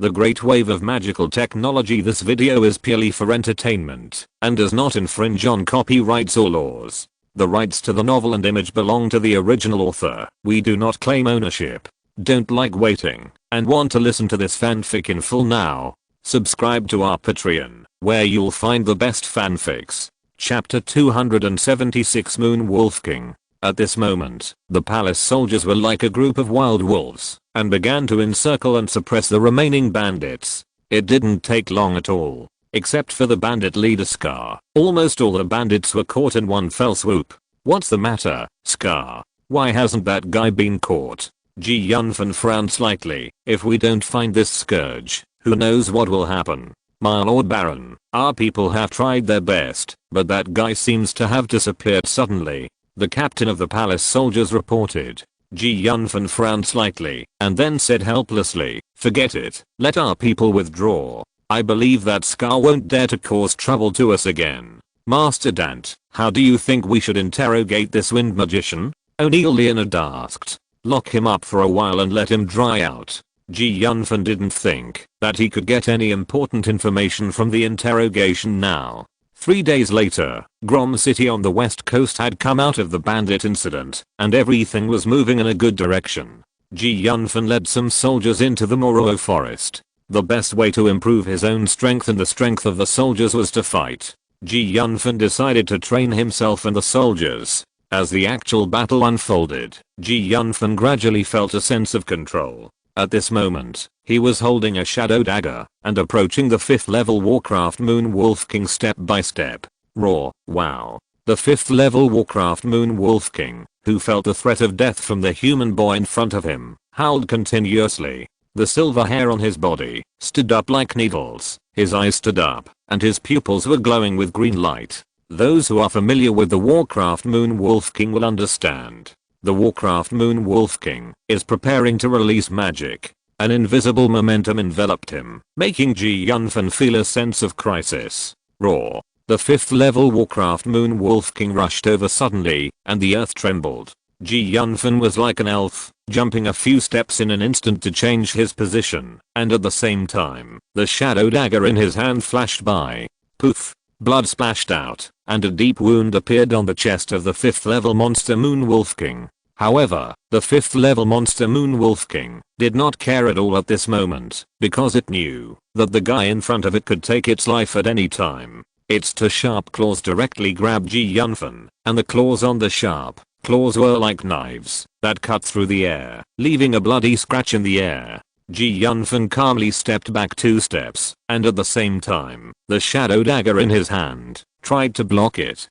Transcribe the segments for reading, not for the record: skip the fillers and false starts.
the great wave of magical technology. This video is purely for entertainment and does not infringe on copyrights or laws. The rights to the novel and image belong to the original author. We do not claim ownership. Don't like waiting and want to listen to this fanfic in full now? Subscribe to our Patreon, where you'll find the best fanfics. Chapter 276, Moon Wolf King. At this moment, the palace soldiers were like a group of wild wolves and began to encircle and suppress the remaining bandits. It didn't take long at all, except for the bandit leader Scar. Almost all the bandits were caught in one fell swoop. What's the matter, Scar? Why hasn't that guy been caught? Yunfan frowned slightly. If we don't find this scourge, who knows what will happen? My Lord Baron, our people have tried their best, but that guy seems to have disappeared suddenly. The captain of the palace soldiers reported. Yunfan frowned slightly and then said helplessly, "Forget it. Let our people withdraw. I believe that Scar won't dare to cause trouble to us again." Master Dante, how do you think we should interrogate this wind magician? O'Neill Leonard asked. Lock him up for a while and let him dry out. Yunfan didn't think that he could get any important information from the interrogation now. 3 days later, Grom City on the west coast had come out of the bandit incident, and everything was moving in a good direction. Yunfan led some soldiers into the Mororo forest. The best way to improve his own strength and the strength of the soldiers was to fight. Yunfan decided to train himself and the soldiers. As the actual battle unfolded, Yunfan gradually felt a sense of control. At this moment, he was holding a shadow dagger and approaching the 5th level Warcraft Moon Wolf King step by step. Raw, wow. The 5th level Warcraft Moon Wolf King, who felt the threat of death from the human boy in front of him, howled continuously. The silver hair on his body stood up like needles, his eyes stood up, and his pupils were glowing with green light. Those who are familiar with the Warcraft Moon Wolf King will understand. The Warcraft Moon Wolf King is preparing to release magic. An invisible momentum enveloped him, making Yunfan feel a sense of crisis. Raw. The 5th level Warcraft Moon Wolf King rushed over suddenly, and the earth trembled. Yunfan was like an elf, jumping a few steps in an instant to change his position, and at the same time, the shadow dagger in his hand flashed by. Poof. Blood splashed out, and a deep wound appeared on the chest of the 5th level monster Moon Wolf King. However, the 5th level monster Moon Wolf King did not care at all at this moment, because it knew that the guy in front of it could take its life at any time. Its two sharp claws directly grabbed Yunfan, and the claws on the sharp claws were like knives that cut through the air, leaving a bloody scratch in the air. Yunfan calmly stepped back 2 steps, and at the same time, the shadow dagger in his hand tried to block it.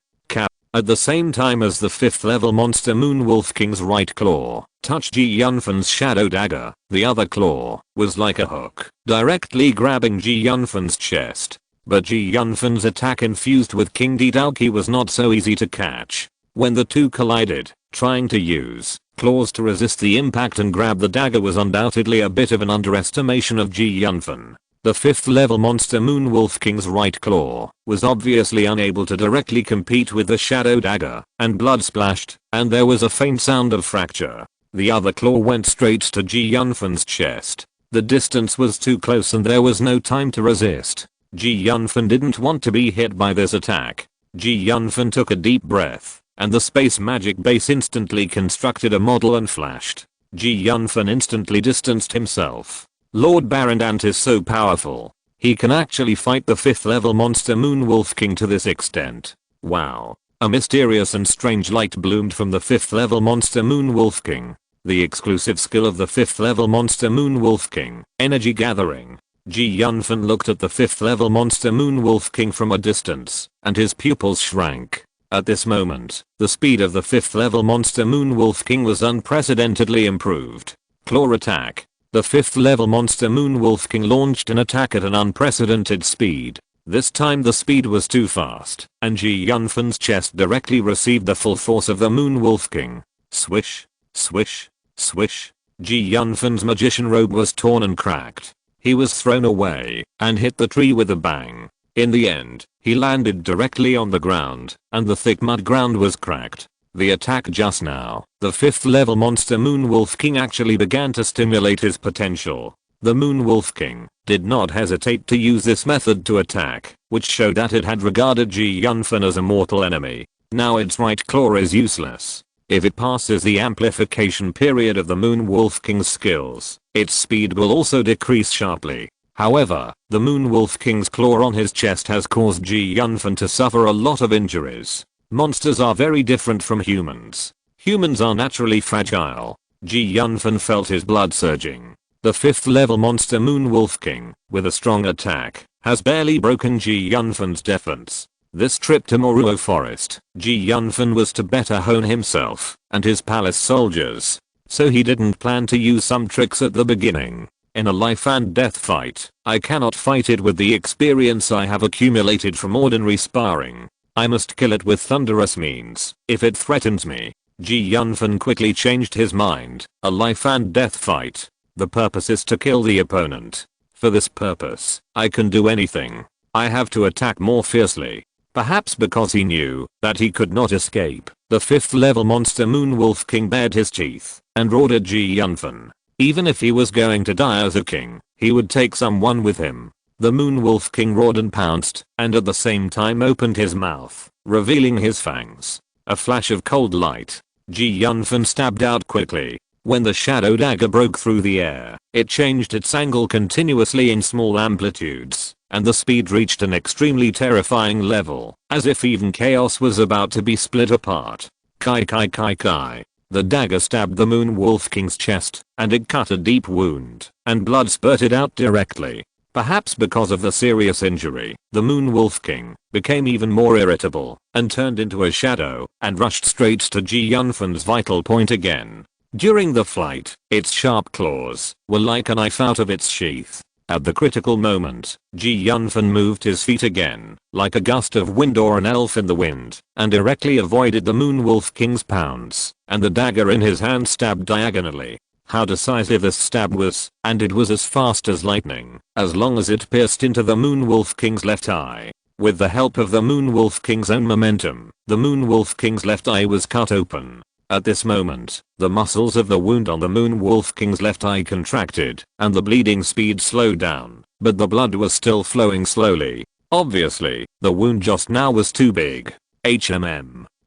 At the same time as the 5th level monster Moon Wolf King's right claw touched Yunfan's shadow dagger, the other claw was like a hook, directly grabbing Yunfan's chest. But Yunfan's attack infused with King Didauki was not so easy to catch. When the two collided, trying to use claws to resist the impact and grab the dagger was undoubtedly a bit of an underestimation of Yunfan. The 5th level monster Moon Wolf King's right claw was obviously unable to directly compete with the shadow dagger, and blood splashed, and there was a faint sound of fracture. The other claw went straight to Yunfan's chest. The distance was too close and there was no time to resist. Yunfan didn't want to be hit by this attack. Yunfan took a deep breath, and the space magic base instantly constructed a model and flashed. Yunfan instantly distanced himself. Lord Baron Dante is so powerful. He can actually fight the 5th level monster Moon Wolf King to this extent. Wow. A mysterious and strange light bloomed from the 5th level monster Moon Wolf King. The exclusive skill of the 5th level monster Moon Wolf King, energy gathering. Yunfan looked at the 5th level monster Moon Wolf King from a distance, and his pupils shrank. At this moment, the speed of the 5th level monster Moon Wolf King was unprecedentedly improved. Claw attack. The 5th level monster Moon Wolf King launched an attack at an unprecedented speed. This time the speed was too fast, and Yunfan's chest directly received the full force of the Moon Wolf King. Swish, swish, swish. Yunfan's magician robe was torn and cracked. He was thrown away and hit the tree with a bang. In the end, he landed directly on the ground, and the thick mud ground was cracked. The attack just now, the 5th level monster Moon Wolf King actually began to stimulate his potential. The Moon Wolf King did not hesitate to use this method to attack, which showed that it had regarded Yunfan as a mortal enemy. Now its right claw is useless. If it passes the amplification period of the Moon Wolf King's skills, its speed will also decrease sharply. However, the Moon Wolf King's claw on his chest has caused Yunfan to suffer a lot of injuries. Monsters are very different from humans. Humans are naturally fragile. Yunfan felt his blood surging. The 5th level monster Moon Wolf King, with a strong attack, has barely broken Yunfan's defense. This trip to Moruo Forest, Yunfan was to better hone himself and his palace soldiers, so he didn't plan to use some tricks at the beginning. In a life and death fight, I cannot fight it with the experience I have accumulated from ordinary sparring. I must kill it with thunderous means if it threatens me. Yunfan quickly changed his mind. A life and death fight. The purpose is to kill the opponent. For this purpose, I can do anything. I have to attack more fiercely. Perhaps because he knew that he could not escape, the 5th level monster Moon Wolf King bared his teeth and roared at Yunfan. Even if he was going to die as a king, he would take someone with him. The Moon Wolf King roared and pounced, and at the same time opened his mouth, revealing his fangs. A flash of cold light. Yunfan stabbed out quickly. When the shadow dagger broke through the air, it changed its angle continuously in small amplitudes, and the speed reached an extremely terrifying level, as if even chaos was about to be split apart. Kai kai kai kai. The dagger stabbed the Moon Wolf King's chest, and it cut a deep wound, and blood spurted out directly. Perhaps because of the serious injury, the Moon Wolf King became even more irritable, and turned into a shadow, and rushed straight to Yunfan's vital point again. During the flight, its sharp claws were like a knife out of its sheath. At the critical moment, Yunfan moved his feet again, like a gust of wind or an elf in the wind, and directly avoided the Moon Wolf King's pounce, and the dagger in his hand stabbed diagonally. How decisive this stab was, and it was as fast as lightning, as long as it pierced into the Moon Wolf King's left eye. With the help of the Moon Wolf King's own momentum, the Moon Wolf King's left eye was cut open. At this moment, the muscles of the wound on the Moon Wolf King's left eye contracted, and the bleeding speed slowed down, but the blood was still flowing slowly. Obviously, the wound just now was too big.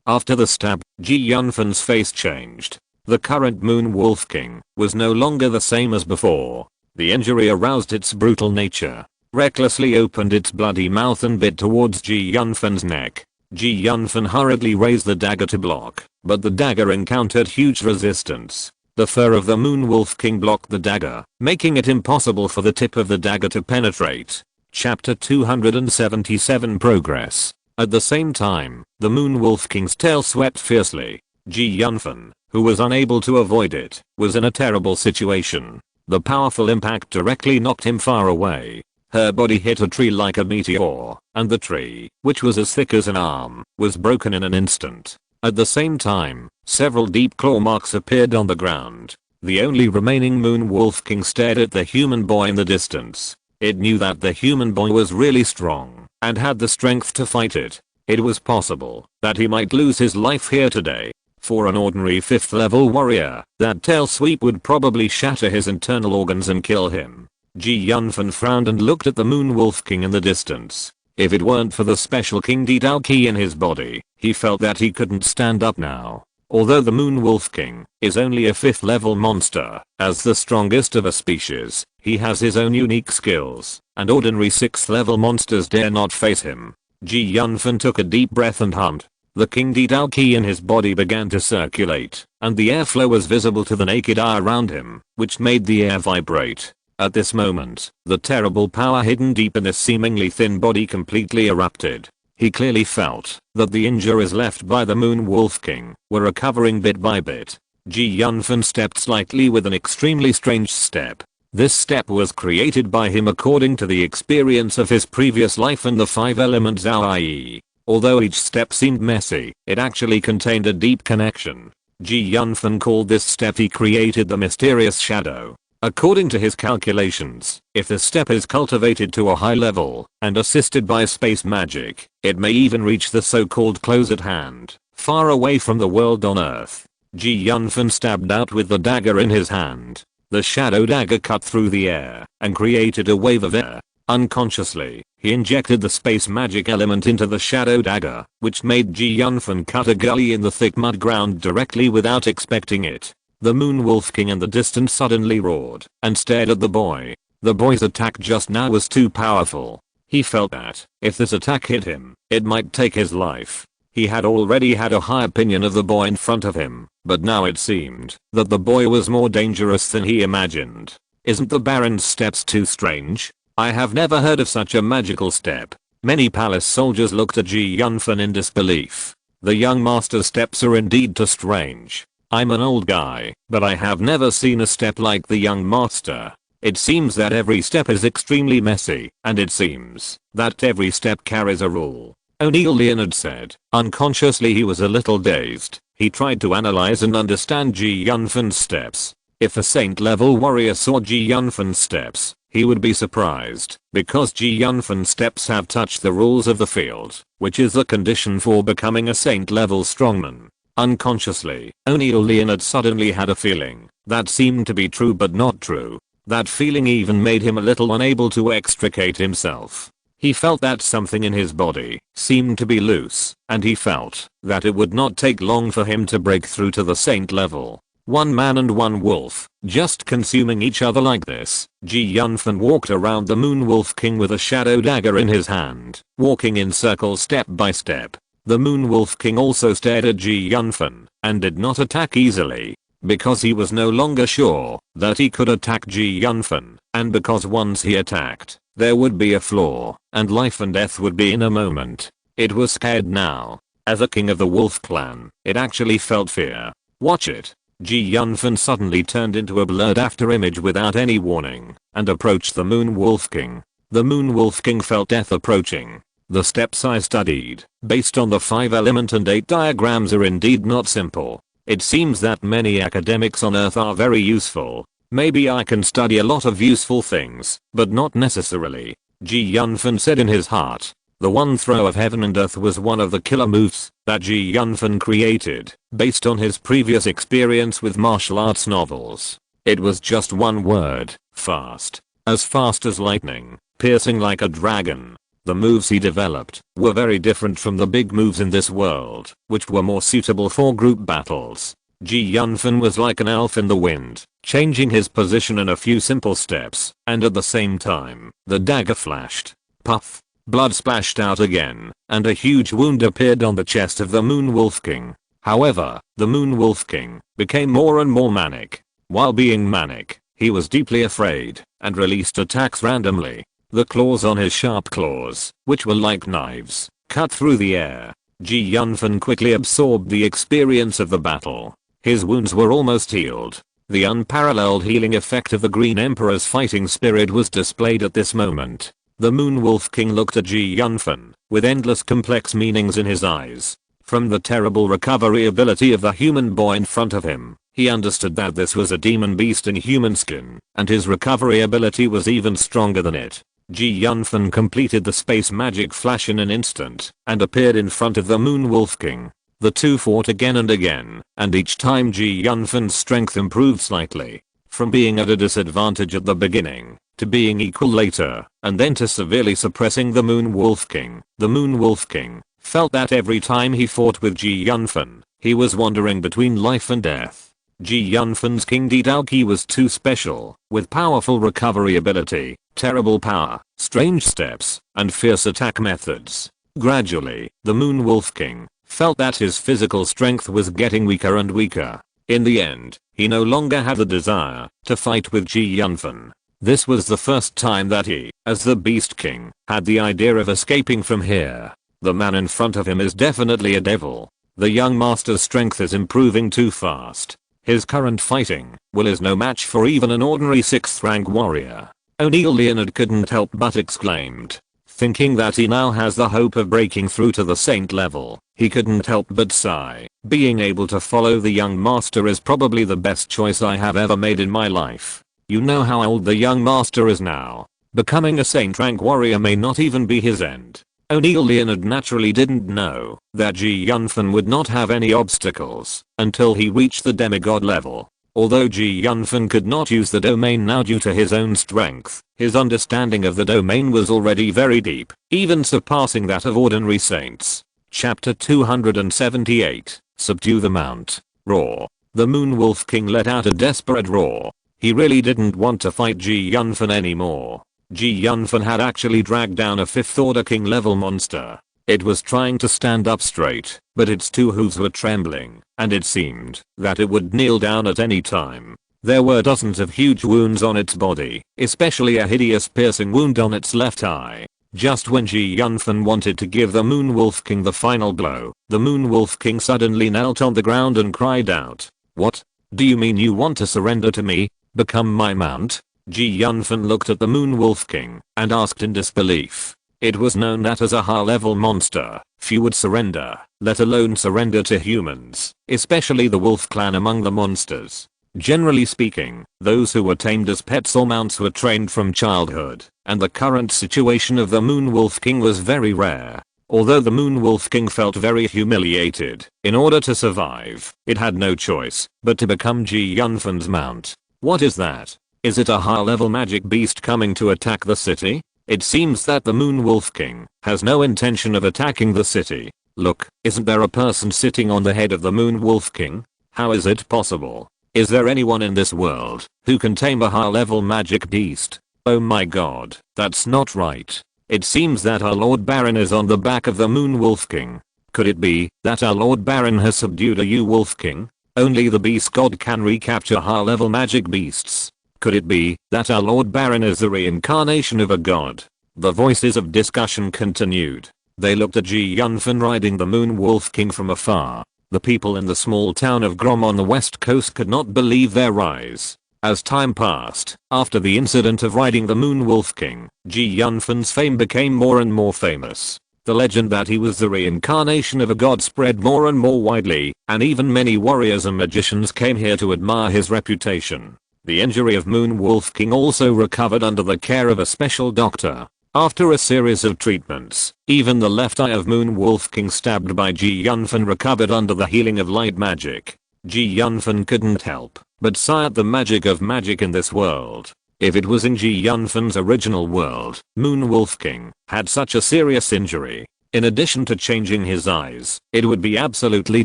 After the stab, Yunfan's face changed. The current Moon Wolf King was no longer the same as before. The injury aroused its brutal nature. Recklessly opened its bloody mouth and bit towards Yunfan's neck. Yunfan hurriedly raised the dagger to block, but the dagger encountered huge resistance. The fur of the Moon Wolf King blocked the dagger, making it impossible for the tip of the dagger to penetrate. Chapter 277 Progress. At the same time, the Moon Wolf King's tail swept fiercely. Yunfan, who was unable to avoid it, was in a terrible situation. The powerful impact directly knocked him far away. Her body hit a tree like a meteor, and the tree, which was as thick as an arm, was broken in an instant. At the same time, several deep claw marks appeared on the ground. The only remaining Moon Wolf King stared at the human boy in the distance. It knew that the human boy was really strong, and had the strength to fight it. It was possible that he might lose his life here today. For an ordinary 5th level warrior, that tail sweep would probably shatter his internal organs and kill him. Yunfan frowned and looked at the Moon Wolf King in the distance. If it weren't for the special King Dao key in his body, he felt that he couldn't stand up now. Although the Moon Wolf King is only a 5th level monster, as the strongest of a species, he has his own unique skills, and ordinary 6th level monsters dare not face him. Yunfan took a deep breath and hummed. The King Dao key in his body began to circulate, and the airflow was visible to the naked eye around him, which made the air vibrate. At this moment, the terrible power hidden deep in this seemingly thin body completely erupted. He clearly felt that the injuries left by the Moon Wolf King were recovering bit by bit. Yunfan stepped slightly with an extremely strange step. This step was created by him according to the experience of his previous life and the 5 elements i.e. Although each step seemed messy, it actually contained a deep connection. Yunfan called this step he created the mysterious shadow. According to his calculations, if the step is cultivated to a high level and assisted by space magic, it may even reach the so-called close at hand, far away from the world on Earth. Yunfan stabbed out with the dagger in his hand. The shadow dagger cut through the air and created a wave of air. Unconsciously, he injected the space magic element into the shadow dagger, which made Yunfan cut a gully in the thick mud ground directly without expecting it. The Moon Wolf King in the distance suddenly roared and stared at the boy. The boy's attack just now was too powerful. He felt that, if this attack hit him, it might take his life. He had already had a high opinion of the boy in front of him, but now it seemed that the boy was more dangerous than he imagined. Isn't the Baron's steps too strange? I have never heard of such a magical step. Many palace soldiers looked at Yunfan in disbelief. The young master's steps are indeed too strange. I'm an old guy, but I have never seen a step like the young master. It seems that every step is extremely messy, and it seems that every step carries a rule. O'Neill Leonard said. Unconsciously he was a little dazed. He tried to analyze and understand Yunfan's steps. If a saint-level warrior saw Yunfan's steps, he would be surprised, because Yunfan's steps have touched the rules of the field, which is the condition for becoming a saint-level strongman. Unconsciously, O'Neill Leonard suddenly had a feeling that seemed to be true but not true. That feeling even made him a little unable to extricate himself. He felt that something in his body seemed to be loose, and he felt that it would not take long for him to break through to the saint level. One man and one wolf, just consuming each other like this. Yunfan walked around the Moon Wolf King with a shadow dagger in his hand, walking in circles step by step. The Moon Wolf King also stared at Yunfan and did not attack easily, because he was no longer sure that he could attack Yunfan, and because once he attacked, there would be a flaw, and life and death would be in a moment. It was scared now. As a king of the wolf clan, it actually felt fear. Watch it. Yunfan suddenly turned into a blurred after image without any warning, and approached the Moon Wolf King. The Moon Wolf King felt death approaching. The steps I studied, based on the 5 element and 8 diagrams, are indeed not simple. It seems that many academics on Earth are very useful. Maybe I can study a lot of useful things, but not necessarily. Yunfan said in his heart. The one throw of heaven and earth was one of the killer moves that Yunfan created, based on his previous experience with martial arts novels. It was just one word, fast. As fast as lightning, piercing like a dragon. The moves he developed were very different from the big moves in this world, which were more suitable for group battles. Yunfan was like an elf in the wind, changing his position in a few simple steps, and at the same time, the dagger flashed. Puff. Blood splashed out again, and a huge wound appeared on the chest of the Moon Wolf King. However, the Moon Wolf King became more and more manic. While being manic, he was deeply afraid, and released attacks randomly. The claws on his sharp claws, which were like knives, cut through the air. Yunfan quickly absorbed the experience of the battle. His wounds were almost healed. The unparalleled healing effect of the Green Emperor's fighting spirit was displayed at this moment. The Moon Wolf King looked at Yunfan with endless complex meanings in his eyes. From the terrible recovery ability of the human boy in front of him, he understood that this was a demon beast in human skin, and his recovery ability was even stronger than it. Yunfan completed the space magic flash in an instant, and appeared in front of the Moon Wolf King. The two fought again and again, and each time Yunfan's strength improved slightly. From being at a disadvantage at the beginning, to being equal later, and then to severely suppressing the Moon Wolf King. The Moon Wolf King felt that every time he fought with Yunfan, he was wandering between life and death. Yunfan's King Didauki was too special, with powerful recovery ability, terrible power, strange steps, and fierce attack methods. Gradually, the Moon Wolf King felt that his physical strength was getting weaker and weaker. In the end, he no longer had the desire to fight with Yunfan. This was the first time that he, as the Beast King, had the idea of escaping from here. The man in front of him is definitely a devil. The young master's strength is improving too fast. His current fighting will is no match for even an ordinary 6th rank warrior. O'Neill Leonard couldn't help but exclaimed. Thinking that he now has the hope of breaking through to the saint level, he couldn't help but sigh. Being able to follow the young master is probably the best choice I have ever made in my life. You know how old the young master is now. Becoming a saint rank warrior may not even be his end. O'Neill Leonard naturally didn't know that Yunfan would not have any obstacles until he reached the demigod level. Although Ji Yunfan could not use the domain now due to his own strength, his understanding of the domain was already very deep, even surpassing that of ordinary saints. Chapter 278, Subdue the Mount. Roar. The Moon Wolf King let out a desperate roar. He really didn't want to fight Ji Yunfan anymore. Ji Yunfan had actually dragged down a 5th order king level monster. It was trying to stand up straight, but its 2 hooves were trembling, and it seemed that it would kneel down at any time. There were dozens of huge wounds on its body, especially a hideous piercing wound on its left eye. Just when Ji Yunfan wanted to give the Moon Wolf King the final blow, the Moon Wolf King suddenly knelt on the ground and cried out, "What? Do you mean you want to surrender to me? Become my mount?" Ji Yunfan looked at the Moon Wolf King and asked in disbelief. It was known that as a high-level monster, few would surrender, let alone surrender to humans, especially the wolf clan among the monsters. Generally speaking, those who were tamed as pets or mounts were trained from childhood, and the current situation of the Moon Wolf King was very rare. Although the Moon Wolf King felt very humiliated, in order to survive, it had no choice but to become Ji Yunfan's mount. What is that? Is it a high-level magic beast coming to attack the city? It seems that the Moon Wolf King has no intention of attacking the city. Look, isn't there a person sitting on the head of the Moon Wolf King? How is it possible? Is there anyone in this world who can tame a high-level magic beast? Oh my god, that's not right. It seems that our Lord Baron is on the back of the Moon Wolf King. Could it be that our Lord Baron has subdued a Wolf King? Only the beast god can recapture high-level magic beasts. Could it be that our Lord Baron is the reincarnation of a god? The voices of discussion continued. They looked at Ji Yunfan riding the Moon Wolf King from afar. The people in the small town of Grom on the west coast could not believe their eyes. As time passed, after the incident of riding the Moon Wolf King, Ji Yunfan's fame became more and more famous. The legend that he was the reincarnation of a god spread more and more widely, and even many warriors and magicians came here to admire his reputation. The injury of Moon Wolf King also recovered under the care of a special doctor. After a series of treatments, even the left eye of Moon Wolf King stabbed by Ji Yunfan recovered under the healing of light magic. Ji Yunfan couldn't help but sigh at the magic of magic in this world. If it was in Ji Yunfan's original world, Moon Wolf King had such a serious injury. In addition to changing his eyes, it would be absolutely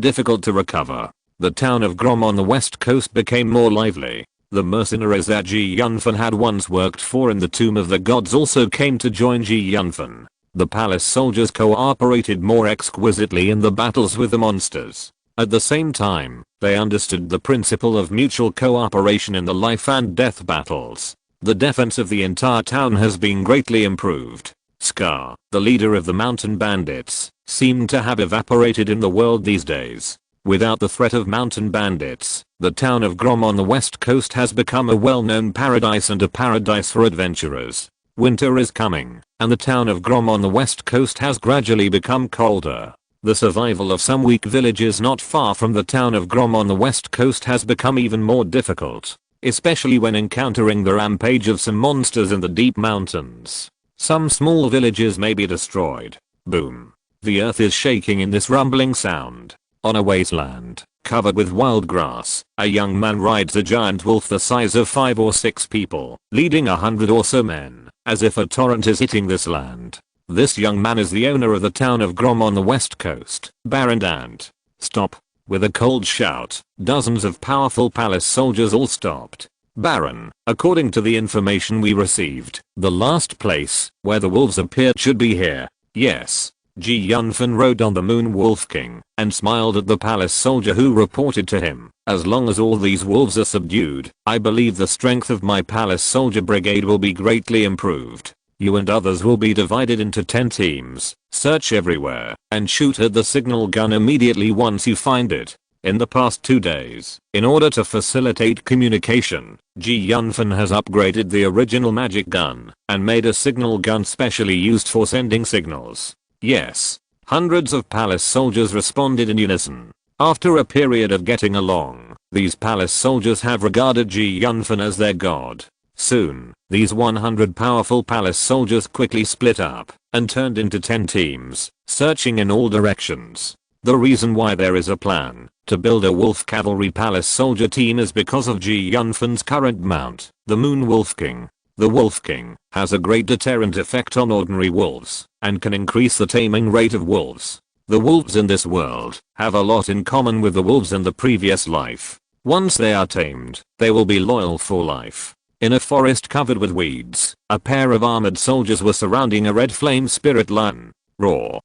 difficult to recover. The town of Grom on the west coast became more lively. The mercenaries that Ji Yunfan had once worked for in the Tomb of the Gods also came to join Ji Yunfan. The palace soldiers cooperated more exquisitely in the battles with the monsters. At the same time, they understood the principle of mutual cooperation in the life and death battles. The defense of the entire town has been greatly improved. Scar, the leader of the mountain bandits, seemed to have evaporated in the world these days. Without the threat of mountain bandits, the town of Grom on the west coast has become a well-known paradise and a paradise for adventurers. Winter is coming, and the town of Grom on the west coast has gradually become colder. The survival of some weak villages not far from the town of Grom on the west coast has become even more difficult, especially when encountering the rampage of some monsters in the deep mountains. Some small villages may be destroyed. Boom. The earth is shaking in this rumbling sound. On a wasteland, covered with wild grass, a young man rides a giant wolf the size of 5 or 6 people, leading 100 or so men, as if a torrent is hitting this land. This young man is the owner of the town of Grom on the west coast, Baron Dante. Stop. With a cold shout, dozens of powerful palace soldiers all stopped. Baron, according to the information we received, the last place where the wolves appeared should be here. Yes. Ji Yunfan rode on the Moon Wolf King and smiled at the palace soldier who reported to him, as long as all these wolves are subdued, I believe the strength of my palace soldier brigade will be greatly improved. You and others will be divided into 10 teams, search everywhere, and shoot at the signal gun immediately once you find it. In the past 2 days, in order to facilitate communication, Ji Yunfan has upgraded the original magic gun and made a signal gun specially used for sending signals. Yes. Hundreds of palace soldiers responded in unison. After a period of getting along, these palace soldiers have regarded Ji Yunfan as their god. Soon, these 100 powerful palace soldiers quickly split up and turned into 10 teams, searching in all directions. The reason why there is a plan to build a wolf cavalry palace soldier team is because of Yunfan's current mount, the Moon Wolf King. The Wolf King has a great deterrent effect on ordinary wolves and can increase the taming rate of wolves. The wolves in this world have a lot in common with the wolves in the previous life. Once they are tamed, they will be loyal for life. In a forest covered with weeds, a pair of armored soldiers were surrounding a red flame spirit lion. Roar.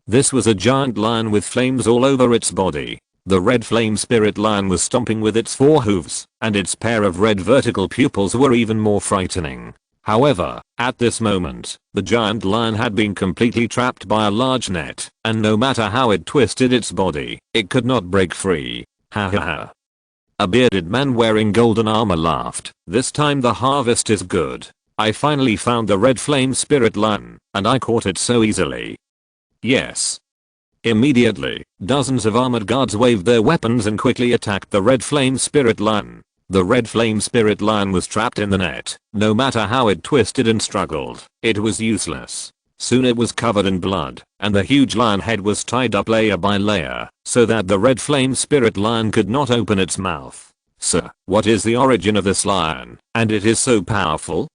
This was a giant lion with flames all over its body. The red flame spirit lion was stomping with its 4 hooves, and its pair of red vertical pupils were even more frightening. However, at this moment, the giant lion had been completely trapped by a large net, and no matter how it twisted its body, it could not break free. Ha ha ha. A bearded man wearing golden armor laughed. This time the harvest is good. I finally found the red flame spirit lion, and I caught it so easily. Yes. Immediately, dozens of armored guards waved their weapons and quickly attacked the red flame spirit lion. The red flame spirit lion was trapped in the net. No matter how it twisted and struggled, it was useless. Soon it was covered in blood, and the huge lion head was tied up layer by layer, so that the red flame spirit lion could not open its mouth. Sir, what is the origin of this lion, and it is so powerful?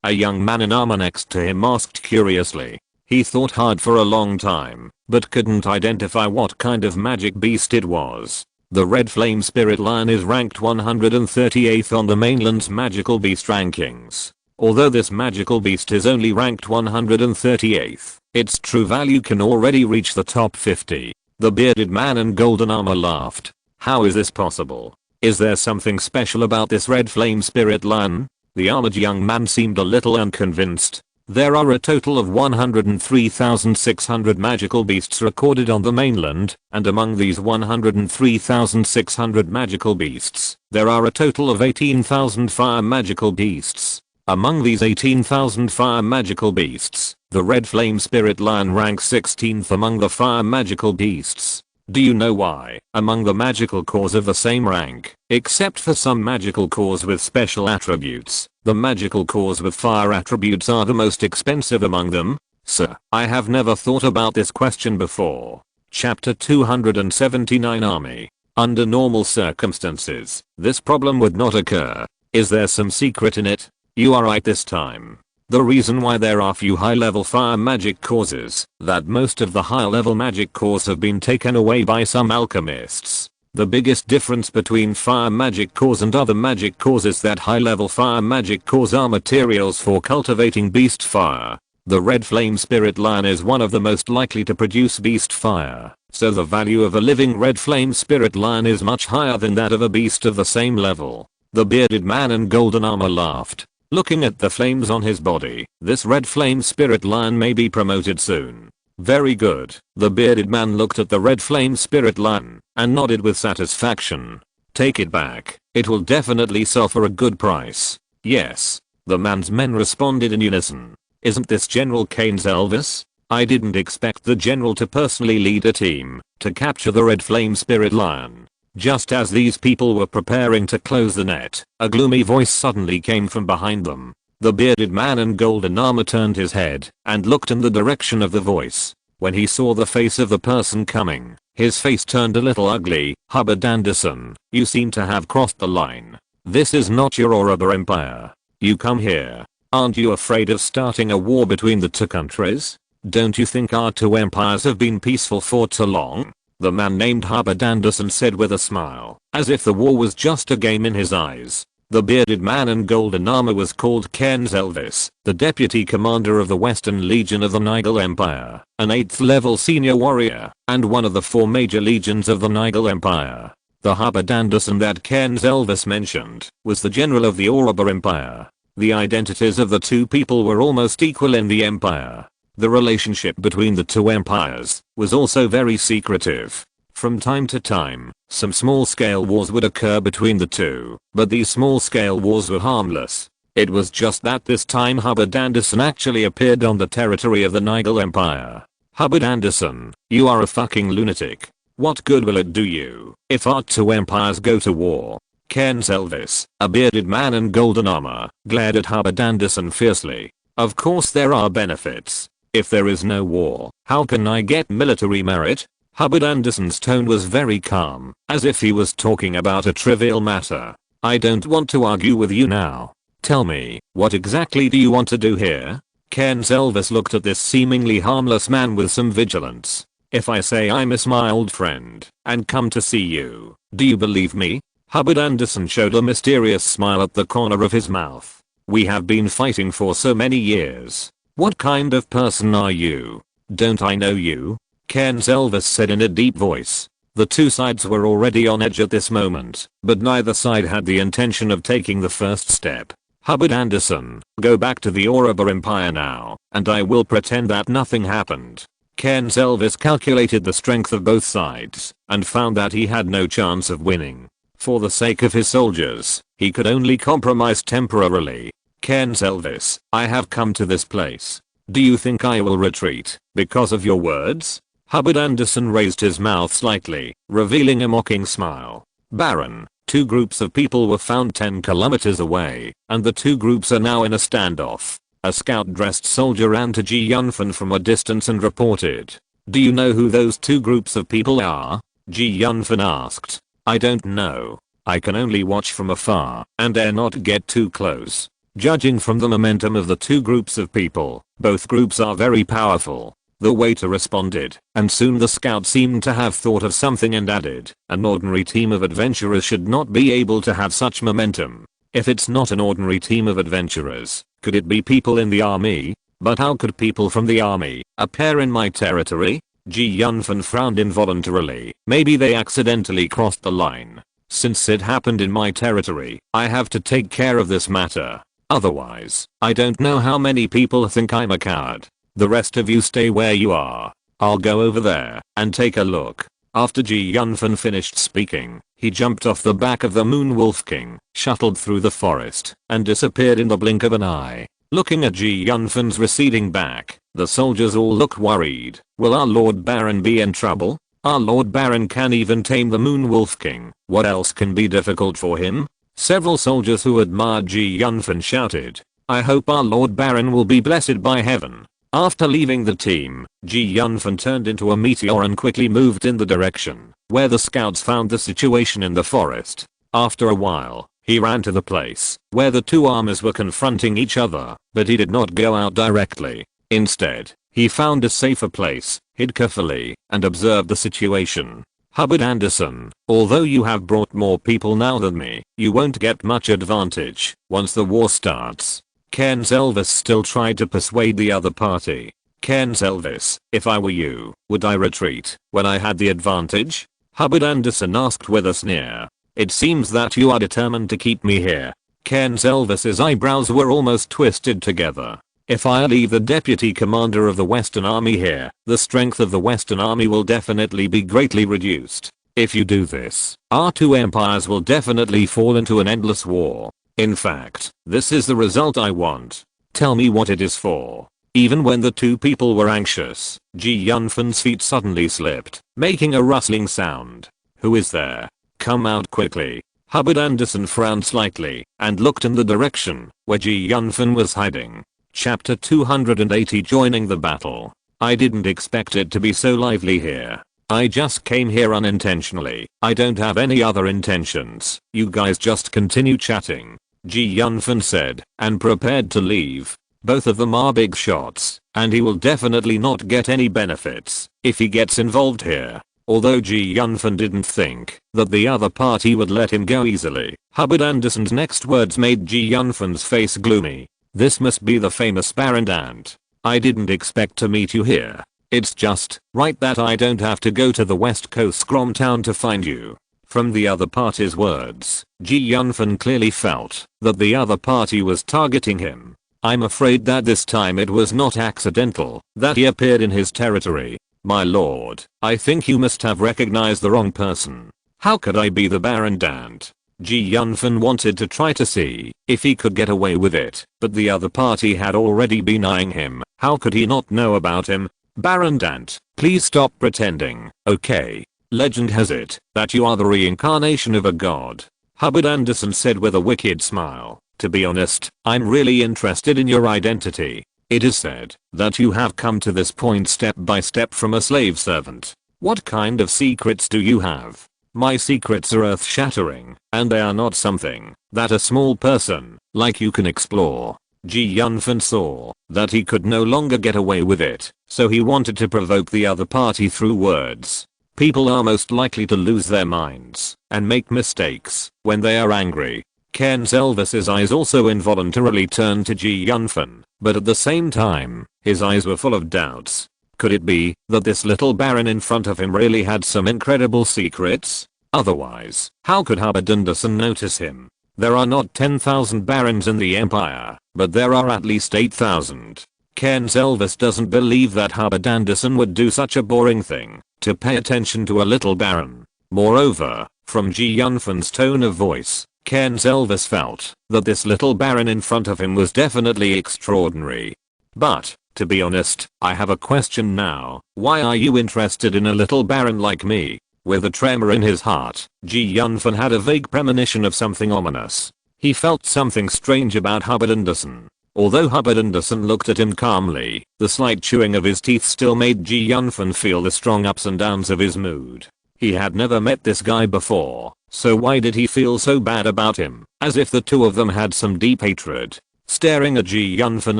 A young man in armor next to him asked curiously. He thought hard for a long time, but couldn't identify what kind of magic beast it was. The red flame spirit lion is ranked 138th on the mainland's magical beast rankings. Although this magical beast is only ranked 138th, its true value can already reach the top 50. The bearded man in golden armor laughed. How is this possible? Is there something special about this red flame spirit lion? The armored young man seemed a little unconvinced. There are a total of 103,600 magical beasts recorded on the mainland, and among these 103,600 magical beasts, there are a total of 18,000 fire magical beasts. Among these 18,000 fire magical beasts, the red flame spirit lion ranks 16th among the fire magical beasts. Do you know why? Among the magical cores of the same rank, except for some magical cores with special attributes, the magical cores with fire attributes are the most expensive among them? Sir, I have never thought about this question before. Chapter 279 Army. Under normal circumstances, this problem would not occur. Is there some secret in it? You are right this time. The reason why there are few high-level fire magic cores is that most of the high-level magic cores have been taken away by some alchemists. The biggest difference between fire magic cores and other magic cores is that high-level fire magic cores are materials for cultivating beast fire. The red flame spirit lion is one of the most likely to produce beast fire, so the value of a living red flame spirit lion is much higher than that of a beast of the same level. The bearded man in golden armor laughed. Looking at the flames on his body, this red flame spirit lion may be promoted soon. Very good. The bearded man looked at the red flame spirit lion and nodded with satisfaction. Take it back. It will definitely sell for a good price. Yes. The man's men responded in unison. Isn't this General Kane's Elvis? I didn't expect the general to personally lead a team to capture the red flame spirit lion. Just as these people were preparing to close the net, a gloomy voice suddenly came from behind them. The bearded man in golden armor turned his head and looked in the direction of the voice. When he saw the face of the person coming, his face turned a little ugly. Hubbard Anderson, you seem to have crossed the line. This is not your Oroba Empire. You come here. Aren't you afraid of starting a war between the two countries? Don't you think our two empires have been peaceful for too long? The man named Hubbard Anderson said with a smile, as if the war was just a game in his eyes. The bearded man in golden armor was called Cairns Elvis, the deputy commander of the Western Legion of the Nigel Empire, an 8th level senior warrior, and one of the 4 major legions of the Nigel Empire. The Hubbard Anderson that Cairns Elvis mentioned was the general of the Oroba Empire. The identities of the two people were almost equal in the empire. The relationship between the two empires was also very secretive. From time to time, some small-scale wars would occur between the two, but these small-scale wars were harmless. It was just that this time Hubbard Anderson actually appeared on the territory of the Nigel Empire. Hubbard Anderson, you are a fucking lunatic. What good will it do you if our two empires go to war? Cairns Elvis, a bearded man in golden armor, glared at Hubbard Anderson fiercely. Of course there are benefits. If there is no war, how can I get military merit? Hubbard Anderson's tone was very calm, as if he was talking about a trivial matter. I don't want to argue with you now. Tell me, what exactly do you want to do here? Ken Elvis looked at this seemingly harmless man with some vigilance. If I say I'm a mild friend and come to see you, do you believe me? Hubbard Anderson showed a mysterious smile at the corner of his mouth. We have been fighting for so many years. What kind of person are you? Don't I know you? Ken Elvis said in a deep voice. The two sides were already on edge at this moment, but neither side had the intention of taking the first step. Hubbard Anderson, go back to the Oroba Empire now, and I will pretend that nothing happened. Ken Elvis calculated the strength of both sides, and found that he had no chance of winning. For the sake of his soldiers, he could only compromise temporarily. Ken Elvis, I have come to this place. Do you think I will retreat because of your words? Hubbard Anderson raised his mouth slightly, revealing a mocking smile. Baron, 2 groups of people were found 10 kilometers away, and the 2 groups are now in a standoff. A scout-dressed soldier ran to Yunfan from a distance and reported. Do you know who those 2 groups of people are? Yunfan asked. I don't know. I can only watch from afar and dare not get too close. Judging from the momentum of the 2 groups of people, both groups are very powerful. The waiter responded, and soon the scout seemed to have thought of something and added, an ordinary team of adventurers should not be able to have such momentum. If it's not an ordinary team of adventurers, could it be people in the army? But how could people from the army appear in my territory? Yunfan frowned involuntarily. Maybe they accidentally crossed the line. Since it happened in my territory, I have to take care of this matter. Otherwise, I don't know how many people think I'm a coward. The rest of you stay where you are. I'll go over there and take a look. After Yunfan finished speaking, he jumped off the back of the Moon Wolf King, shuttled through the forest, and disappeared in the blink of an eye. Looking at Yunfan's receding back, the soldiers all looked worried. Will our Lord Baron be in trouble? Our Lord Baron can even tame the Moon Wolf King. What else can be difficult for him? Several soldiers who admired Yunfan shouted. I hope our Lord Baron will be blessed by heaven. After leaving the team, Yunfan turned into a meteor and quickly moved in the direction where the scouts found the situation in the forest. After a while, he ran to the place where the 2 armies were confronting each other, but he did not go out directly. Instead, he found a safer place, hid carefully, and observed the situation. Hubbard Anderson, although you have brought more people now than me, you won't get much advantage once the war starts. Ken Elvis still tried to persuade the other party. Ken Elvis, if I were you, would I retreat when I had the advantage? Hubbard Anderson asked with a sneer. It seems that you are determined to keep me here. Ken Elvis's eyebrows were almost twisted together. If I leave the deputy commander of the Western Army here, the strength of the Western Army will definitely be greatly reduced. If you do this, our 2 empires will definitely fall into an endless war. In fact, this is the result I want. Tell me what it is for. Even when the 2 people were anxious, Yunfan's feet suddenly slipped, making a rustling sound. Who is there? Come out quickly. Hubbard Anderson frowned slightly and looked in the direction where Yunfan was hiding. Chapter 280 Joining the battle. I didn't expect it to be so lively here. I just came here unintentionally. I don't have any other intentions. You guys just continue chatting. Yunfan said, and prepared to leave. Both of them are big shots, and he will definitely not get any benefits if he gets involved here. Although Yunfan didn't think that the other party would let him go easily, Hubbard Anderson's next words made Yunfan's face gloomy. This must be the famous Baron Dante. I didn't expect to meet you here. It's just right that I don't have to go to the West Coast Scrum Town to find you. From the other party's words, Yunfan clearly felt that the other party was targeting him. I'm afraid that this time it was not accidental that he appeared in his territory. My lord, I think you must have recognized the wrong person. How could I be the Baron Dante? Yunfan wanted to try to see if he could get away with it, but the other party had already been eyeing him. How could he not know about him? Baron Dante, please stop pretending, okay? Legend has it that you are the reincarnation of a god. Hubbard Anderson said with a wicked smile. To be honest, I'm really interested in your identity. It is said that you have come to this point step by step from a slave servant. What kind of secrets do you have? My secrets are earth-shattering, and they are not something that a small person like you can explore. Yunfan saw that he could no longer get away with it, so he wanted to provoke the other party through words. People are most likely to lose their minds and make mistakes when they are angry. Elvis's eyes also involuntarily turned to Yunfan, but at the same time, his eyes were full of doubts. Could it be that this little baron in front of him really had some incredible secrets? Otherwise, how could Anderson notice him? There are not 10,000 barons in the empire, but there are at least 8,000. Elvis doesn't believe that Anderson would do such a boring thing, to pay attention to a little baron. Moreover, from Yunfan's tone of voice, Elvis felt that this little baron in front of him was definitely extraordinary. But, to be honest, I have a question now. Why are you interested in a little baron like me? With a tremor in his heart, Yunfan had a vague premonition of something ominous. He felt something strange about Anderson. Although Anderson looked at him calmly, the slight chewing of his teeth still made Yunfan feel the strong ups and downs of his mood. He had never met this guy before, so why did he feel so bad about him, as if the two of them had some deep hatred? Staring at Yunfan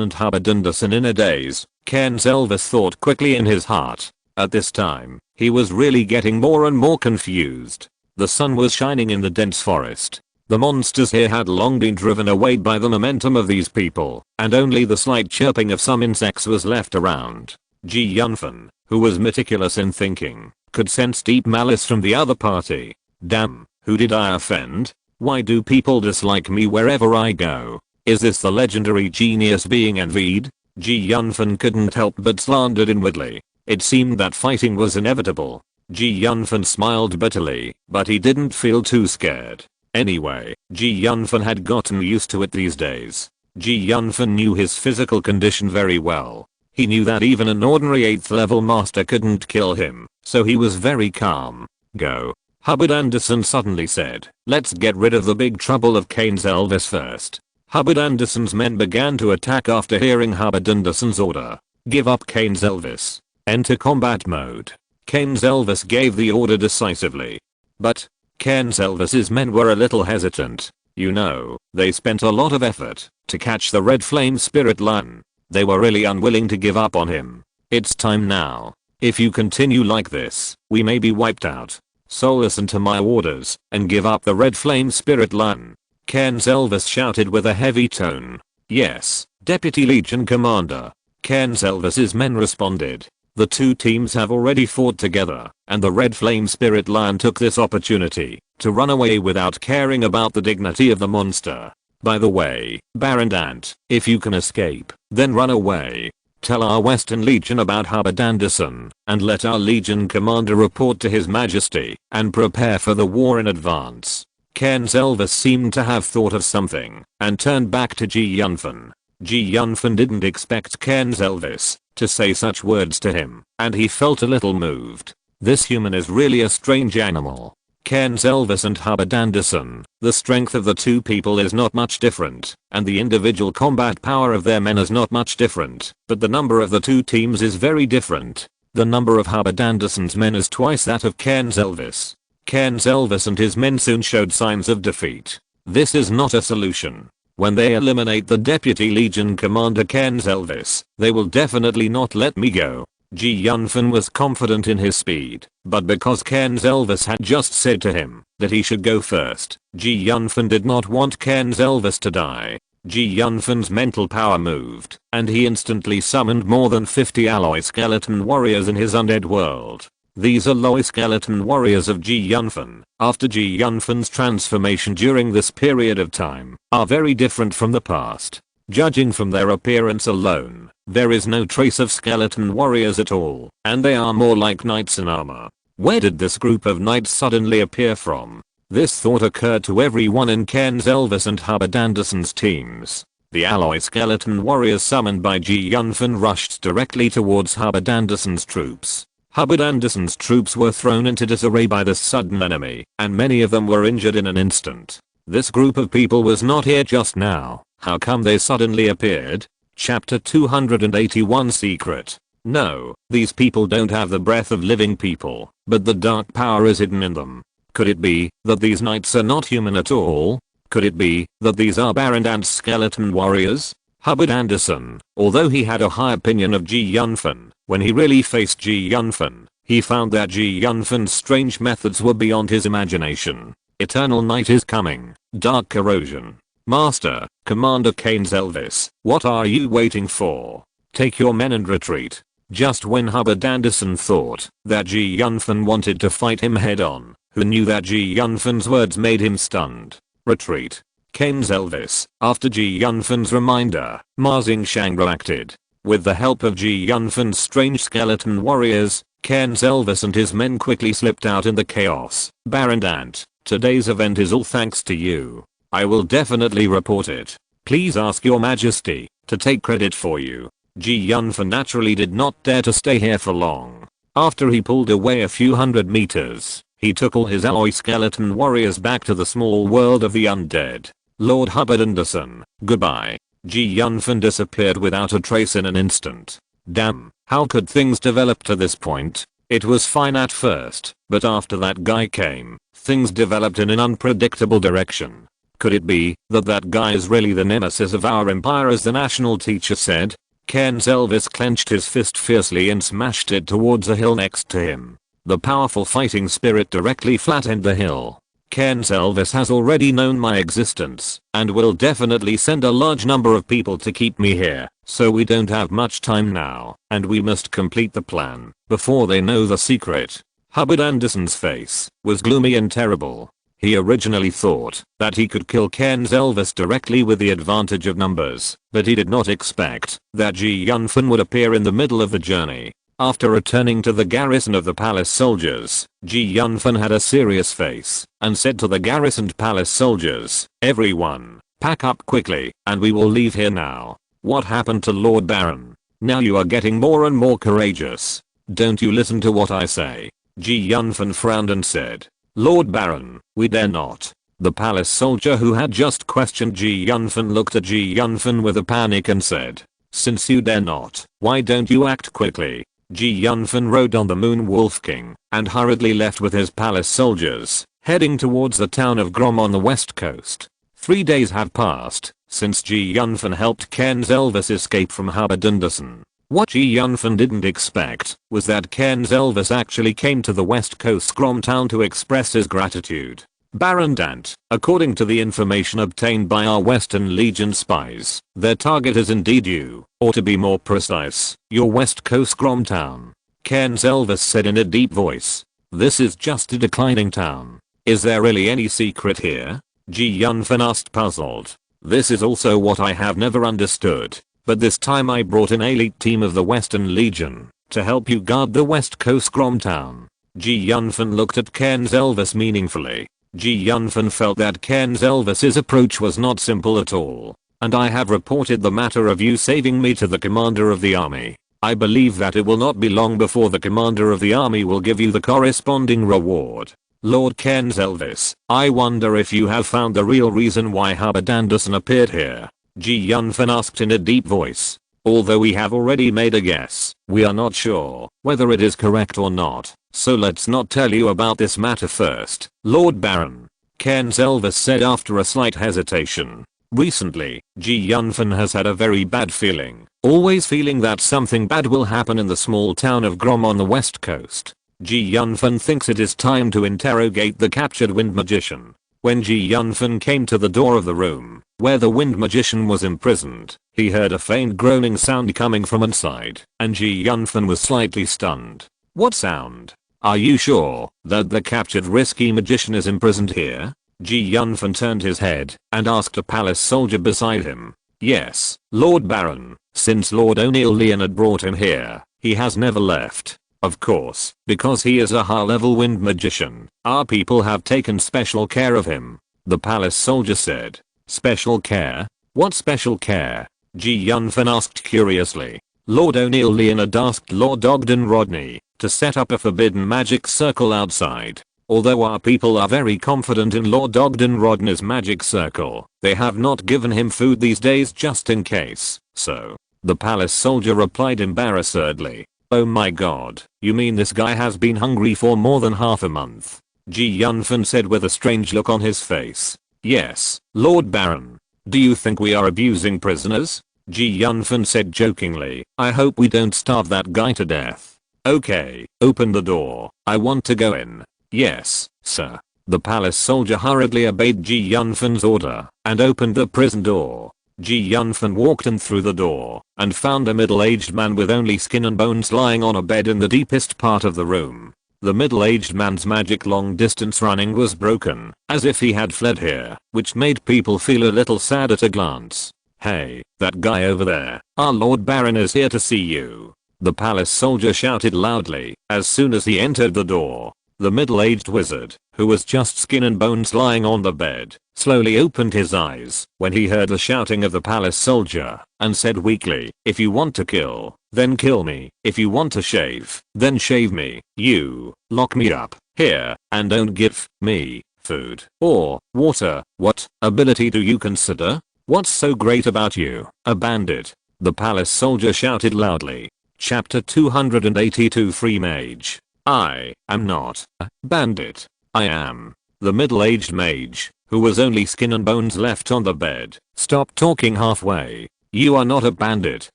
and Anderson in a daze, Elvis thought quickly in his heart. At this time, he was really getting more and more confused. The sun was shining in the dense forest. The monsters here had long been driven away by the momentum of these people, and only the slight chirping of some insects was left around. Yunfan, who was meticulous in thinking, could sense deep malice from the other party. Damn, who did I offend? Why do people dislike me wherever I go? Is this the legendary genius being envied? Yunfan couldn't help but slander inwardly. It seemed that fighting was inevitable. Yunfan smiled bitterly, but he didn't feel too scared. Anyway, Yunfan had gotten used to it these days. Yunfan knew his physical condition very well. He knew that even an ordinary 8th level master couldn't kill him, so he was very calm. Go. Anderson suddenly said, let's get rid of the big trouble of Elvis first. Anderson's men began to attack after hearing Anderson's order. Give up Elvis. Enter combat mode. Elvis gave the order decisively. But, Elvis's men were a little hesitant. You know, they spent a lot of effort to catch the red flame spirit lion. They were really unwilling to give up on him. It's time now. If you continue like this, we may be wiped out. So listen to my orders and give up the red flame spirit lion. Elvis shouted with a heavy tone. Yes, Deputy Legion Commander. Elvis's men responded. The two teams have already fought together, and the red flame spirit lion took this opportunity to run away without caring about the dignity of the monster. By the way, Baron Dante, if you can escape, then run away. Tell our Western Legion about Anderson, and let our Legion Commander report to His Majesty, and prepare for the war in advance. Elvis seemed to have thought of something, and turned back to Yunfan. Yunfan didn't expect Elvis to say such words to him, and he felt a little moved. This human is really a strange animal. Elvis and Anderson, the strength of the two people is not much different, and the individual combat power of their men is not much different, but the number of the two teams is very different. The number of Anderson's men is twice that of Elvis. Elvis and his men soon showed signs of defeat. This is not a solution. When they eliminate the Deputy Legion Commander Elvis, they will definitely not let me go. Yunfan was confident in his speed, but because Elvis had just said to him that he should go first, Yunfan did not want Elvis to die. Yunfan's mental power moved, and he instantly summoned more than 50 alloy skeleton warriors in his undead world. These alloy skeleton warriors of Yunfan, after Yunfan's transformation during this period of time, are very different from the past. Judging from their appearance alone, there is no trace of skeleton warriors at all, and they are more like knights in armor. Where did this group of knights suddenly appear from? This thought occurred to everyone in Elvis and Anderson's teams. The alloy skeleton warriors summoned by Yunfan rushed directly towards Anderson's troops. Anderson's troops were thrown into disarray by this sudden enemy, and many of them were injured in an instant. This group of people was not here just now. How come they suddenly appeared? Chapter 281 Secret. No, these people don't have the breath of living people, but the dark power is hidden in them. Could it be that these knights are not human at all? Could it be that these are barren and skeleton warriors? Hubbard Anderson, although he had a high opinion of Ji Yunfan, when he really faced Ji Yunfan, he found that Ji Yunfan's strange methods were beyond his imagination. Eternal night is coming. Dark corrosion. Master, Commander Keynes Elvis, what are you waiting for? Take your men and retreat. Just when Hubbard Anderson thought that Ji Yunfan wanted to fight him head on, who knew that Ji Yunfan's words made him stunned. Retreat. Keynes Elvis, after Ji Yunfan's reminder, Ma Xingshang acted. With the help of Ji Yunfan's strange skeleton warriors, Keynes Elvis and his men quickly slipped out in the chaos. Baron Dante, today's event is all thanks to you. I will definitely report it. Please ask your majesty to take credit for you. Ji Yunfan naturally did not dare to stay here for long. After he pulled away a few hundred meters, he took all his alloy skeleton warriors back to the small world of the undead. Lord Hubbard Anderson, goodbye. Ji Yunfan disappeared without a trace in an instant. Damn, how could things develop to this point? It was fine at first, but after that guy came, things developed in an unpredictable direction. Could it be that that guy is really the nemesis of our empire, as the national teacher said? Keynes Elvis clenched his fist fiercely and smashed it towards a hill next to him. The powerful fighting spirit directly flattened the hill. Keynes Elvis has already known my existence and will definitely send a large number of people to keep me here, so we don't have much time now and we must complete the plan before they know the secret. Hubbard Anderson's face was gloomy and terrible. He originally thought that he could kill Keynes Elvis directly with the advantage of numbers, but he did not expect that Ji Yunfan would appear in the middle of the journey. After returning to the garrison of the palace soldiers, Ji Yunfan had a serious face and said to the garrisoned palace soldiers, "Everyone, pack up quickly and we will leave here now." What happened to Lord Baron? Now you are getting more and more courageous. Don't you listen to what I say? Ji Yunfan frowned and said, "Lord Baron, we dare not." The palace soldier who had just questioned Ji Yunfan looked at Ji Yunfan with a panic and said, "Since you dare not, why don't you act quickly?" Ji Yunfan rode on the Moon Wolf King and hurriedly left with his palace soldiers, heading towards the town of Grom on the west coast. 3 days have passed since Ji Yunfan helped Keynes Elvis escape from Hubbard Anderson. What Ji Yunfan didn't expect was that Keynes Elvis actually came to the west coast Grom town to express his gratitude. Baron Dante, according to the information obtained by our Western Legion spies, their target is indeed you, or to be more precise, your west coast Grom town. Keynes Elvis said in a deep voice. This is just a declining town. Is there really any secret here? Ji Yunfan asked, puzzled. This is also what I have never understood. But this time I brought an elite team of the Western Legion to help you guard the west coast Grom town. Ji Yunfan looked at Keynes Elvis meaningfully. Ji Yunfan felt that Keynes Elvis's approach was not simple at all. And I have reported the matter of you saving me to the commander of the army. I believe that it will not be long before the commander of the army will give you the corresponding reward. Lord Keynes Elvis, I wonder if you have found the real reason why Hubbard Anderson appeared here. Ji Yunfan asked in a deep voice. Although we have already made a guess, we are not sure whether it is correct or not. So let's not tell you about this matter first, Lord Baron. Keynes Elvis said after a slight hesitation. Recently, Ji Yunfan has had a very bad feeling, always feeling that something bad will happen in the small town of Grom on the west coast. Ji Yunfan thinks it is time to interrogate the captured wind magician. When Ji Yunfan came to the door of the room where the wind magician was imprisoned, he heard a faint groaning sound coming from inside, and Ji Yunfan was slightly stunned. What sound? Are you sure that the captured risky magician is imprisoned here? Ji Yunfan turned his head and asked a palace soldier beside him. Yes, Lord Baron, since Lord O'Neill Leonard brought him here, he has never left. Of course, because he is a high-level wind magician, our people have taken special care of him, the palace soldier said. Special care? What special care? Ji Yunfan asked curiously. Lord O'Neill Leonard asked Lord Ogden Rodney to set up a forbidden magic circle outside. Although our people are very confident in Lord Ogden Rodney's magic circle, they have not given him food these days just in case. So, The palace soldier replied embarrassedly. Oh my god, you mean this guy has been hungry for more than half a month? Yunfan said with a strange look on his face. Yes, Lord Baron. Do you think we are abusing prisoners? Yunfan said jokingly. I hope we don't starve that guy to death. Okay, open the door. I want to go in. Yes, sir. The palace soldier hurriedly obeyed Yunfan's order and opened the prison door. Yunfan walked in through the door and found a middle-aged man with only skin and bones lying on a bed in the deepest part of the room. The middle-aged man's magic long-distance running was broken, as if he had fled here, which made people feel a little sad at a glance. Hey, that guy over there, our Lord Baron is here to see you. The palace soldier shouted loudly as soon as he entered the door. The middle-aged wizard, who was just skin and bones lying on the bed, slowly opened his eyes when he heard the shouting of the palace soldier and said weakly, if you want to kill, then kill me. If you want to shave, then shave me. You, lock me up here and don't give me food or water. What ability do you consider? What's so great about you, a bandit? The palace soldier shouted loudly. Chapter 282 Free Mage. I am not a bandit. I am the middle-aged mage, who was only skin and bones left on the bed. Stop talking halfway. You are not a bandit.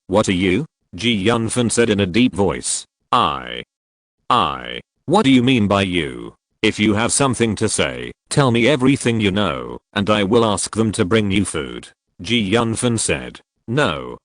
What are you? Yunfan said in a deep voice. I. What do you mean by you? If you have something to say, tell me everything you know, and I will ask them to bring you food. Yunfan said. No.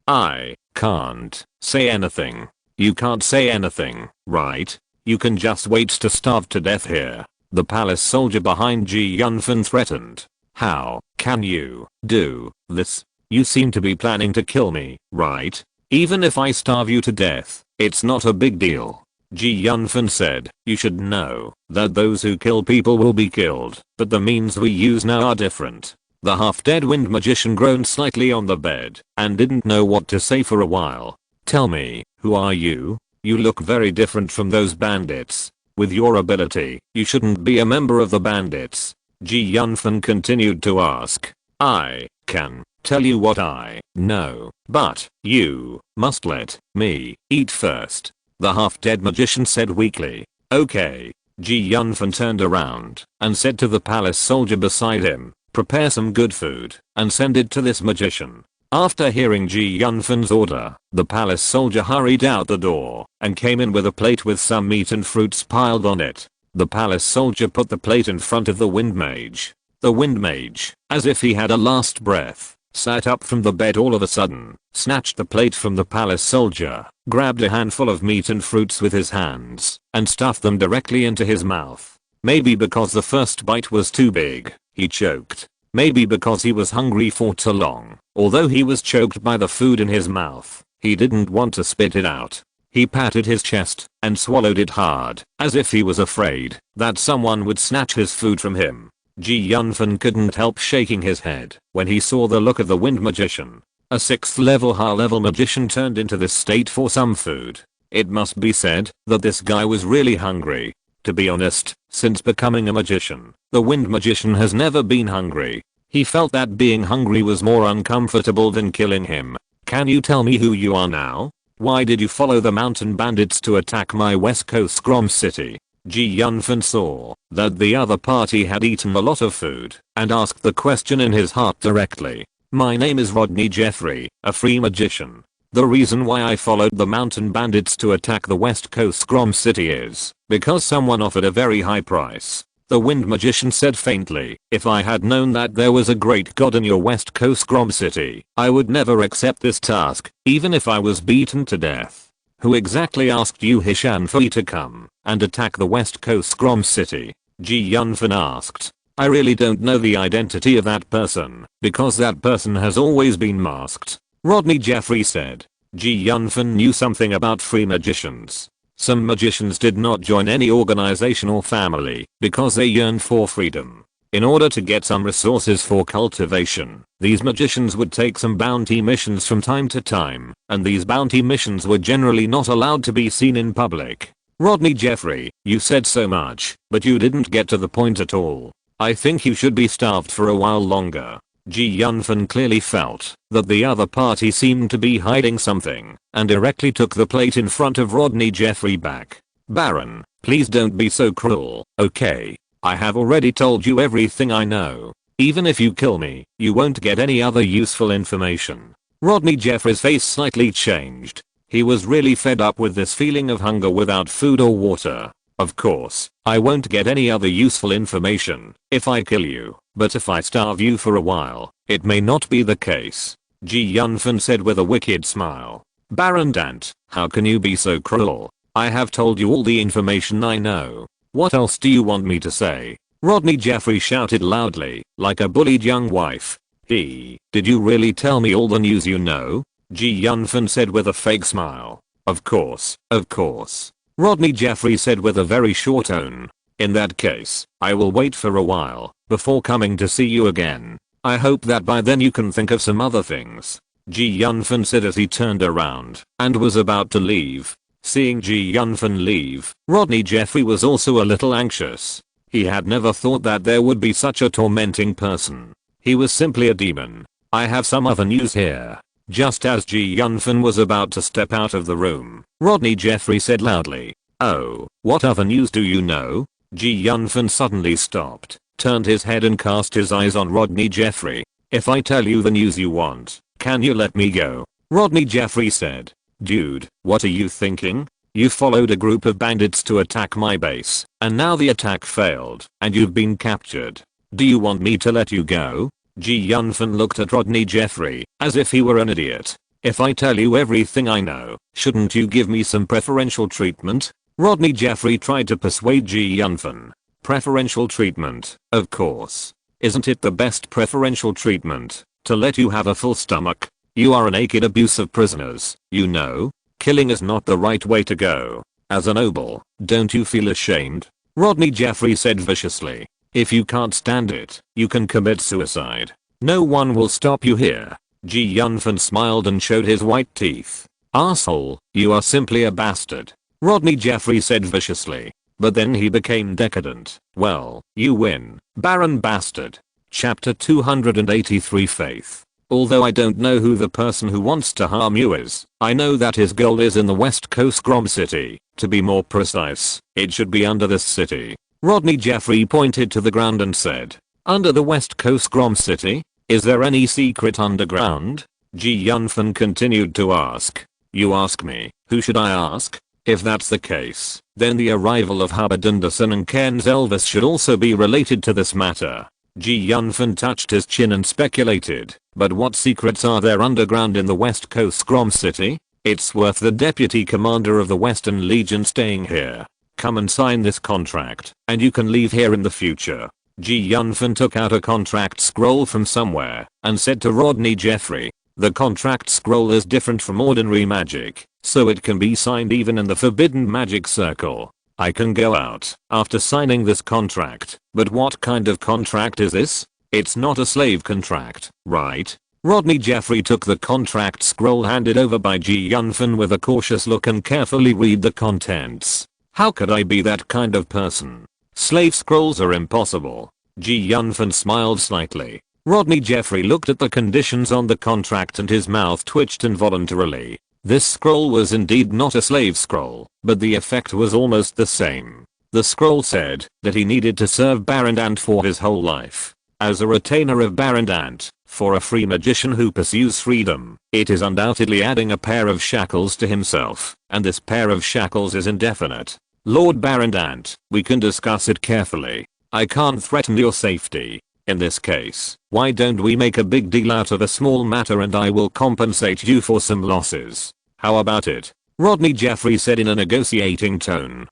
I can't say anything. You can't say anything, right? You can just wait to starve to death here. The palace soldier behind Yunfan threatened. How can you do this? You seem to be planning to kill me, right? Even if I starve you to death, it's not a big deal. Yunfan said. You should know that those who kill people will be killed, but the means we use now are different. The half-dead wind magician groaned slightly on the bed and didn't know what to say for a while. Tell me, who are you? You look very different from those bandits. With your ability, you shouldn't be a member of the bandits. Yunfan continued to ask. I can tell you what I know, but you must let me eat first. The half-dead magician said weakly. Okay. Yunfan turned around and said to the palace soldier beside him, prepare some good food and send it to this magician. After hearing Yunfan's order, the palace soldier hurried out the door and came in with a plate with some meat and fruits piled on it. The palace soldier put the plate in front of the wind mage. The wind mage, as if he had a last breath, sat up from the bed all of a sudden, snatched the plate from the palace soldier, grabbed a handful of meat and fruits with his hands, and stuffed them directly into his mouth. Maybe because the first bite was too big, he choked. Maybe because he was hungry for too long. Although he was choked by the food in his mouth, he didn't want to spit it out. He patted his chest and swallowed it hard, as if he was afraid that someone would snatch his food from him. Yunfan couldn't help shaking his head when he saw the look of the wind magician. A 6th level high-level magician turned into this state for some food. It must be said that this guy was really hungry. To be honest, since becoming a magician, the wind magician has never been hungry. He felt that being hungry was more uncomfortable than killing him. Can you tell me who you are now? Why did you follow the mountain bandits to attack my West Coast Scrom City? Yunfan saw that the other party had eaten a lot of food and asked the question in his heart directly. My name is Rodney Jeffrey, a free magician. The reason why I followed the mountain bandits to attack the West Coast Scrom City is because someone offered a very high price. The wind magician said faintly, if I had known that there was a great god in your West Coast Scrom City, I would never accept this task, even if I was beaten to death. Who exactly asked you Hishanfei to come and attack the West Coast Scrom City? Yunfan asked. I really don't know the identity of that person, because that person has always been masked. Rodney Jeffrey said. Yunfan knew something about free magicians. Some magicians did not join any organization or family because they yearned for freedom. In order to get some resources for cultivation, these magicians would take some bounty missions from time to time, and these bounty missions were generally not allowed to be seen in public. Rodney Jeffrey, you said so much, but you didn't get to the point at all. I think you should be starved for a while longer. Ji Yunfan clearly felt that the other party seemed to be hiding something and directly took the plate in front of Rodney Jeffrey back. Baron, please don't be so cruel, okay? I have already told you everything I know. Even if you kill me, you won't get any other useful information. Rodney Jeffrey's face slightly changed. He was really fed up with this feeling of hunger without food or water. Of course, I won't get any other useful information if I kill you, but if I starve you for a while, it may not be the case. Ji Yunfan said with a wicked smile. Baron Dante, how can you be so cruel? I have told you all the information I know. What else do you want me to say? Rodney Jeffrey shouted loudly, like a bullied young wife. Did you really tell me all the news you know? Ji Yunfan said with a fake smile. Of course, of course. Rodney Jeffrey said with a very short tone. In that case, I will wait for a while before coming to see you again. I hope that by then you can think of some other things. Ji Yunfan said as he turned around and was about to leave. Seeing Ji Yunfan leave, Rodney Jeffrey was also a little anxious. He had never thought that there would be such a tormenting person. He was simply a demon. I have some other news here. Just as Ji Yunfan was about to step out of the room, Rodney Jeffrey said loudly. Oh, what other news do you know? Ji Yunfan suddenly stopped, turned his head and cast his eyes on Rodney Jeffrey. If I tell you the news you want, can you let me go? Rodney Jeffrey said. Dude, what are you thinking? You followed a group of bandits to attack my base, and now the attack failed, and you've been captured. Do you want me to let you go? Ji Yunfan looked at Rodney Jeffrey as if he were an idiot. If I tell you everything I know, shouldn't you give me some preferential treatment? Rodney Jeffrey tried to persuade Ji Yunfan. Preferential treatment, of course. Isn't it the best preferential treatment to let you have a full stomach? You are a naked abuse of prisoners, you know. Killing is not the right way to go. As a noble, don't you feel ashamed? Rodney Jeffrey said viciously. If you can't stand it, you can commit suicide. No one will stop you here. Ji Yunfan smiled and showed his white teeth. Asshole, you are simply a bastard. Rodney Jeffrey said viciously. But then he became decadent. Well, you win, Baron Bastard. Chapter 283 Faith. Although I don't know who the person who wants to harm you is, I know that his goal is in the West Coast Grom City. To be more precise, it should be under this city. Rodney Jeffrey pointed to the ground and said, under the West Coast Grom City? Is there any secret underground? Ji Yunfan continued to ask. You ask me, who should I ask? If that's the case, then the arrival of Hubbard Anderson and Ken's Elvis should also be related to this matter. Ji Yunfan touched his chin and speculated, but what secrets are there underground in the West Coast Grom City? It's worth the deputy commander of the Western Legion staying here. Come and sign this contract, and you can leave here in the future. Ji Yunfan took out a contract scroll from somewhere, and said to Rodney Jeffrey, the contract scroll is different from ordinary magic, so it can be signed even in the forbidden magic circle. I can go out after signing this contract, but what kind of contract is this? It's not a slave contract, right? Rodney Jeffrey took the contract scroll handed over by Ji Yunfan with a cautious look and carefully read the contents. How could I be that kind of person? Slave scrolls are impossible. Ji Yunfan smiled slightly. Rodney Jeffrey looked at the conditions on the contract and his mouth twitched involuntarily. This scroll was indeed not a slave scroll, but the effect was almost the same. The scroll said that he needed to serve Baron Dante for his whole life. As a retainer of Baron Dante, for a free magician who pursues freedom, it is undoubtedly adding a pair of shackles to himself, and this pair of shackles is indefinite. Lord Baron Dante, we can discuss it carefully. I can't threaten your safety. In this case, why don't we make a big deal out of a small matter and I will compensate you for some losses. How about it? Rodney Jeffrey said in a negotiating tone.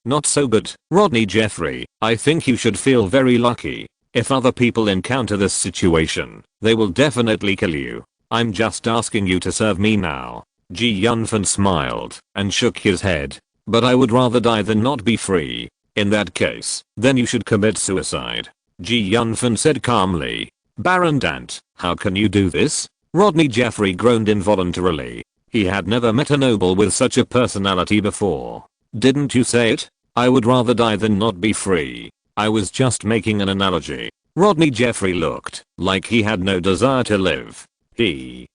Not so good, Rodney Jeffrey. I think you should feel very lucky. If other people encounter this situation, they will definitely kill you. I'm just asking you to serve me now. Ji Yunfan smiled and shook his head. But I would rather die than not be free. In that case, then you should commit suicide. Ji Yunfan said calmly. Baron Dante, how can you do this? Rodney Jeffrey groaned involuntarily. He had never met a noble with such a personality before. Didn't you say it? I would rather die than not be free. I was just making an analogy. Rodney Jeffrey looked like he had no desire to live.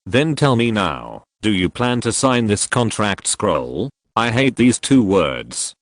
Then tell me now, do you plan to sign this contract scroll? I hate these two words.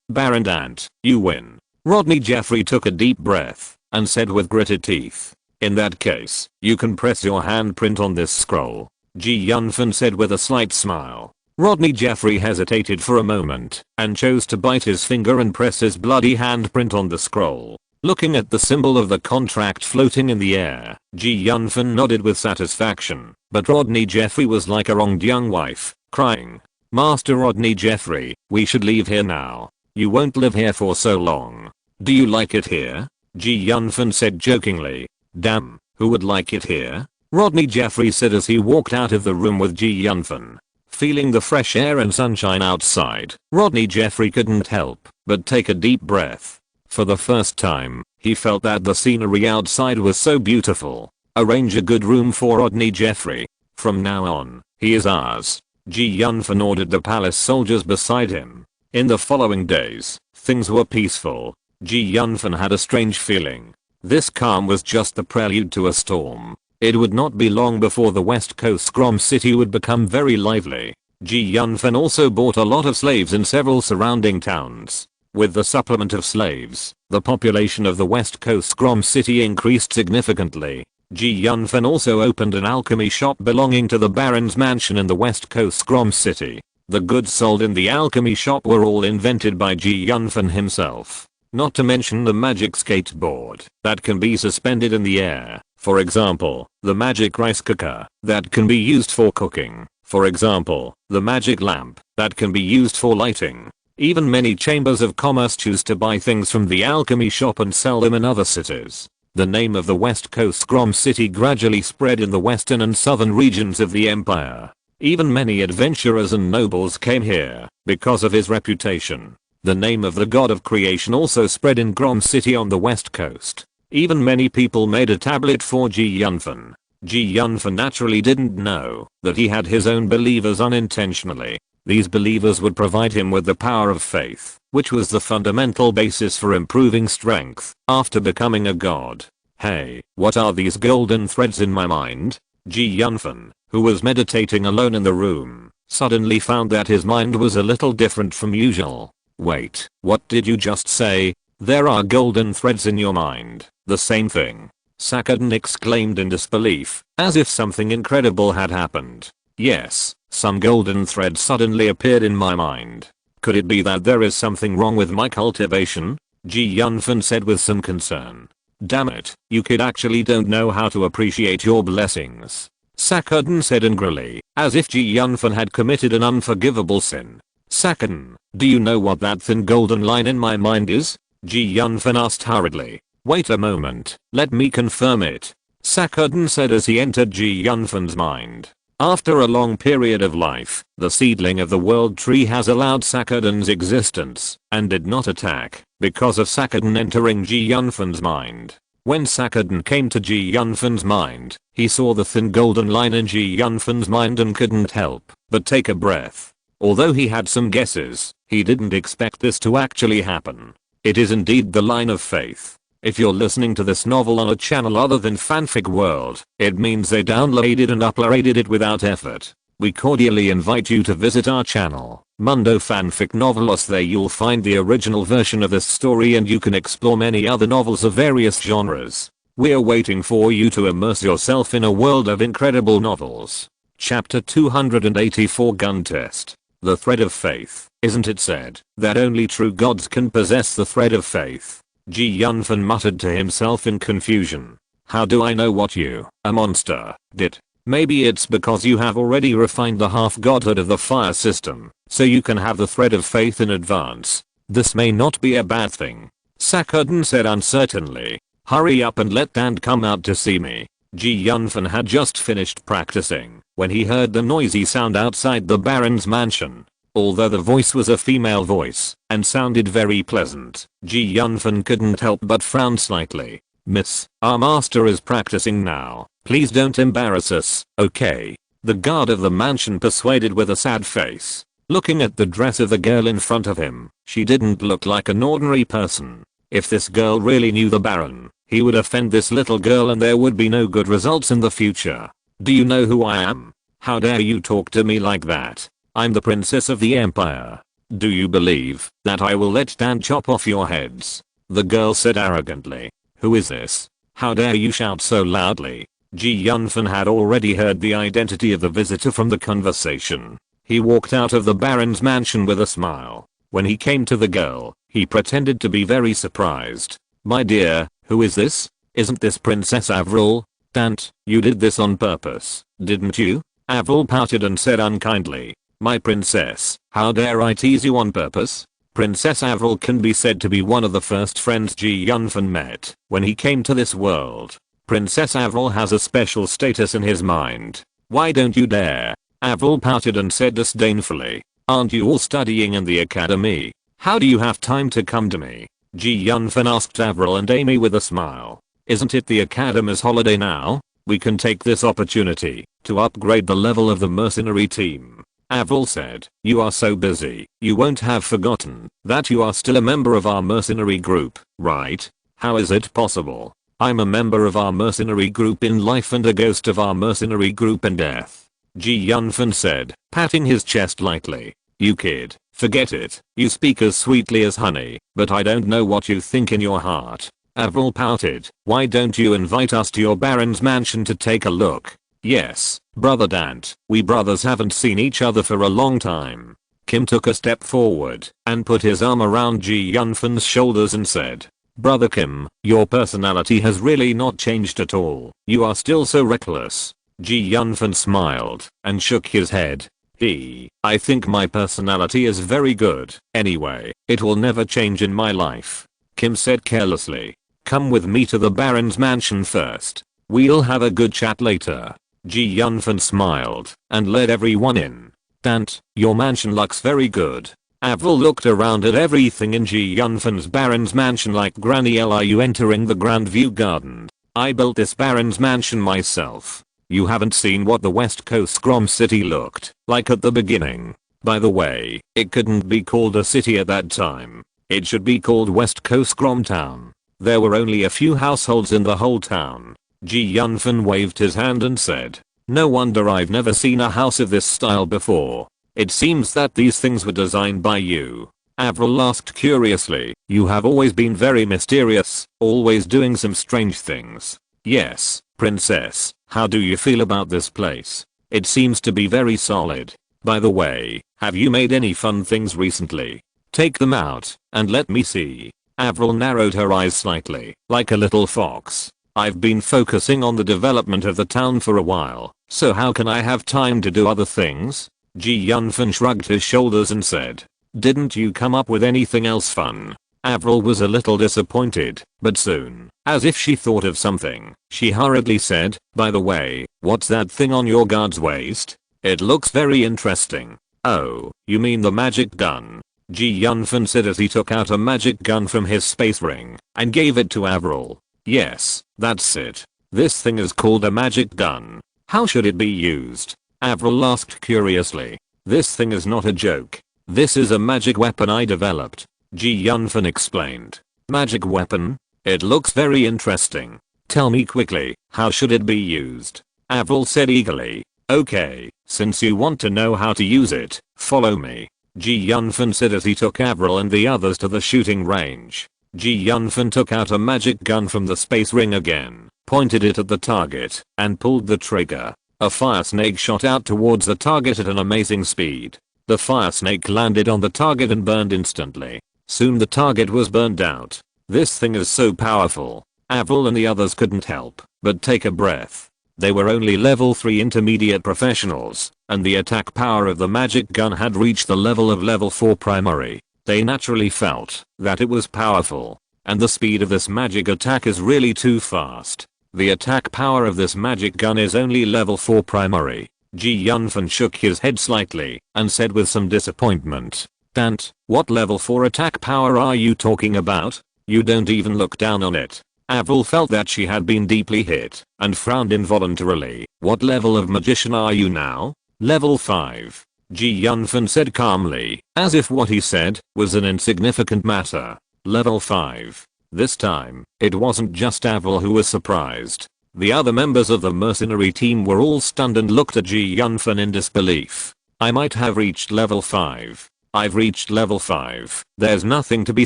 Baron Dante, you win. Rodney Jeffrey took a deep breath and said with gritted teeth, in that case, you can press your handprint on this scroll. Yunfan said with a slight smile. Rodney Jeffrey hesitated for a moment and chose to bite his finger and press his bloody handprint on the scroll. Looking at the symbol of the contract floating in the air, Yunfan nodded with satisfaction, but Rodney Jeffrey was like a wronged young wife, crying, Master Rodney Jeffrey, we should leave here now. You won't live here for so long. Do you like it here? Yunfan said jokingly. Damn, who would like it here? Rodney Jeffrey said as he walked out of the room with Yunfan. Feeling the fresh air and sunshine outside, Rodney Jeffrey couldn't help but take a deep breath. For the first time, he felt that the scenery outside was so beautiful. Arrange a good room for Rodney Jeffrey. From now on, he is ours. Yunfan ordered the palace soldiers beside him. In the following days, things were peaceful. Yunfan had a strange feeling. This calm was just the prelude to a storm. It would not be long before the West Coast Grom City would become very lively. Yunfan also bought a lot of slaves in several surrounding towns. With the supplement of slaves, the population of the West Coast Grom City increased significantly. Yunfan also opened an alchemy shop belonging to the Baron's mansion in the West Coast Grom City. The goods sold in the alchemy shop were all invented by Yunfan himself. Not to mention the magic skateboard that can be suspended in the air. For example, the magic rice cooker that can be used for cooking. For example, the magic lamp that can be used for lighting. Even many chambers of commerce choose to buy things from the alchemy shop and sell them in other cities. The name of the West Coast Grom City gradually spread in the western and southern regions of the empire. Even many adventurers and nobles came here because of his reputation. The name of the god of creation also spread in Grom City on the west coast. Even many people made a tablet for Yunfan. Yunfan naturally didn't know that he had his own believers unintentionally. These believers would provide him with the power of faith, which was the fundamental basis for improving strength after becoming a god. Hey, what are these golden threads in my mind? Yunfan, who was meditating alone in the room, suddenly found that his mind was a little different from usual. Wait, what did you just say? There are golden threads in your mind. The same thing. Sakadin exclaimed in disbelief, as if something incredible had happened. Yes, some golden threads suddenly appeared in my mind. Could it be that there is something wrong with my cultivation? Yunfan said with some concern. Damn it, you kid actually don't know how to appreciate your blessings. Sakadin said angrily, as if Yunfan had committed an unforgivable sin. Sakadin, do you know what that thin golden line in my mind is? Yunfan asked hurriedly. Wait a moment, let me confirm it. Sakadin said as he entered Yunfan's mind. After a long period of life, the seedling of the world tree has allowed Sakadin's existence and did not attack because of Sakadin entering Yunfan's mind. When Sakadin came to Yunfan's mind, he saw the thin golden line in Yunfan's mind and couldn't help but take a breath. Although he had some guesses, he didn't expect this to actually happen. It is indeed the line of faith. If you're listening to this novel on a channel other than Fanfic World, it means they downloaded and uploaded it without effort. We cordially invite you to visit our channel, Mundo Fanfic Novelos. There you'll find the original version of this story and you can explore many other novels of various genres. We're waiting for you to immerse yourself in a world of incredible novels. Chapter 284 Gun Test. The Thread of Faith. Isn't it said that only true gods can possess the thread of faith? Yunfan muttered to himself in confusion. How do I know what you, a monster, did? Maybe it's because you have already refined the half-godhood of the fire system, so you can have the thread of faith in advance. This may not be a bad thing. Sakadin said uncertainly. Hurry up and let Dante come out to see me. Yunfan had just finished practicing when he heard the noisy sound outside the Baron's mansion. Although the voice was a female voice and sounded very pleasant, Yunfan couldn't help but frown slightly. Miss, our master is practicing now. Please don't embarrass us, okay? The guard of the mansion persuaded with a sad face. Looking at the dress of the girl in front of him, she didn't look like an ordinary person. If this girl really knew the Baron, he would offend this little girl and there would be no good results in the future. Do you know who I am? How dare you talk to me like that? I'm the princess of the empire. Do you believe that I will let Dan chop off your heads? The girl said arrogantly. Who is this? How dare you shout so loudly? Yunfan had already heard the identity of the visitor from the conversation. He walked out of the Baron's mansion with a smile. When he came to the girl, he pretended to be very surprised. My dear, who is this? Isn't this Princess Avril? Dante, you did this on purpose, didn't you? Avril pouted and said unkindly. My princess, how dare I tease you on purpose? Princess Avril can be said to be one of the first friends Yunfan met when he came to this world. Princess Avril has a special status in his mind. Why don't you dare? Avril pouted and said disdainfully. Aren't you all studying in the academy? How do you have time to come to me? Yunfan asked Avril and Amy with a smile. Isn't it the academy's holiday now? We can take this opportunity to upgrade the level of the mercenary team. Avril said, you are so busy, you won't have forgotten that you are still a member of our mercenary group, right? How is it possible? I'm a member of our mercenary group in life and a ghost of our mercenary group in death. Yunfan said, patting his chest lightly. You kid, forget it. You speak as sweetly as honey, but I don't know what you think in your heart. Avril pouted. Why don't you invite us to your Baron's mansion to take a look? Yes, brother Dante, we brothers haven't seen each other for a long time. Kim took a step forward and put his arm around Yunfan's shoulders and said, Brother Kim, your personality has really not changed at all. You are still so reckless. Yunfan smiled and shook his head. I think my personality is very good. Anyway, it will never change in my life. Kim said carelessly. Come with me to the Baron's mansion first. We'll have a good chat later. Yunfan smiled and led everyone in. Dante, your mansion looks very good. Avril looked around at everything in Yunfan's Baron's mansion like Granny L. Are you entering the Grand View Garden? I built this Baron's mansion myself. You haven't seen what the West Coast Grom City looked like at the beginning. By the way, it couldn't be called a city at that time. It should be called West Coast Grom Town. There were only a few households in the whole town. Yunfan waved his hand and said, no wonder I've never seen a house of this style before. It seems that these things were designed by you. Avril asked curiously, you have always been very mysterious, always doing some strange things. Yes, princess, how do you feel about this place? It seems to be very solid. By the way, have you made any fun things recently? Take them out and let me see. Avril narrowed her eyes slightly, like a little fox. I've been focusing on the development of the town for a while, so how can I have time to do other things? Yunfan shrugged his shoulders and said, didn't you come up with anything else fun? Avril was a little disappointed, but soon, as if she thought of something, she hurriedly said, by the way, what's that thing on your guard's waist? It looks very interesting. Oh, you mean the magic gun? Yunfan said as he took out a magic gun from his space ring and gave it to Avril. Yes, that's it. This thing is called a magic gun. How should it be used? Avril asked curiously. This thing is not a joke. This is a magic weapon I developed. Yunfan explained. Magic weapon? It looks very interesting. Tell me quickly, how should it be used? Avril said eagerly. Okay, since you want to know how to use it, follow me. Yunfan said as he took Avril and the others to the shooting range. Yunfan took out a magic gun from the space ring again, pointed it at the target, and pulled the trigger. A fire snake shot out towards the target at an amazing speed. The fire snake landed on the target and burned instantly. Soon the target was burned out. This thing is so powerful. Avril and the others couldn't help but take a breath. They were only level 3 intermediate professionals, and the attack power of the magic gun had reached the level of level 4 primary. They naturally felt that it was powerful, and the speed of this magic attack is really too fast. The attack power of this magic gun is only level 4 primary. Yunfan shook his head slightly and said with some disappointment, Dante, what level 4 attack power are you talking about? You don't even look down on it. Avril felt that she had been deeply hit and frowned involuntarily. What level of magician are you now? Level 5. Yunfan said calmly, as if what he said was an insignificant matter. Level 5. This time, it wasn't just Avril who was surprised. The other members of the mercenary team were all stunned and looked at Ji Yunfan in disbelief. I might have reached level 5. I've reached level 5. There's nothing to be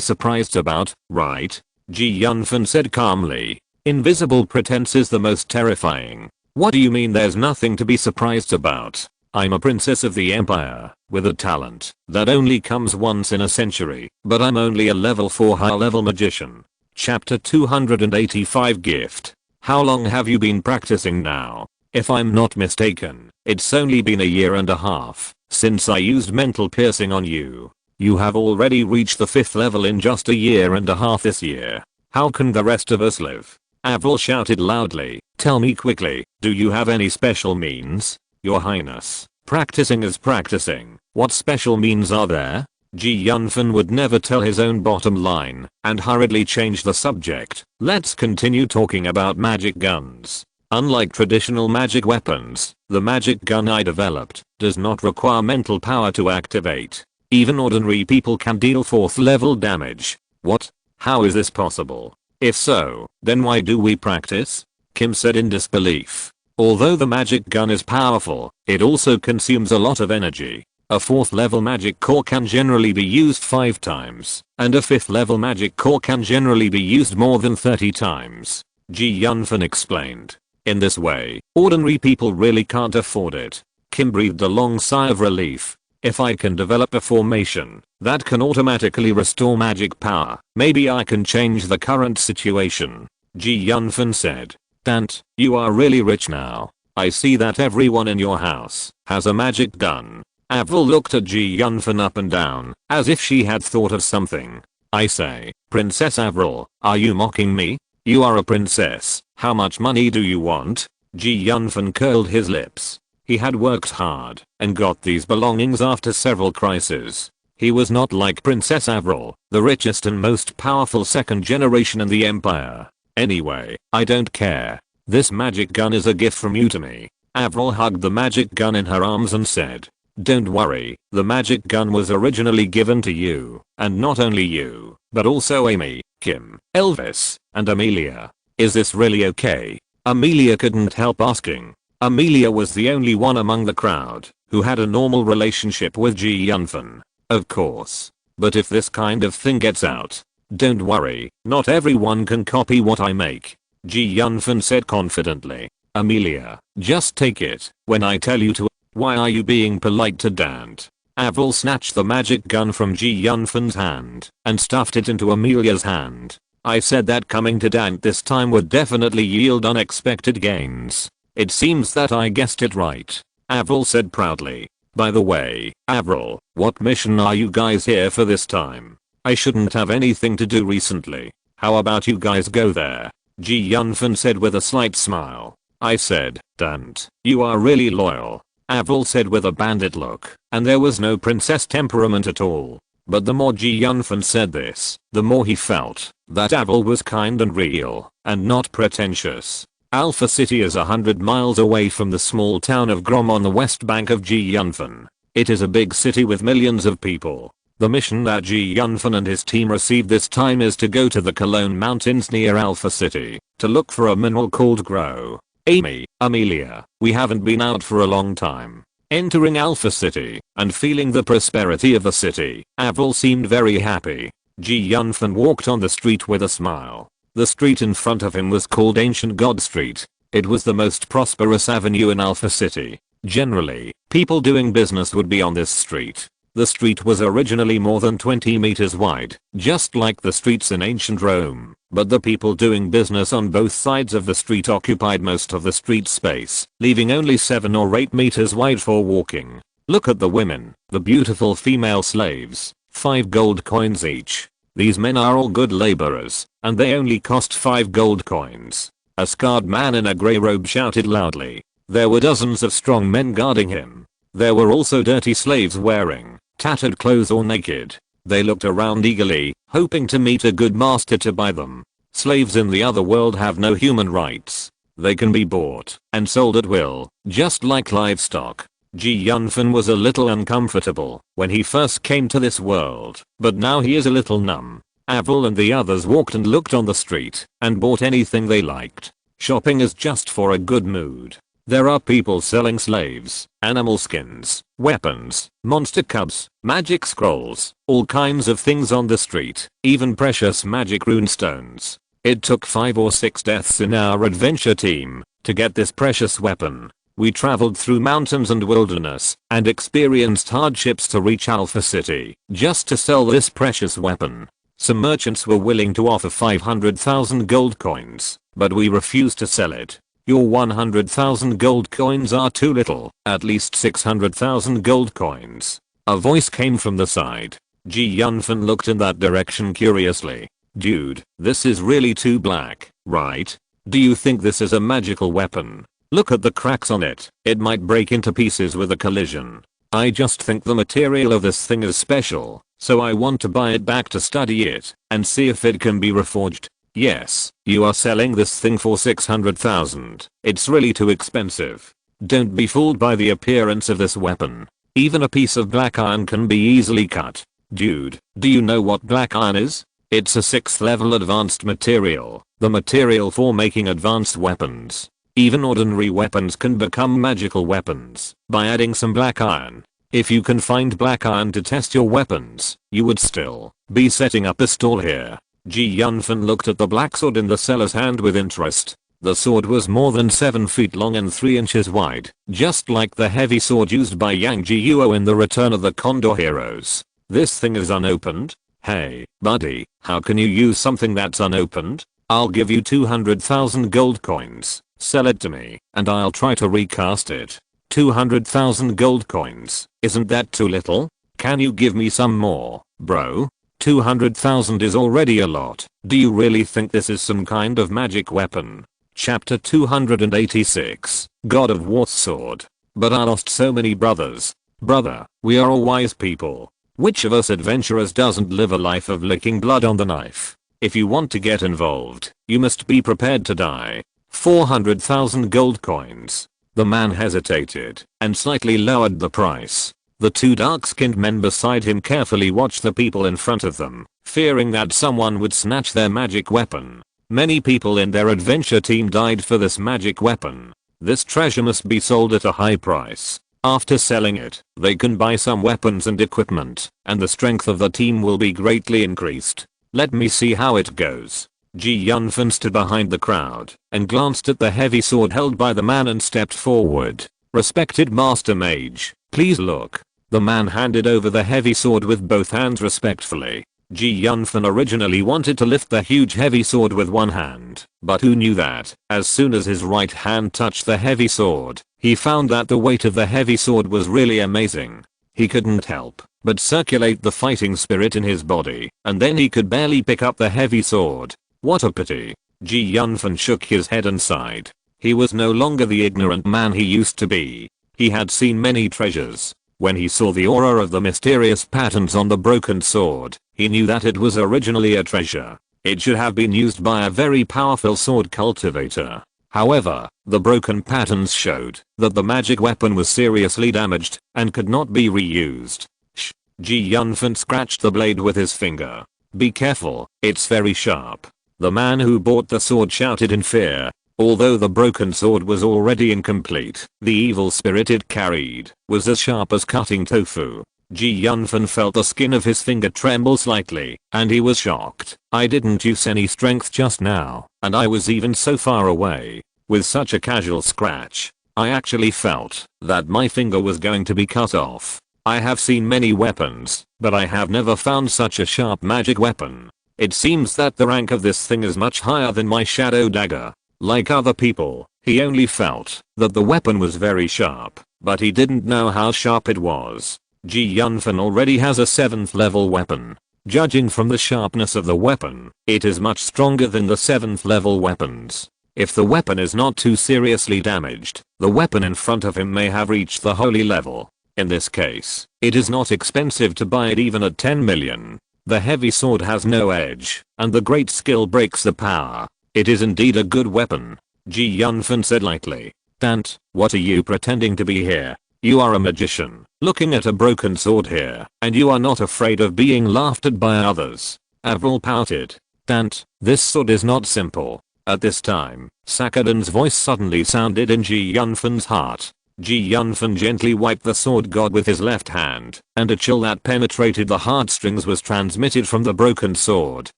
surprised about, right? Ji Yunfan said calmly. Invisible pretense is the most terrifying. What do you mean there's nothing to be surprised about? I'm a princess of the empire, with a talent that only comes once in a century, but I'm only a level 4 high level magician. Chapter 285 Gift. How long have you been practicing now? If I'm not mistaken, it's only been a year and a half since I used mental piercing on you. You have already reached the 5th level in just a year and a half this year. How can the rest of us live? Avril shouted loudly. Tell me quickly, do you have any special means? Your Highness, practicing is practicing. What special means are there? Ji Yunfan would never tell his own bottom line and hurriedly changed the subject. Let's continue talking about magic guns. Unlike traditional magic weapons, the magic gun I developed does not require mental power to activate. Even ordinary people can deal 4th level damage. What? How is this possible? If so, then why do we practice? Kim said in disbelief. Although the magic gun is powerful, it also consumes a lot of energy. A 4th level magic core can generally be used 5 times, and a 5th level magic core can generally be used more than 30 times. Ji Yunfan explained. In this way, ordinary people really can't afford it. Kim breathed a long sigh of relief. If I can develop a formation that can automatically restore magic power, maybe I can change the current situation. Ji Yunfan said. Dante, you are really rich now. I see that everyone in your house has a magic gun. Avril looked at Ji Yunfan up and down, as if she had thought of something. I say, Princess Avril, are you mocking me? You are a princess. How much money do you want? Ji Yunfan curled his lips. He had worked hard and got these belongings after several crises. He was not like Princess Avril, the richest and most powerful 2nd generation in the empire. Anyway, I don't care. This magic gun is a gift from you to me. Avril hugged the magic gun in her arms and said, don't worry, the magic gun was originally given to you, and not only you, but also Amy, Kim, Elvis, and Amelia. Is this really okay? Amelia couldn't help asking. Amelia was the only one among the crowd who had a normal relationship with Ji Yunfan. Of course. But if this kind of thing gets out, don't worry, not everyone can copy what I make. Ji Yunfan said confidently. Amelia, just take it when I tell you to. Why are you being polite to Dante? Avril snatched the magic gun from Ji Yunfan's hand and stuffed it into Amelia's hand. I said that coming to Dante this time would definitely yield unexpected gains. It seems that I guessed it right. Avril said proudly. By the way, Avril, what mission are you guys here for this time? I shouldn't have anything to do recently. How about you guys go there? Ji Yunfan said with a slight smile. I said, Dante, you are really loyal. Avril said with a bandit look, and there was no princess temperament at all. But the more Ji Yunfan said this, the more he felt that Avril was kind and real, and not pretentious. Alpha City is 100 miles away from the small town of Grom on the west bank of Ji Yunfan. It is a big city with millions of people. The mission that Ji Yunfan and his team received this time is to go to the Cologne Mountains near Alpha City to look for a mineral called Grow. Amy, Amelia, we haven't been out for a long time. Entering Alpha City and feeling the prosperity of the city, Avril seemed very happy. Ji Yunfan walked on the street with a smile. The street in front of him was called Ancient God Street. It was the most prosperous avenue in Alpha City. Generally, people doing business would be on this street. The street was originally more than 20 meters wide, just like the streets in ancient Rome, but the people doing business on both sides of the street occupied most of the street space, leaving only 7 or 8 meters wide for walking. Look at the women, the beautiful female slaves, 5 gold coins each. These men are all good laborers, and they only cost 5 gold coins. A scarred man in a grey robe shouted loudly. There were dozens of strong men guarding him. There were also dirty slaves wearing tattered clothes or naked. They looked around eagerly, hoping to meet a good master to buy them. Slaves in the other world have no human rights. They can be bought and sold at will, just like livestock. Ji Yunfan was a little uncomfortable when he first came to this world, but now he is a little numb. Avril and the others walked and looked on the street and bought anything they liked. Shopping is just for a good mood. There are people selling slaves, animal skins, weapons, monster cubs, magic scrolls, all kinds of things on the street, even precious magic runestones. It took 5 or 6 deaths in our adventure team to get this precious weapon. We traveled through mountains and wilderness and experienced hardships to reach Alpha City just to sell this precious weapon. Some merchants were willing to offer 500,000 gold coins, but we refused to sell it. Your 100,000 gold coins are too little, at least 600,000 gold coins. A voice came from the side. Yunfan looked in that direction curiously. Dude, this is really too black, right? Do you think this is a magical weapon? Look at the cracks on it. It might break into pieces with a collision. I just think the material of this thing is special, so I want to buy it back to study it and see if it can be reforged. Yes, you are selling this thing for 600,000. It's really too expensive. Don't be fooled by the appearance of this weapon. Even a piece of black iron can be easily cut. Dude, do you know what black iron is? It's a 6th level advanced material, the material for making advanced weapons. Even ordinary weapons can become magical weapons by adding some black iron. If you can find black iron to test your weapons, you would still be setting up a stall here. Yunfan looked at the black sword in the seller's hand with interest. The sword was more than 7 feet long and 3 inches wide, just like the heavy sword used by Yang Jiuo in the Return of the Condor Heroes. This thing is unopened? Hey, buddy, how can you use something that's unopened? I'll give you 200,000 gold coins. Sell it to me, and I'll try to recast it. 200,000 gold coins, isn't that too little? Can you give me some more, bro? 200,000 is already a lot. Do you really think this is some kind of magic weapon? Chapter 286, God of War's Sword. But I lost so many brothers. Brother, we are all wise people. Which of us adventurers doesn't live a life of licking blood on the knife? If you want to get involved, you must be prepared to die. 400,000 gold coins. The man hesitated and slightly lowered the price. The 2 dark-skinned men beside him carefully watched the people in front of them, fearing that someone would snatch their magic weapon. Many people in their adventure team died for this magic weapon. This treasure must be sold at a high price. After selling it, they can buy some weapons and equipment, and the strength of the team will be greatly increased. Let me see how it goes. Yunfan stood behind the crowd and glanced at the heavy sword held by the man and stepped forward. Respected Master Mage, please look. The man handed over the heavy sword with both hands respectfully. Yunfan originally wanted to lift the huge heavy sword with one hand, but who knew that, as soon as his right hand touched the heavy sword, he found that the weight of the heavy sword was really amazing. He couldn't help but circulate the fighting spirit in his body, and then he could barely pick up the heavy sword. What a pity. Yunfan shook his head and sighed. He was no longer the ignorant man he used to be. He had seen many treasures. When he saw the aura of the mysterious patterns on the broken sword, he knew that it was originally a treasure. It should have been used by a very powerful sword cultivator. However, the broken patterns showed that the magic weapon was seriously damaged and could not be reused. Shh. Yunfan scratched the blade with his finger. Be careful, it's very sharp. The man who bought the sword shouted in fear. Although the broken sword was already incomplete, the evil spirit it carried was as sharp as cutting tofu. Yunfan felt the skin of his finger tremble slightly, and he was shocked. I didn't use any strength just now, and I was even so far away. With such a casual scratch, I actually felt that my finger was going to be cut off. I have seen many weapons, but I have never found such a sharp magic weapon. It seems that the rank of this thing is much higher than my shadow dagger. Like other people, he only felt that the weapon was very sharp, but he didn't know how sharp it was. Yunfan already has a 7th level weapon. Judging from the sharpness of the weapon, it is much stronger than the 7th level weapons. If the weapon is not too seriously damaged, the weapon in front of him may have reached the holy level. In this case, it is not expensive to buy it even at 10 million. The heavy sword has no edge, and the great skill breaks the power. It is indeed a good weapon. Yunfan said lightly. Dante, what are you pretending to be here? You are a magician, looking at a broken sword here, and you are not afraid of being laughed at by others. Avril pouted. Dante, this sword is not simple. At this time, Sakadan's voice suddenly sounded in Ji Yunfan's heart. Ji Yunfan gently wiped the sword god with his left hand, and a chill that penetrated the heartstrings was transmitted from the broken sword.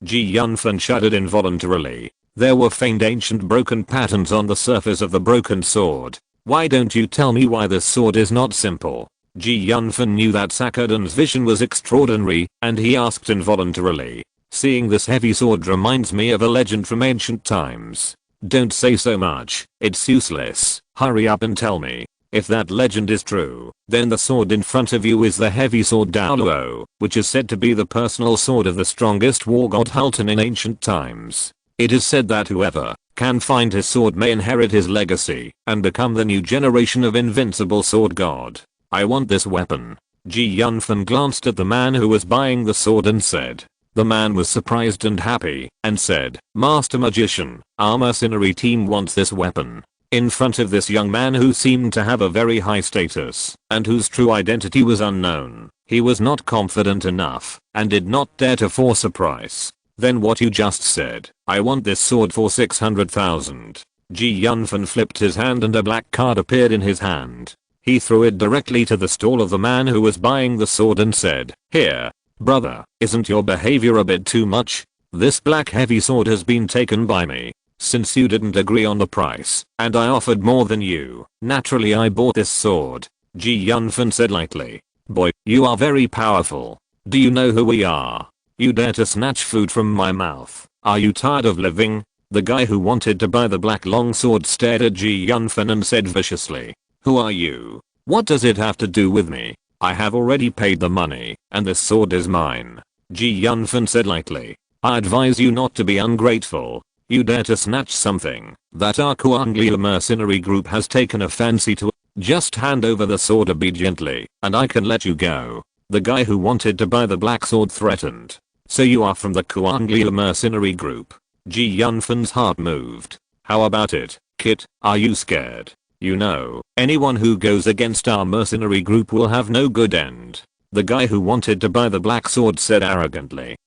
Ji Yunfan shuddered involuntarily. There were faint ancient broken patterns on the surface of the broken sword. Why don't you tell me why this sword is not simple? Ji Yunfan knew that Sakadan's vision was extraordinary, and he asked involuntarily. Seeing this heavy sword reminds me of a legend from ancient times. Don't say so much, it's useless, hurry up and tell me. If that legend is true, then the sword in front of you is the heavy sword Daoluo, which is said to be the personal sword of the strongest war god Halton in ancient times. It is said that whoever can find his sword may inherit his legacy and become the new generation of invincible sword god. I want this weapon. Ji Yunfan glanced at the man who was buying the sword and said. The man was surprised and happy and said, Master Magician, our mercenary team wants this weapon. In front of this young man who seemed to have a very high status and whose true identity was unknown, he was not confident enough and did not dare to force a price. Then what you just said, I want this sword for 600,000. Ji Yunfan flipped his hand and a black card appeared in his hand. He threw it directly to the stall of the man who was buying the sword and said, Here, brother, isn't your behavior a bit too much? This black heavy sword has been taken by me. Since you didn't agree on the price, and I offered more than you, naturally I bought this sword. Ji Yunfan said lightly. Boy, you are very powerful. Do you know who we are? You dare to snatch food from my mouth. Are you tired of living? The guy who wanted to buy the black longsword stared at Ji Yunfan and said viciously. Who are you? What does it have to do with me? I have already paid the money, and this sword is mine. Ji Yunfan said lightly. I advise you not to be ungrateful. You dare to snatch something that our Kuanglia mercenary group has taken a fancy to. Just hand over the sword obediently, and I can let you go. The guy who wanted to buy the black sword threatened. So you are from the Kuanglia mercenary group. Ji Yunfan's heart moved. How about it, Kit? Are you scared? You know, anyone who goes against our mercenary group will have no good end. The guy who wanted to buy the black sword said arrogantly.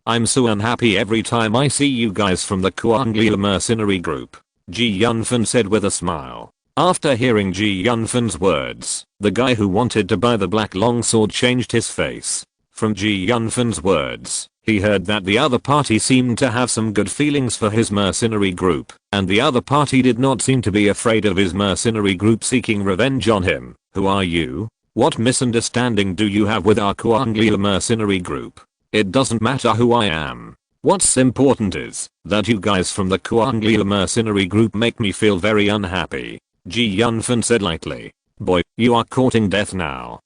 I'm so unhappy every time I see you guys from the Kuanglia mercenary group. Ji Yunfan said with a smile. After hearing Ji Yunfan's words, the guy who wanted to buy the black longsword changed his face. From Ji Yunfan's words, he heard that the other party seemed to have some good feelings for his mercenary group, and the other party did not seem to be afraid of his mercenary group seeking revenge on him. Who are you? What misunderstanding do you have with our Kuanglia mercenary group? It doesn't matter who I am. What's important is that you guys from the Kuanglia mercenary group make me feel very unhappy. Ji Yunfan said lightly. Boy, you are courting death now.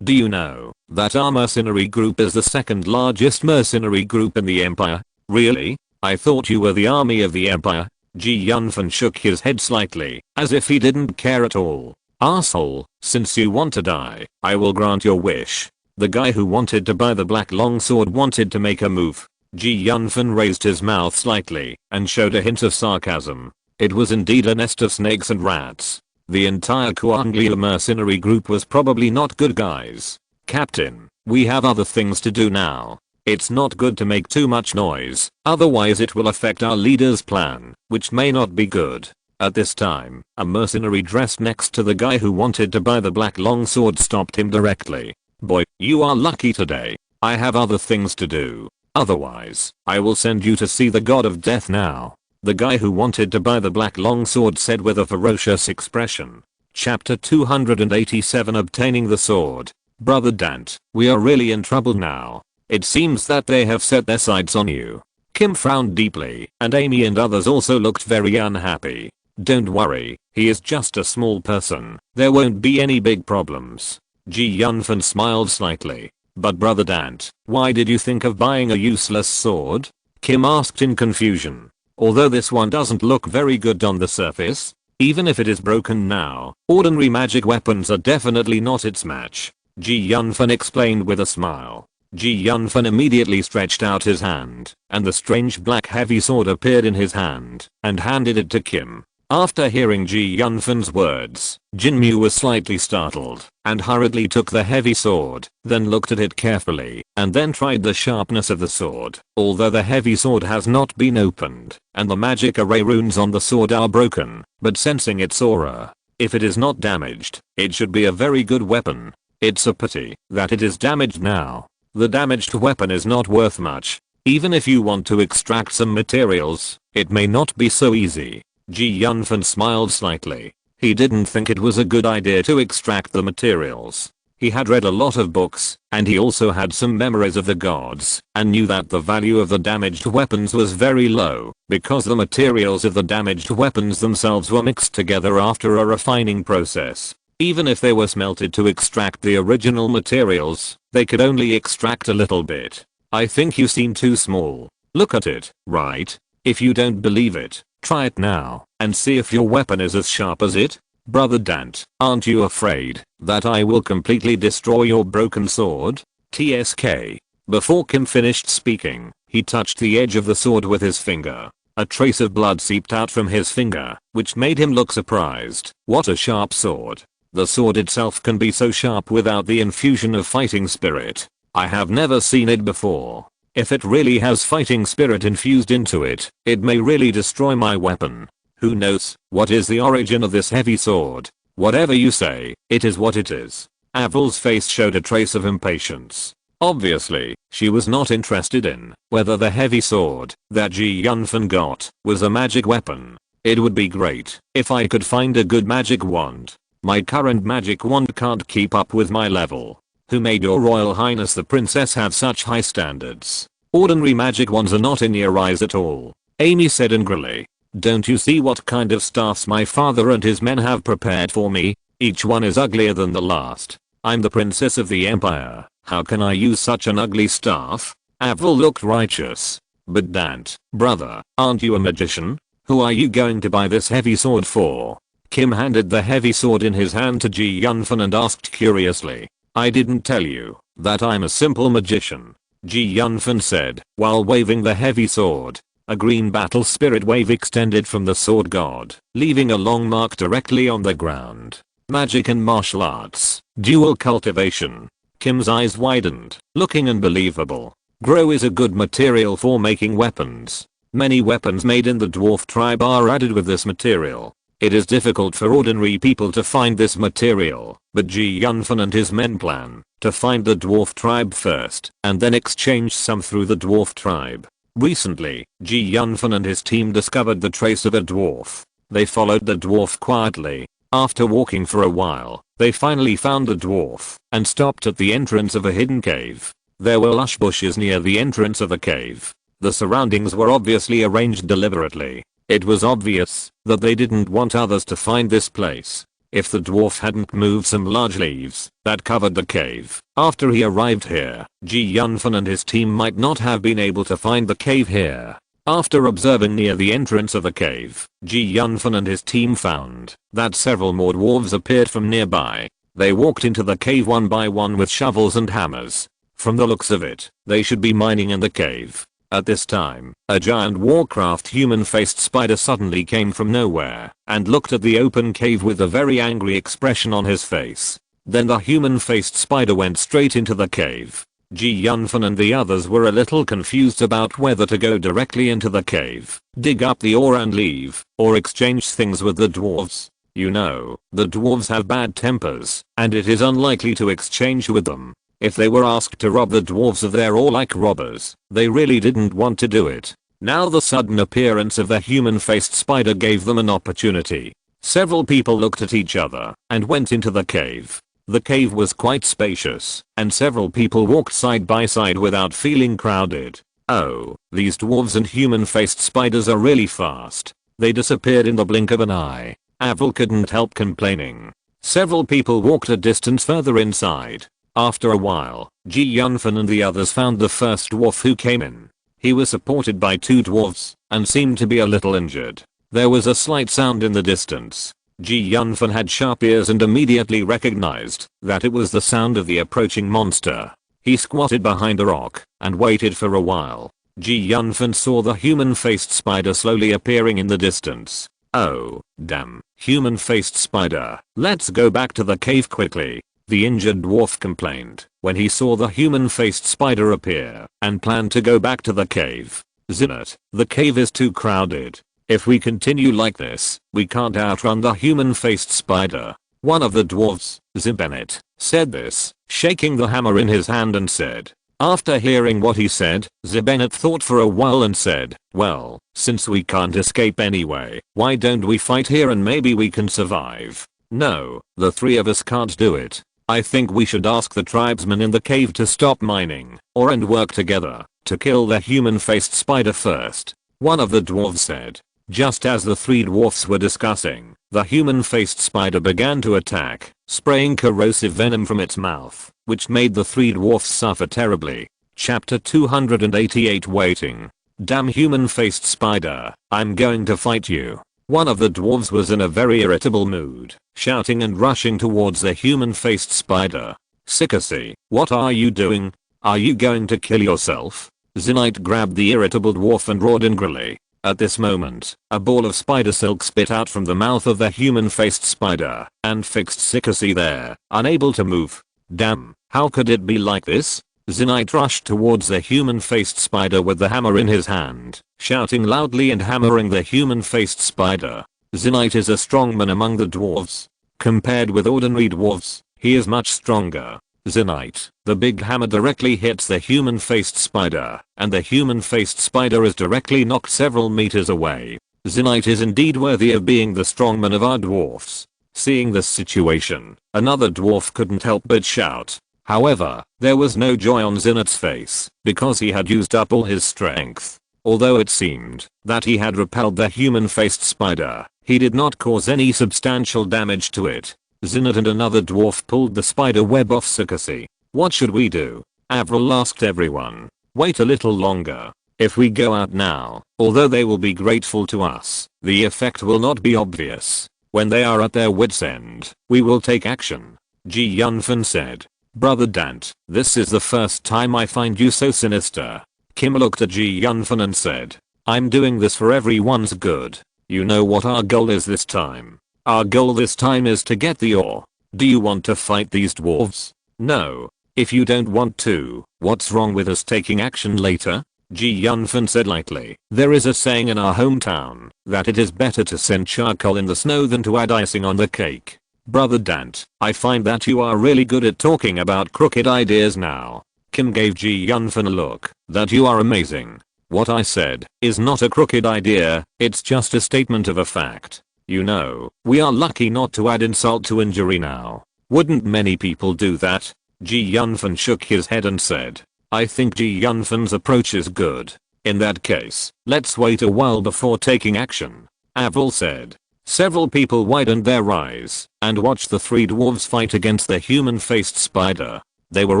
Do you know that our mercenary group is the second largest mercenary group in the empire? Really? I thought you were the army of the empire. Ji Yunfan shook his head slightly, as if he didn't care at all. Asshole, since you want to die, I will grant your wish. The guy who wanted to buy the black longsword wanted to make a move. Ji Yunfan raised his mouth slightly and showed a hint of sarcasm. It was indeed a nest of snakes and rats. The entire Kuanglia mercenary group was probably not good guys. Captain, we have other things to do now. It's not good to make too much noise, otherwise it will affect our leader's plan, which may not be good. At this time, a mercenary dressed next to the guy who wanted to buy the black longsword stopped him directly. Boy, you are lucky today. I have other things to do. Otherwise, I will send you to see the god of death now. The guy who wanted to buy the black longsword said with a ferocious expression. Chapter 287 Obtaining the Sword. Brother Dante, we are really in trouble now. It seems that they have set their sights on you. Kim frowned deeply, and Amy and others also looked very unhappy. Don't worry, he is just a small person. There won't be any big problems. Ji Yunfan smiled slightly. But Brother Dante, why did you think of buying a useless sword? Kim asked in confusion. Although this one doesn't look very good on the surface, even if it is broken now, ordinary magic weapons are definitely not its match. Ji Yunfan explained with a smile. Ji Yunfan immediately stretched out his hand, and the strange black heavy sword appeared in his hand, and handed it to Kim. After hearing Ji Yunfan's words, Jinmu was slightly startled and hurriedly took the heavy sword, then looked at it carefully, and then tried the sharpness of the sword. Although the heavy sword has not been opened, and the magic array runes on the sword are broken, but sensing its aura, if it is not damaged, it should be a very good weapon. It's a pity that it is damaged now. The damaged weapon is not worth much. Even if you want to extract some materials, it may not be so easy. Ji Yunfan smiled slightly. He didn't think it was a good idea to extract the materials. He had read a lot of books, and he also had some memories of the gods, and knew that the value of the damaged weapons was very low, because the materials of the damaged weapons themselves were mixed together after a refining process. Even if they were smelted to extract the original materials, they could only extract a little bit. I think you seem too small. Look at it, right? If you don't believe it, try it now, and see if your weapon is as sharp as it. Brother Dante, aren't you afraid that I will completely destroy your broken sword? TSK. Before Kim finished speaking, he touched the edge of the sword with his finger. A trace of blood seeped out from his finger, which made him look surprised. What a sharp sword. The sword itself can be so sharp without the infusion of fighting spirit. I have never seen it before. If it really has fighting spirit infused into it, it may really destroy my weapon. Who knows what is the origin of this heavy sword? Whatever you say, it is what it is. Avril's face showed a trace of impatience. Obviously, she was not interested in whether the heavy sword that Ji Yunfan got was a magic weapon. It would be great if I could find a good magic wand. My current magic wand can't keep up with my level. Who made your Royal Highness the Princess have such high standards? Ordinary magic wands are not in your eyes at all, Amy said angrily. Don't you see what kind of staffs my father and his men have prepared for me? Each one is uglier than the last. I'm the princess of the empire. How can I use such an ugly staff? Avril looked righteous. But Dante, brother, aren't you a magician? Who are you going to buy this heavy sword for? Kim handed the heavy sword in his hand to Ji Yunfan and asked curiously. I didn't tell you that I'm a simple magician, Ji Yunfan said, while waving the heavy sword. A green battle spirit wave extended from the sword god, leaving a long mark directly on the ground. Magic and martial arts, dual cultivation. Kim's eyes widened, looking unbelievable. Grow is a good material for making weapons. Many weapons made in the dwarf tribe are added with this material. It is difficult for ordinary people to find this material, but Ji Yunfan and his men plan to find the dwarf tribe first and then exchange some through the dwarf tribe. Recently, Ji Yunfan and his team discovered the trace of a dwarf. They followed the dwarf quietly. After walking for a while, they finally found the dwarf and stopped at the entrance of a hidden cave. There were lush bushes near the entrance of the cave. The surroundings were obviously arranged deliberately. It was obvious that they didn't want others to find this place. If the dwarf hadn't moved some large leaves that covered the cave after he arrived here, Ji Yunfan and his team might not have been able to find the cave here. After observing near the entrance of the cave, Ji Yunfan and his team found that several more dwarves appeared from nearby. They walked into the cave one by one with shovels and hammers. From the looks of it, they should be mining in the cave. At this time, a giant Warcraft human-faced spider suddenly came from nowhere and looked at the open cave with a very angry expression on his face. Then the human-faced spider went straight into the cave. Ji Yunfan and the others were a little confused about whether to go directly into the cave, dig up the ore and leave, or exchange things with the dwarves. You know, the dwarves have bad tempers, and it is unlikely to exchange with them. If they were asked to rob the dwarves of their ore like robbers, they really didn't want to do it. Now the sudden appearance of the human-faced spider gave them an opportunity. Several people looked at each other and went into the cave. The cave was quite spacious, and several people walked side by side without feeling crowded. Oh, these dwarves and human-faced spiders are really fast. They disappeared in the blink of an eye. Avril couldn't help complaining. Several people walked a distance further inside. After a while, Ji Yunfan and the others found the first dwarf who came in. He was supported by two dwarves and seemed to be a little injured. There was a slight sound in the distance. Ji Yunfan had sharp ears and immediately recognized that it was the sound of the approaching monster. He squatted behind a rock and waited for a while. Ji Yunfan saw the human-faced spider slowly appearing in the distance. Oh, Damn, human-faced spider. Let's go back to the cave quickly. The injured dwarf complained when he saw the human-faced spider appear and planned to go back to the cave. Zinnet, the cave is too crowded. If we continue like this, we can't outrun the human-faced spider. One of the dwarves, Zimbenet, said this, shaking the hammer in his hand and said. After hearing what he said, Zimbenet thought for a while and said, well, since we can't escape anyway, why don't we fight here and maybe we can survive? No, the three of us can't do it. I think we should ask the tribesmen in the cave to stop mining, and work together, to kill the human-faced spider first. One of the dwarves said. Just as the three dwarfs were discussing, the human-faced spider began to attack, spraying corrosive venom from its mouth, which made the three dwarfs suffer terribly. Chapter 288 Waiting. Damn human-faced spider, I'm going to fight you. One of the dwarves was in a very irritable mood, shouting and rushing towards the human-faced spider. Sikasi, what are you doing? Are you going to kill yourself? Zinite grabbed the irritable dwarf and roared angrily. At this moment, a ball of spider silk spit out from the mouth of the human-faced spider and fixed Sikasi there, unable to move. Damn, how could it be like this? Zinite rushed towards the human-faced spider with the hammer in his hand, shouting loudly and hammering the human-faced spider. Zinite is a strongman among the dwarves. Compared with ordinary dwarves, he is much stronger. Zinite, the big hammer directly hits the human-faced spider, and the human-faced spider is directly knocked several meters away. Zinite is indeed worthy of being the strongman of our dwarfs. Seeing this situation, another dwarf couldn't help but shout. However, there was no joy on Zinite's face, because he had used up all his strength. Although it seemed that he had repelled the human-faced spider, he did not cause any substantial damage to it. Zinnet and another dwarf pulled the spider web off Sikasi. What should we do? Avril asked everyone. Wait a little longer. If we go out now, although they will be grateful to us, the effect will not be obvious. When they are at their wits' end, we will take action. Yunfan said. Brother Dante, this is the first time I find you so sinister. Kim looked at Yunfan and said. I'm doing this for everyone's good. You know what our goal is this time. Our goal this time is to get the ore. Do you want to fight these dwarves? No. If you don't want to, what's wrong with us taking action later? Yunfan said lightly. There is a saying in our hometown that it is better to send charcoal in the snow than to add icing on the cake. Brother Dante, I find that you are really good at talking about crooked ideas now. Kim gave Yunfan a look. That you are amazing. What I said is not a crooked idea, it's just a statement of a fact. You know, we are lucky not to add insult to injury now. Wouldn't many people do that? Yunfan shook his head and said. I think Yunfan's approach is good. In that case, let's wait a while before taking action. Avril said. Several people widened their eyes and watched the three dwarves fight against the human-faced spider. They were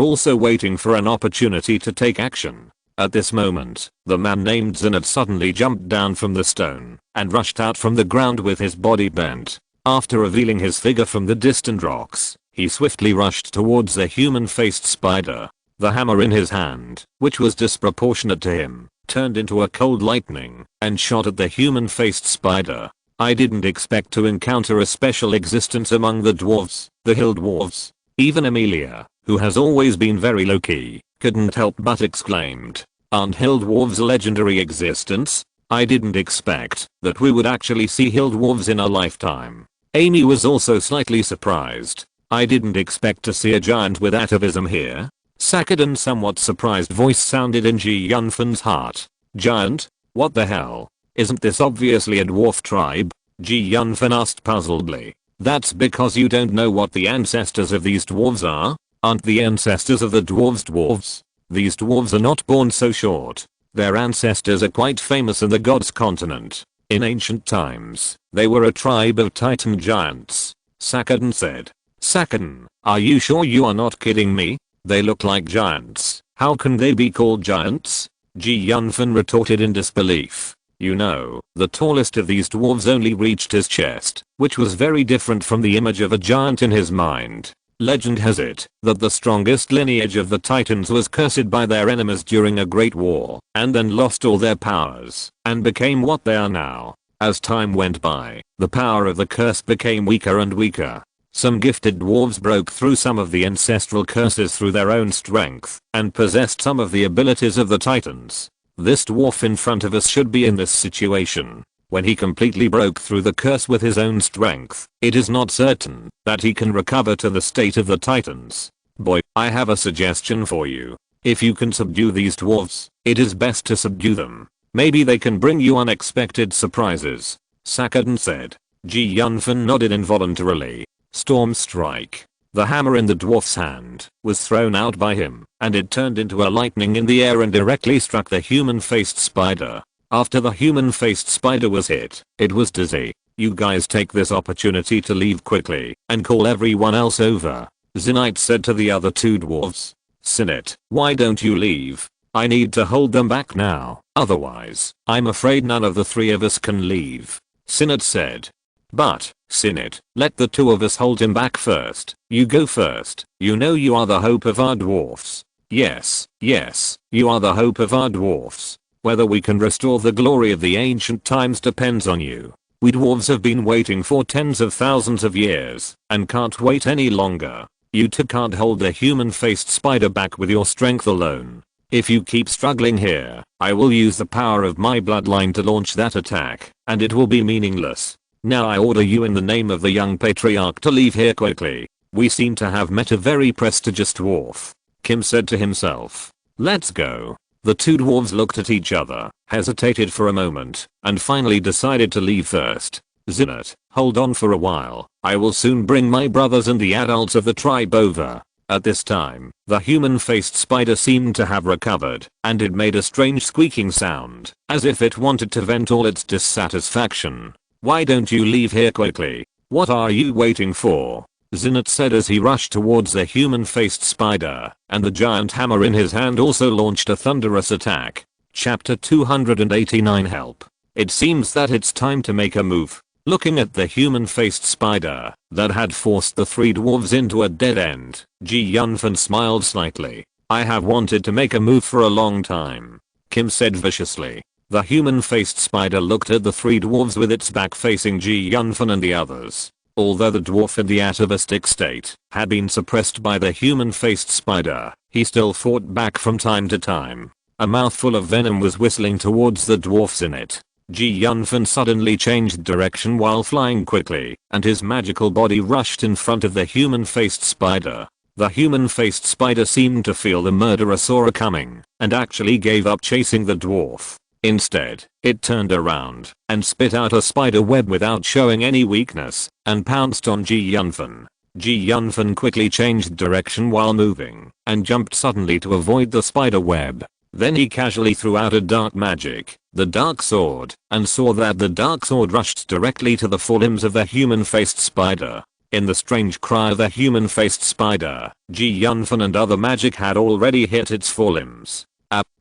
also waiting for an opportunity to take action. At this moment, the man named Zinnet suddenly jumped down from the stone and rushed out from the ground with his body bent. After revealing his figure from the distant rocks, he swiftly rushed towards the human-faced spider. The hammer in his hand, which was disproportionate to him, turned into a cold lightning and shot at the human-faced spider. I didn't expect to encounter a special existence among the dwarves, the hill dwarves. Even Amelia, who has always been very low-key, couldn't help but exclaimed. Aren't hill dwarves a legendary existence? I didn't expect that we would actually see hill dwarves in our lifetime. Amy was also slightly surprised. I didn't expect to see a giant with atavism here. Sakadan's somewhat surprised voice sounded in Yunfan's heart. Giant? What the hell? Isn't this obviously a dwarf tribe? Yunfan asked puzzledly. That's because you don't know what the ancestors of these dwarves are? Aren't the ancestors of the dwarves dwarves? These dwarves are not born so short. Their ancestors are quite famous in the gods continent. In ancient times, they were a tribe of titan giants. Sakadan said. Sakadan, are you sure you are not kidding me? They look like giants. How can they be called giants? Yunfan retorted in disbelief. You know, the tallest of these dwarves only reached his chest, which was very different from the image of a giant in his mind. Legend has it that the strongest lineage of the Titans was cursed by their enemies during a great war, and then lost all their powers, and became what they are now. As time went by, the power of the curse became weaker and weaker. Some gifted dwarves broke through some of the ancestral curses through their own strength and possessed some of the abilities of the titans. This dwarf in front of us should be in this situation. When he completely broke through the curse with his own strength, it is not certain that he can recover to the state of the titans. Boy, I have a suggestion for you. If you can subdue these dwarves, it is best to subdue them. Maybe they can bring you unexpected surprises. Sakadan said. Yunfan nodded involuntarily. Storm strike. The hammer in the dwarf's hand was thrown out by him, and it turned into a lightning in the air and directly struck the human-faced spider. After the human-faced spider was hit, it was dizzy. You guys take this opportunity to leave quickly and call everyone else over, Zinite said to the other two dwarves. Sinit, why don't you leave? I need to hold them back now, otherwise, I'm afraid none of the three of us can leave, Sinit said. But, Sinit, let the two of us hold him back first. You go first. You know you are the hope of our dwarfs. Yes, you are the hope of our dwarfs. Whether we can restore the glory of the ancient times depends on you. We dwarves have been waiting for tens of thousands of years and can't wait any longer. You two can't hold the human-faced spider back with your strength alone. If you keep struggling here, I will use the power of my bloodline to launch that attack, and it will be meaningless. Now I order you in the name of the young patriarch to leave here quickly. We seem to have met a very prestigious dwarf, Kim said to himself. Let's go. The two dwarves looked at each other, hesitated for a moment, and finally decided to leave first. Zinit, hold on for a while. I will soon bring my brothers and the adults of the tribe over. At this time, the human-faced spider seemed to have recovered, and it made a strange squeaking sound, as if it wanted to vent all its dissatisfaction. Why don't you leave here quickly? What are you waiting for? Zinit said as he rushed towards the human-faced spider, and the giant hammer in his hand also launched a thunderous attack. Chapter 289 Help. It seems that it's time to make a move. Looking at the human-faced spider that had forced the three dwarves into a dead end, Yunfan smiled slightly. I have wanted to make a move for a long time, Kim said viciously. The human-faced spider looked at the three dwarves with its back facing Yunfan and the others. Although the dwarf in the atavistic state had been suppressed by the human-faced spider, he still fought back from time to time. A mouthful of venom was whistling towards the dwarfs in it. Yunfan suddenly changed direction while flying quickly, and his magical body rushed in front of the human-faced spider. The human-faced spider seemed to feel the murderer saw it coming, and actually gave up chasing the dwarf. Instead, it turned around and spit out a spider web without showing any weakness and pounced on Yunfan. Yunfan quickly changed direction while moving and jumped suddenly to avoid the spider web. Then he casually threw out a dark magic, the dark sword, and saw that the dark sword rushed directly to the forelimbs of the human-faced spider. In the strange cry of the human-faced spider, Yunfan and other magic had already hit its forelimbs.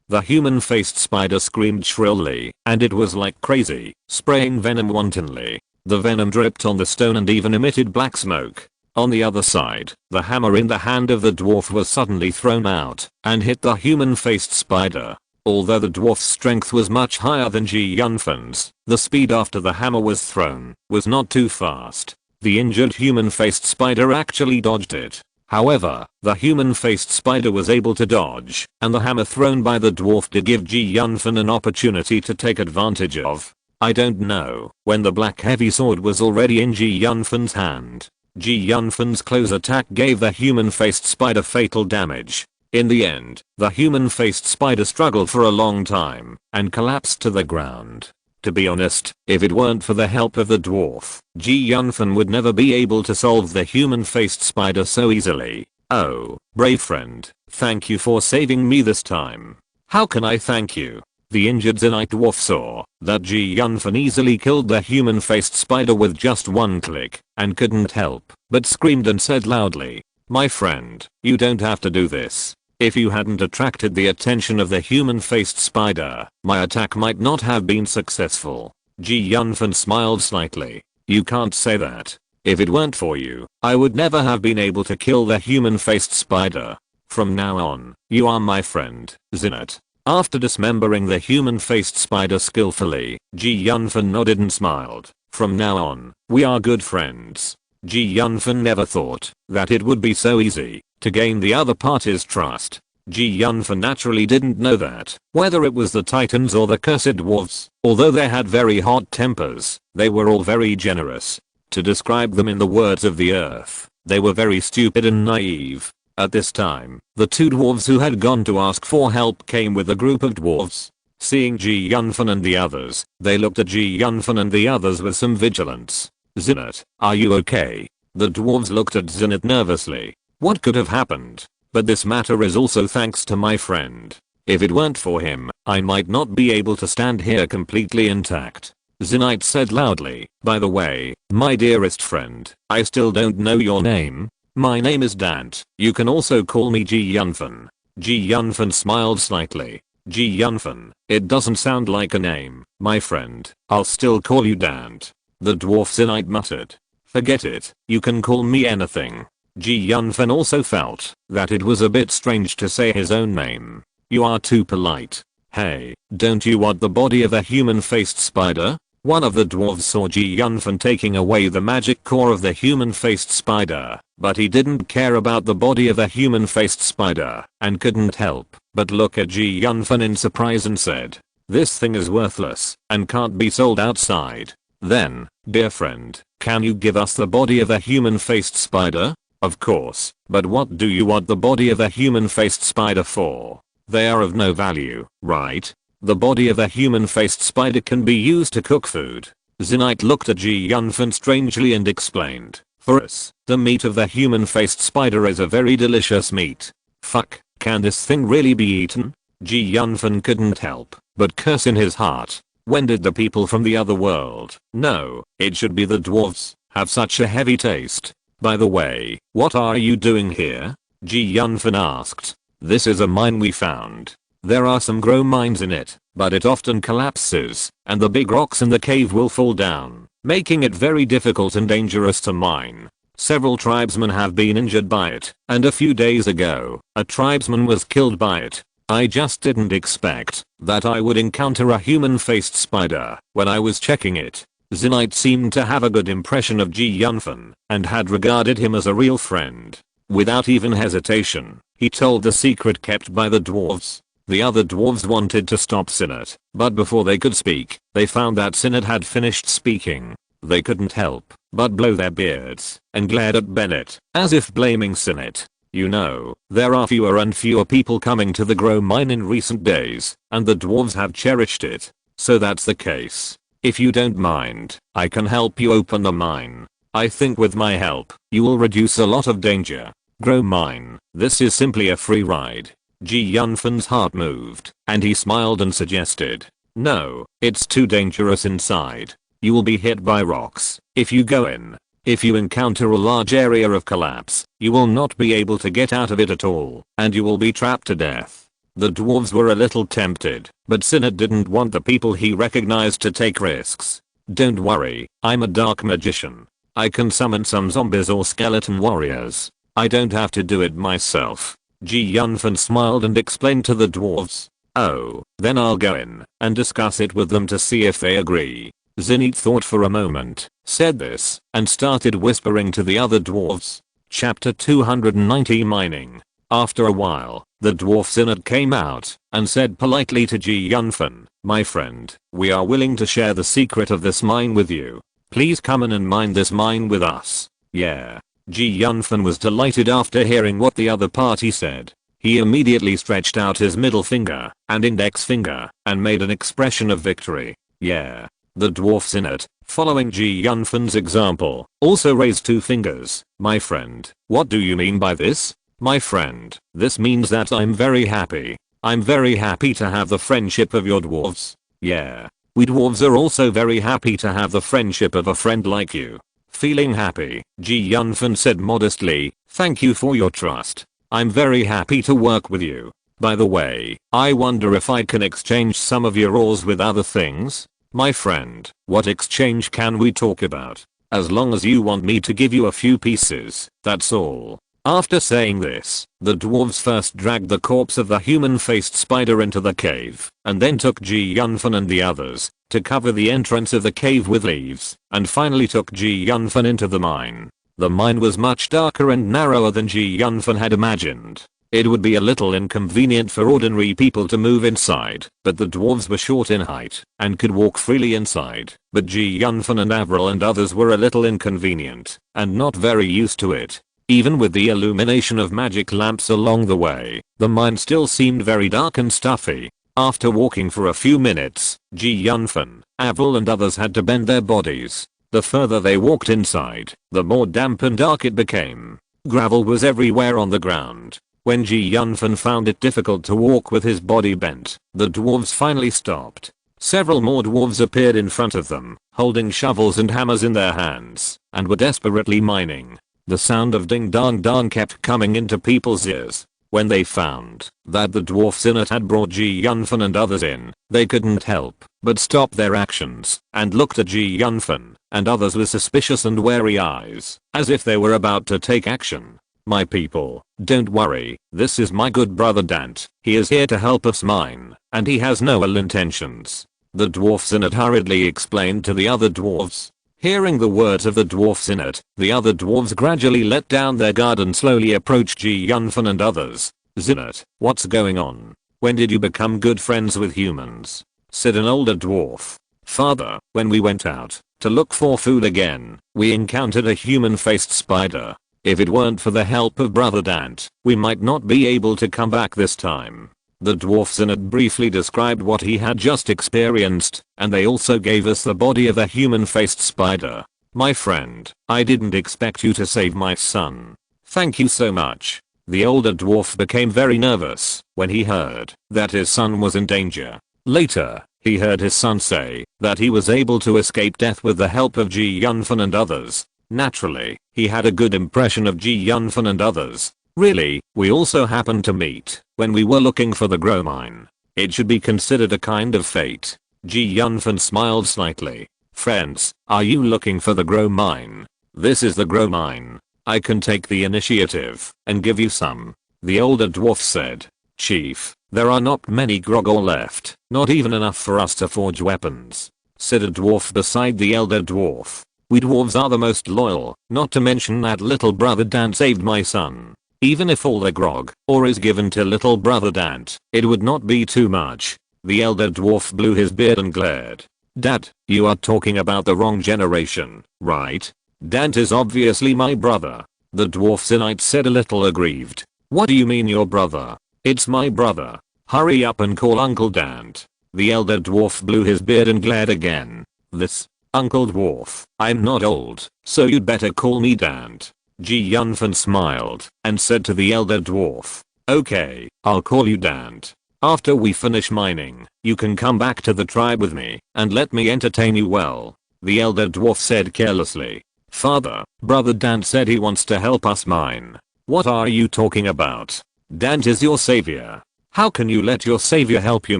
The human-faced spider screamed shrilly, and it was like crazy, spraying venom wantonly. The venom dripped on the stone and even emitted black smoke. On the other side, the hammer in the hand of the dwarf was suddenly thrown out and hit the human-faced spider. Although the dwarf's strength was much higher than Yunfan's, the speed after the hammer was thrown was not too fast. The injured human-faced spider actually dodged it. However, the human-faced spider was able to dodge, and the hammer thrown by the dwarf did give Yunfan an opportunity to take advantage of. I don't know when the black heavy sword was already in Yunfan's hand. Yunfan's close attack gave the human-faced spider fatal damage. In the end, the human-faced spider struggled for a long time and collapsed to the ground. To be honest, if it weren't for the help of the dwarf, Yunfan would never be able to solve the human-faced spider so easily. Oh, brave friend, thank you for saving me this time. How can I thank you? The injured Zenite dwarf saw that Yunfan easily killed the human-faced spider with just one click and couldn't help but screamed and said loudly, "My friend, you don't have to do this. If you hadn't attracted the attention of the human-faced spider, my attack might not have been successful." Yunfan smiled slightly. You can't say that. If it weren't for you, I would never have been able to kill the human-faced spider. From now on, you are my friend, Zinit. After dismembering the human-faced spider skillfully, Yunfan nodded and smiled. From now on, we are good friends. Yunfan never thought that it would be so easy to gain the other party's trust. Yunfan naturally didn't know that whether it was the titans or the cursed dwarves, although they had very hot tempers, they were all very generous. To describe them in the words of the earth, they were very stupid and naive. At this time, the two dwarves who had gone to ask for help came with a group of dwarves. Seeing Yunfan and the others, they looked at Yunfan and the others with some vigilance. Zinit, are you okay? The dwarves looked at Zinit nervously. What could have happened? But this matter is also thanks to my friend. If it weren't for him, I might not be able to stand here completely intact. Zinite said loudly. By the way, my dearest friend, I still don't know your name. My name is Dante. You can also call me Yunfan. Yunfan smiled slightly. Yunfan, it doesn't sound like a name, my friend. I'll still call you Dante. The dwarf Zinite muttered. Forget it, you can call me anything. Yunfan also felt that it was a bit strange to say his own name. You are too polite. Hey, don't you want the body of a human-faced spider? One of the dwarves saw Yunfan taking away the magic core of the human-faced spider, but he didn't care about the body of a human-faced spider and couldn't help but look at Yunfan in surprise and said, this thing is worthless and can't be sold outside. Then, dear friend, can you give us the body of a human-faced spider? Of course, but what do you want the body of a human-faced spider for? They are of no value, right? The body of a human-faced spider can be used to cook food. Zinite looked at Yunfan strangely and explained, for us, the meat of the human-faced spider is a very delicious meat. Fuck, can this thing really be eaten? Yunfan couldn't help but curse in his heart. When did the people from the other world, no, it should be the dwarves, have such a heavy taste? By the way, what are you doing here? Yunfan asked. This is a mine we found. There are some grow mines in it, but it often collapses, and the big rocks in the cave will fall down, making it very difficult and dangerous to mine. Several tribesmen have been injured by it, and a few days ago, a tribesman was killed by it. I just didn't expect that I would encounter a human-faced spider when I was checking it. Zinite seemed to have a good impression of Yunfan and had regarded him as a real friend. Without even hesitation, he told the secret kept by the dwarves. The other dwarves wanted to stop Zinit, but before they could speak, they found that Zinit had finished speaking. They couldn't help but blow their beards and glared at Bennett, as if blaming Zinit. You know, there are fewer and fewer people coming to the grow mine in recent days, and the dwarves have cherished it. So that's the case. If you don't mind, I can help you open the mine. I think with my help, you will reduce a lot of danger. Grow mine, this is simply a free ride. Yunfan's heart moved, and he smiled and suggested. No, it's too dangerous inside. You will be hit by rocks if you go in. If you encounter a large area of collapse, you will not be able to get out of it at all, and you will be trapped to death. The dwarves were a little tempted, but Zinit didn't want the people he recognized to take risks. Don't worry, I'm a dark magician. I can summon some zombies or skeleton warriors. I don't have to do it myself. Yunfan smiled and explained to the dwarves. Oh, then I'll go in and discuss it with them to see if they agree. Zinit thought for a moment, said this, and started whispering to the other dwarves. Chapter 290 Mining. After a while, the dwarf Zinit came out and said politely to Yunfan, my friend, we are willing to share the secret of this mine with you. Please come in and mine this mine with us. Yeah. Yunfan was delighted after hearing what the other party said. He immediately stretched out his middle finger and index finger and made an expression of victory. Yeah. The dwarf Zinit, following Yunfan's example, also raised two fingers. My friend, what do you mean by this? My friend, this means that I'm very happy. I'm very happy to have the friendship of your dwarves. Yeah. We dwarves are also very happy to have the friendship of a friend like you. Feeling happy, Yunfan said modestly, thank you for your trust. I'm very happy to work with you. By the way, I wonder if I can exchange some of your ores with other things? My friend, what exchange can we talk about? As long as you want me to give you a few pieces, that's all. After saying this, the dwarves first dragged the corpse of the human-faced spider into the cave, and then took Yunfan and the others to cover the entrance of the cave with leaves, and finally took Yunfan into the mine. The mine was much darker and narrower than Yunfan had imagined. It would be a little inconvenient for ordinary people to move inside, but the dwarves were short in height and could walk freely inside. But Yunfan and Avril and others were a little inconvenient and not very used to it. Even with the illumination of magic lamps along the way, the mine still seemed very dark and stuffy. After walking for a few minutes, Yunfan, Avril and others had to bend their bodies. The further they walked inside, the more damp and dark it became. Gravel was everywhere on the ground. When Yunfan found it difficult to walk with his body bent, the dwarves finally stopped. Several more dwarves appeared in front of them, holding shovels and hammers in their hands, and were desperately mining. The sound of ding dong dong kept coming into people's ears. When they found that the dwarfs in it had brought Yunfan and others in, they couldn't help but stop their actions and looked at Yunfan and others with suspicious and wary eyes, as if they were about to take action. My people, don't worry, this is my good brother Dante. He is here to help us mine, and he has no ill intentions. The dwarfs in it hurriedly explained to the other dwarfs. Hearing the words of the dwarfs in it, the other dwarves gradually let down their guard and slowly approached Yunfan and others. Zinnet, what's going on? When did you become good friends with humans? Said an older dwarf. Father, when we went out to look for food again, we encountered a human-faced spider. If it weren't for the help of brother Dante, we might not be able to come back this time. The dwarfs in it briefly described what he had just experienced, and they also gave us the body of a human-faced spider. My friend, I didn't expect you to save my son. Thank you so much. The older dwarf became very nervous when he heard that his son was in danger. Later, he heard his son say that he was able to escape death with the help of Yunfan and others. Naturally, he had a good impression of Yunfan and others. Really, we also happened to meet when we were looking for the grow mine. It should be considered a kind of fate. Yunfan smiled slightly. Friends, are you looking for the grow mine? This is the grow mine. I can take the initiative and give you some. The older dwarf said. Chief, there are not many grogor left, not even enough for us to forge weapons. Said a dwarf beside the elder dwarf. We dwarves are the most loyal, not to mention that little brother Dante saved my son. Even if all the grog or is given to little brother Dante, it would not be too much. The elder dwarf blew his beard and glared. Dad, you are talking about the wrong generation, right? Dante is obviously my brother. The dwarf said a little aggrieved. What do you mean your brother? It's my brother. Hurry up and call Uncle Dante. The elder dwarf blew his beard and glared again. This, Uncle Dwarf, I'm not old, so you'd better call me Dante. Yunfan smiled and said to the elder dwarf. Okay, I'll call you Dante. After we finish mining, you can come back to the tribe with me and let me entertain you well. The elder dwarf said carelessly. Father, brother Dante said he wants to help us mine. What are you talking about? Dante is your savior. How can you let your savior help you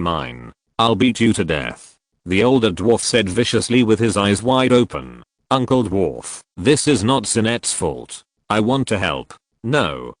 mine? I'll beat you to death. The older dwarf said viciously with his eyes wide open. Uncle Dwarf, this is not Sinet's fault. I want to help. No,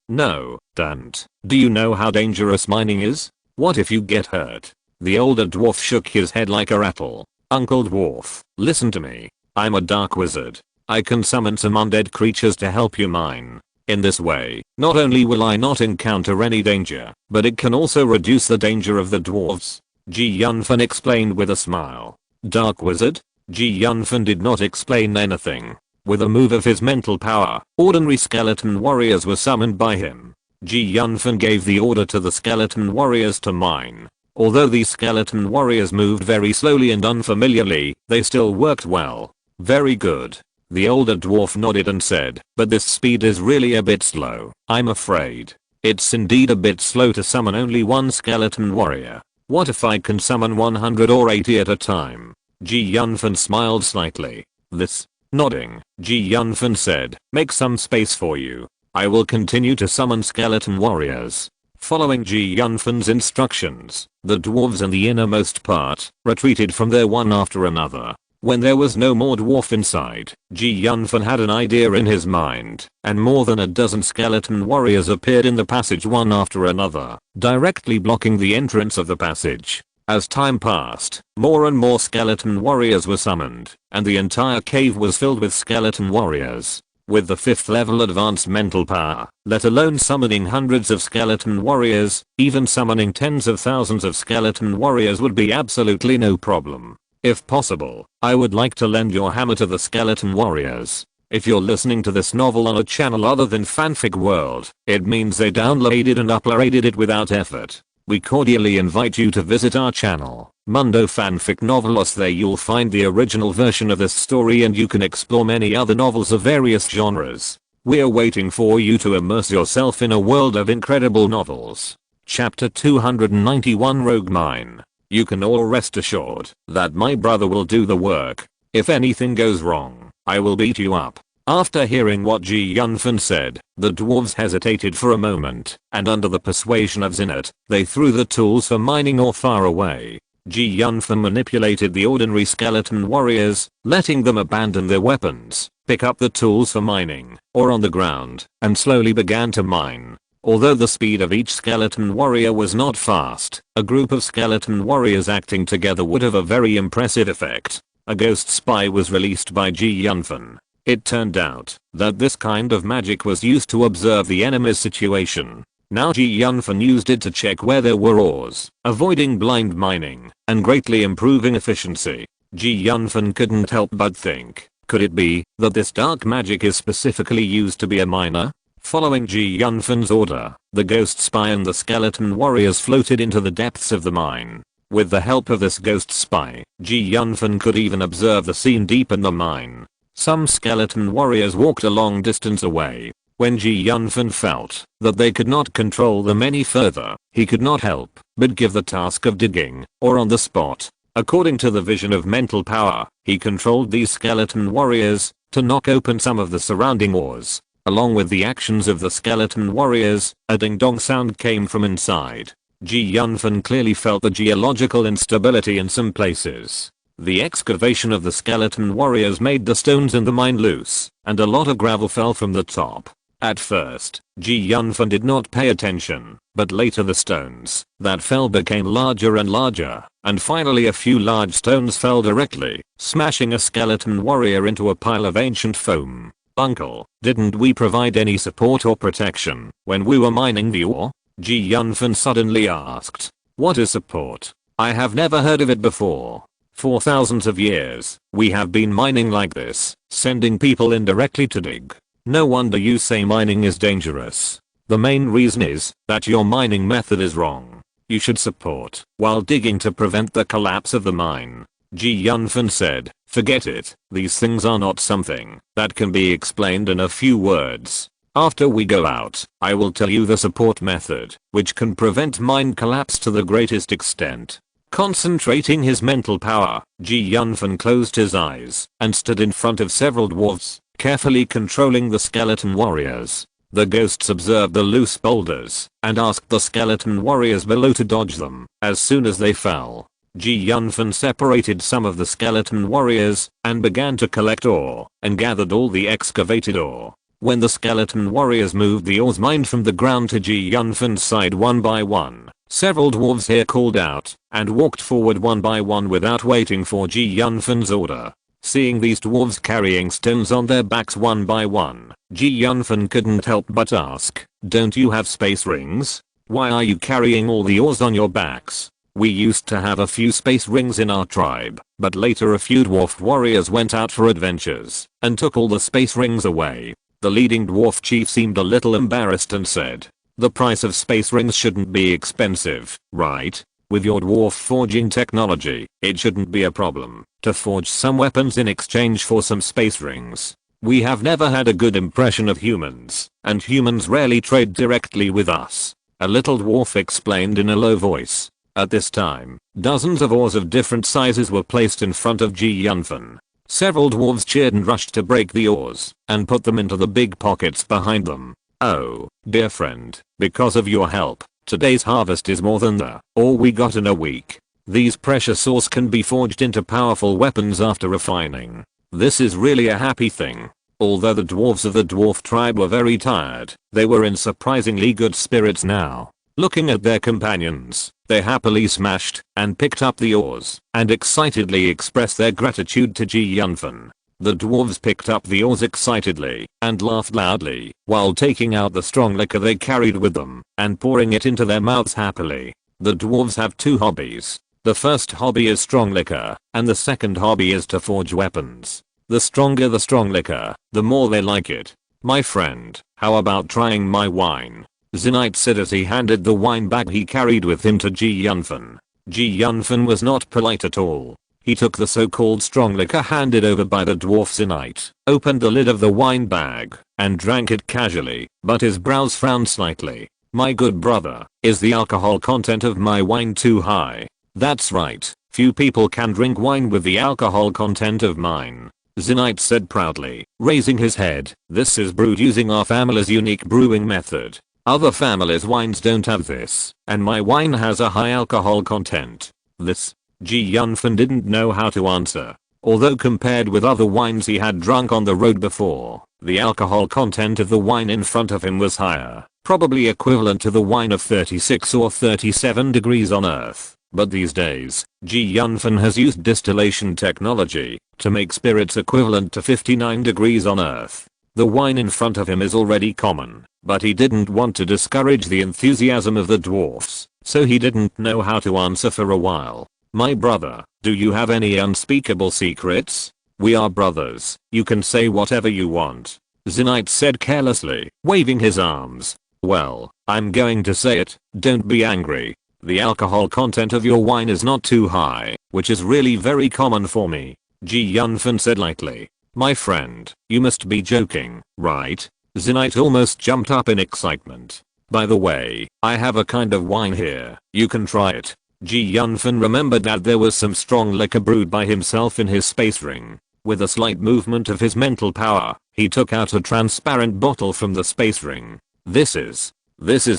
Dante. Do you know how dangerous mining is? What if you get hurt? The older dwarf shook his head like a rattle. Uncle Dwarf, listen to me. I'm a dark wizard. I can summon some undead creatures to help you mine. In this way, not only will I not encounter any danger, but it can also reduce the danger of the dwarves. Yunfan explained with a smile. Dark wizard? Yunfan did not explain anything. With a move of his mental power, ordinary skeleton warriors were summoned by him. Yunfan gave the order to the skeleton warriors to mine. Although these skeleton warriors moved very slowly and unfamiliarly, they still worked well. Very good. The older dwarf nodded and said, but this speed is really a bit slow, I'm afraid. It's indeed a bit slow to summon only one skeleton warrior. What if I can summon 100 or 80 at a time? Yunfan smiled slightly. This. Nodding, Yunfan said, make some space for you. I will continue to summon skeleton warriors. Following Yunfan's instructions, the dwarves in the innermost part retreated from there one after another. When there was no more dwarf inside, Yunfan had an idea in his mind, and more than a dozen skeleton warriors appeared in the passage one after another, directly blocking the entrance of the passage. As time passed, more and more skeleton warriors were summoned, and the entire cave was filled with skeleton warriors. With the 5th level advanced mental power, let alone summoning hundreds of skeleton warriors, even summoning tens of thousands of skeleton warriors would be absolutely no problem. If possible, I would like to lend your hammer to the skeleton warriors. If you're listening to this novel on a channel other than Fanfic World, it means they downloaded and uploaded it without effort. We cordially invite you to visit our channel, Mundo Fanfic Novelos. There you'll find the original version of this story and you can explore many other novels of various genres. We're waiting for you to immerse yourself in a world of incredible novels. Chapter 291 Rogue Mine. You can all rest assured that my brother will do the work. If anything goes wrong, I will beat you up. After hearing what Yunfan said, the dwarves hesitated for a moment, and under the persuasion of Zinat, they threw the tools for mining ore far away. Yunfan manipulated the ordinary skeleton warriors, letting them abandon their weapons, pick up the tools for mining, or on the ground, and slowly began to mine. Although the speed of each skeleton warrior was not fast, a group of skeleton warriors acting together would have a very impressive effect. A ghost spy was released by Yunfan. It turned out that this kind of magic was used to observe the enemy's situation. Now Yunfan used it to check where there were ores, avoiding blind mining, and greatly improving efficiency. Yunfan couldn't help but think, could it be that this dark magic is specifically used to be a miner? Following Yunfan's order, the ghost spy and the skeleton warriors floated into the depths of the mine. With the help of this ghost spy, Yunfan could even observe the scene deep in the mine. Some skeleton warriors walked a long distance away. When Yunfan felt that they could not control them any further, he could not help but give the task of digging, or on the spot. According to the vision of mental power, he controlled these skeleton warriors to knock open some of the surrounding ores. Along with the actions of the skeleton warriors, a ding-dong sound came from inside. Yunfan clearly felt the geological instability in some places. The excavation of the skeleton warriors made the stones in the mine loose, and a lot of gravel fell from the top. At first, Yunfan did not pay attention, but later the stones that fell became larger and larger, and finally a few large stones fell directly, smashing a skeleton warrior into a pile of ancient foam. Uncle, didn't we provide any support or protection when we were mining the ore? Yunfan suddenly asked. What is support? I have never heard of it before. For thousands of years, we have been mining like this, sending people in directly to dig. No wonder you say mining is dangerous. The main reason is that your mining method is wrong. You should support while digging to prevent the collapse of the mine. Yunfan said, forget it, these things are not something that can be explained in a few words. After we go out, I will tell you the support method, which can prevent mine collapse to the greatest extent. Concentrating his mental power, Yunfan closed his eyes and stood in front of several dwarves, carefully controlling the skeleton warriors. The ghosts observed the loose boulders and asked the skeleton warriors below to dodge them as soon as they fell. Yunfan separated some of the skeleton warriors and began to collect ore and gathered all the excavated ore. When the skeleton warriors moved the ores mined from the ground to Yunfan's side one by one, several dwarves here called out and walked forward one by one without waiting for Yunfan's order. Seeing these dwarves carrying stones on their backs one by one, Yunfan couldn't help but ask, don't you have space rings? Why are you carrying all the ores on your backs? We used to have a few space rings in our tribe, but later a few dwarf warriors went out for adventures and took all the space rings away. The leading dwarf chief seemed a little embarrassed and said, the price of space rings shouldn't be expensive, right? With your dwarf forging technology, it shouldn't be a problem to forge some weapons in exchange for some space rings. We have never had a good impression of humans, and humans rarely trade directly with us. A little dwarf explained in a low voice. At this time, dozens of ores of different sizes were placed in front of Yunfan. Several dwarves cheered and rushed to break the ores and put them into the big pockets behind them. Oh, dear friend, because of your help, today's harvest is more than the ore we got in a week. These precious ores can be forged into powerful weapons after refining. This is really a happy thing. Although the dwarves of the dwarf tribe were very tired, they were in surprisingly good spirits now. Looking at their companions, they happily smashed and picked up the ores and excitedly expressed their gratitude to Yunfan. The dwarves picked up the ores excitedly and laughed loudly while taking out the strong liquor they carried with them and pouring it into their mouths happily. The dwarves have two hobbies. The first hobby is strong liquor, and the second hobby is to forge weapons. The stronger the strong liquor, the more they like it. My friend, how about trying my wine? Zinite said as he handed the wine bag he carried with him to Yunfan. Yunfan was not polite at all. He took the so-called strong liquor handed over by the dwarf Zinite, opened the lid of the wine bag, and drank it casually, but his brows frowned slightly. My good brother, is the alcohol content of my wine too high? That's right, few people can drink wine with the alcohol content of mine. Zinite said proudly, raising his head. This is brewed using our family's unique brewing method. Other families' wines don't have this, and my wine has a high alcohol content. This? Yunfan didn't know how to answer. Although compared with other wines he had drunk on the road before, the alcohol content of the wine in front of him was higher, probably equivalent to the wine of 36 or 37 degrees on Earth. But these days, Yunfan has used distillation technology to make spirits equivalent to 59 degrees on Earth. The wine in front of him is already common, but he didn't want to discourage the enthusiasm of the dwarfs, so he didn't know how to answer for a while. My brother, do you have any unspeakable secrets? We are brothers, you can say whatever you want. Zinite said carelessly, waving his arms. Well, I'm going to say it, don't be angry. The alcohol content of your wine is not too high, which is really very common for me. Yunfan said lightly. My friend, you must be joking, right? Zinite almost jumped up in excitement. By the way, I have a kind of wine here, you can try it. Yunfan remembered that there was some strong liquor brewed by himself in his space ring. With a slight movement of his mental power, he took out a transparent bottle from the space ring. This is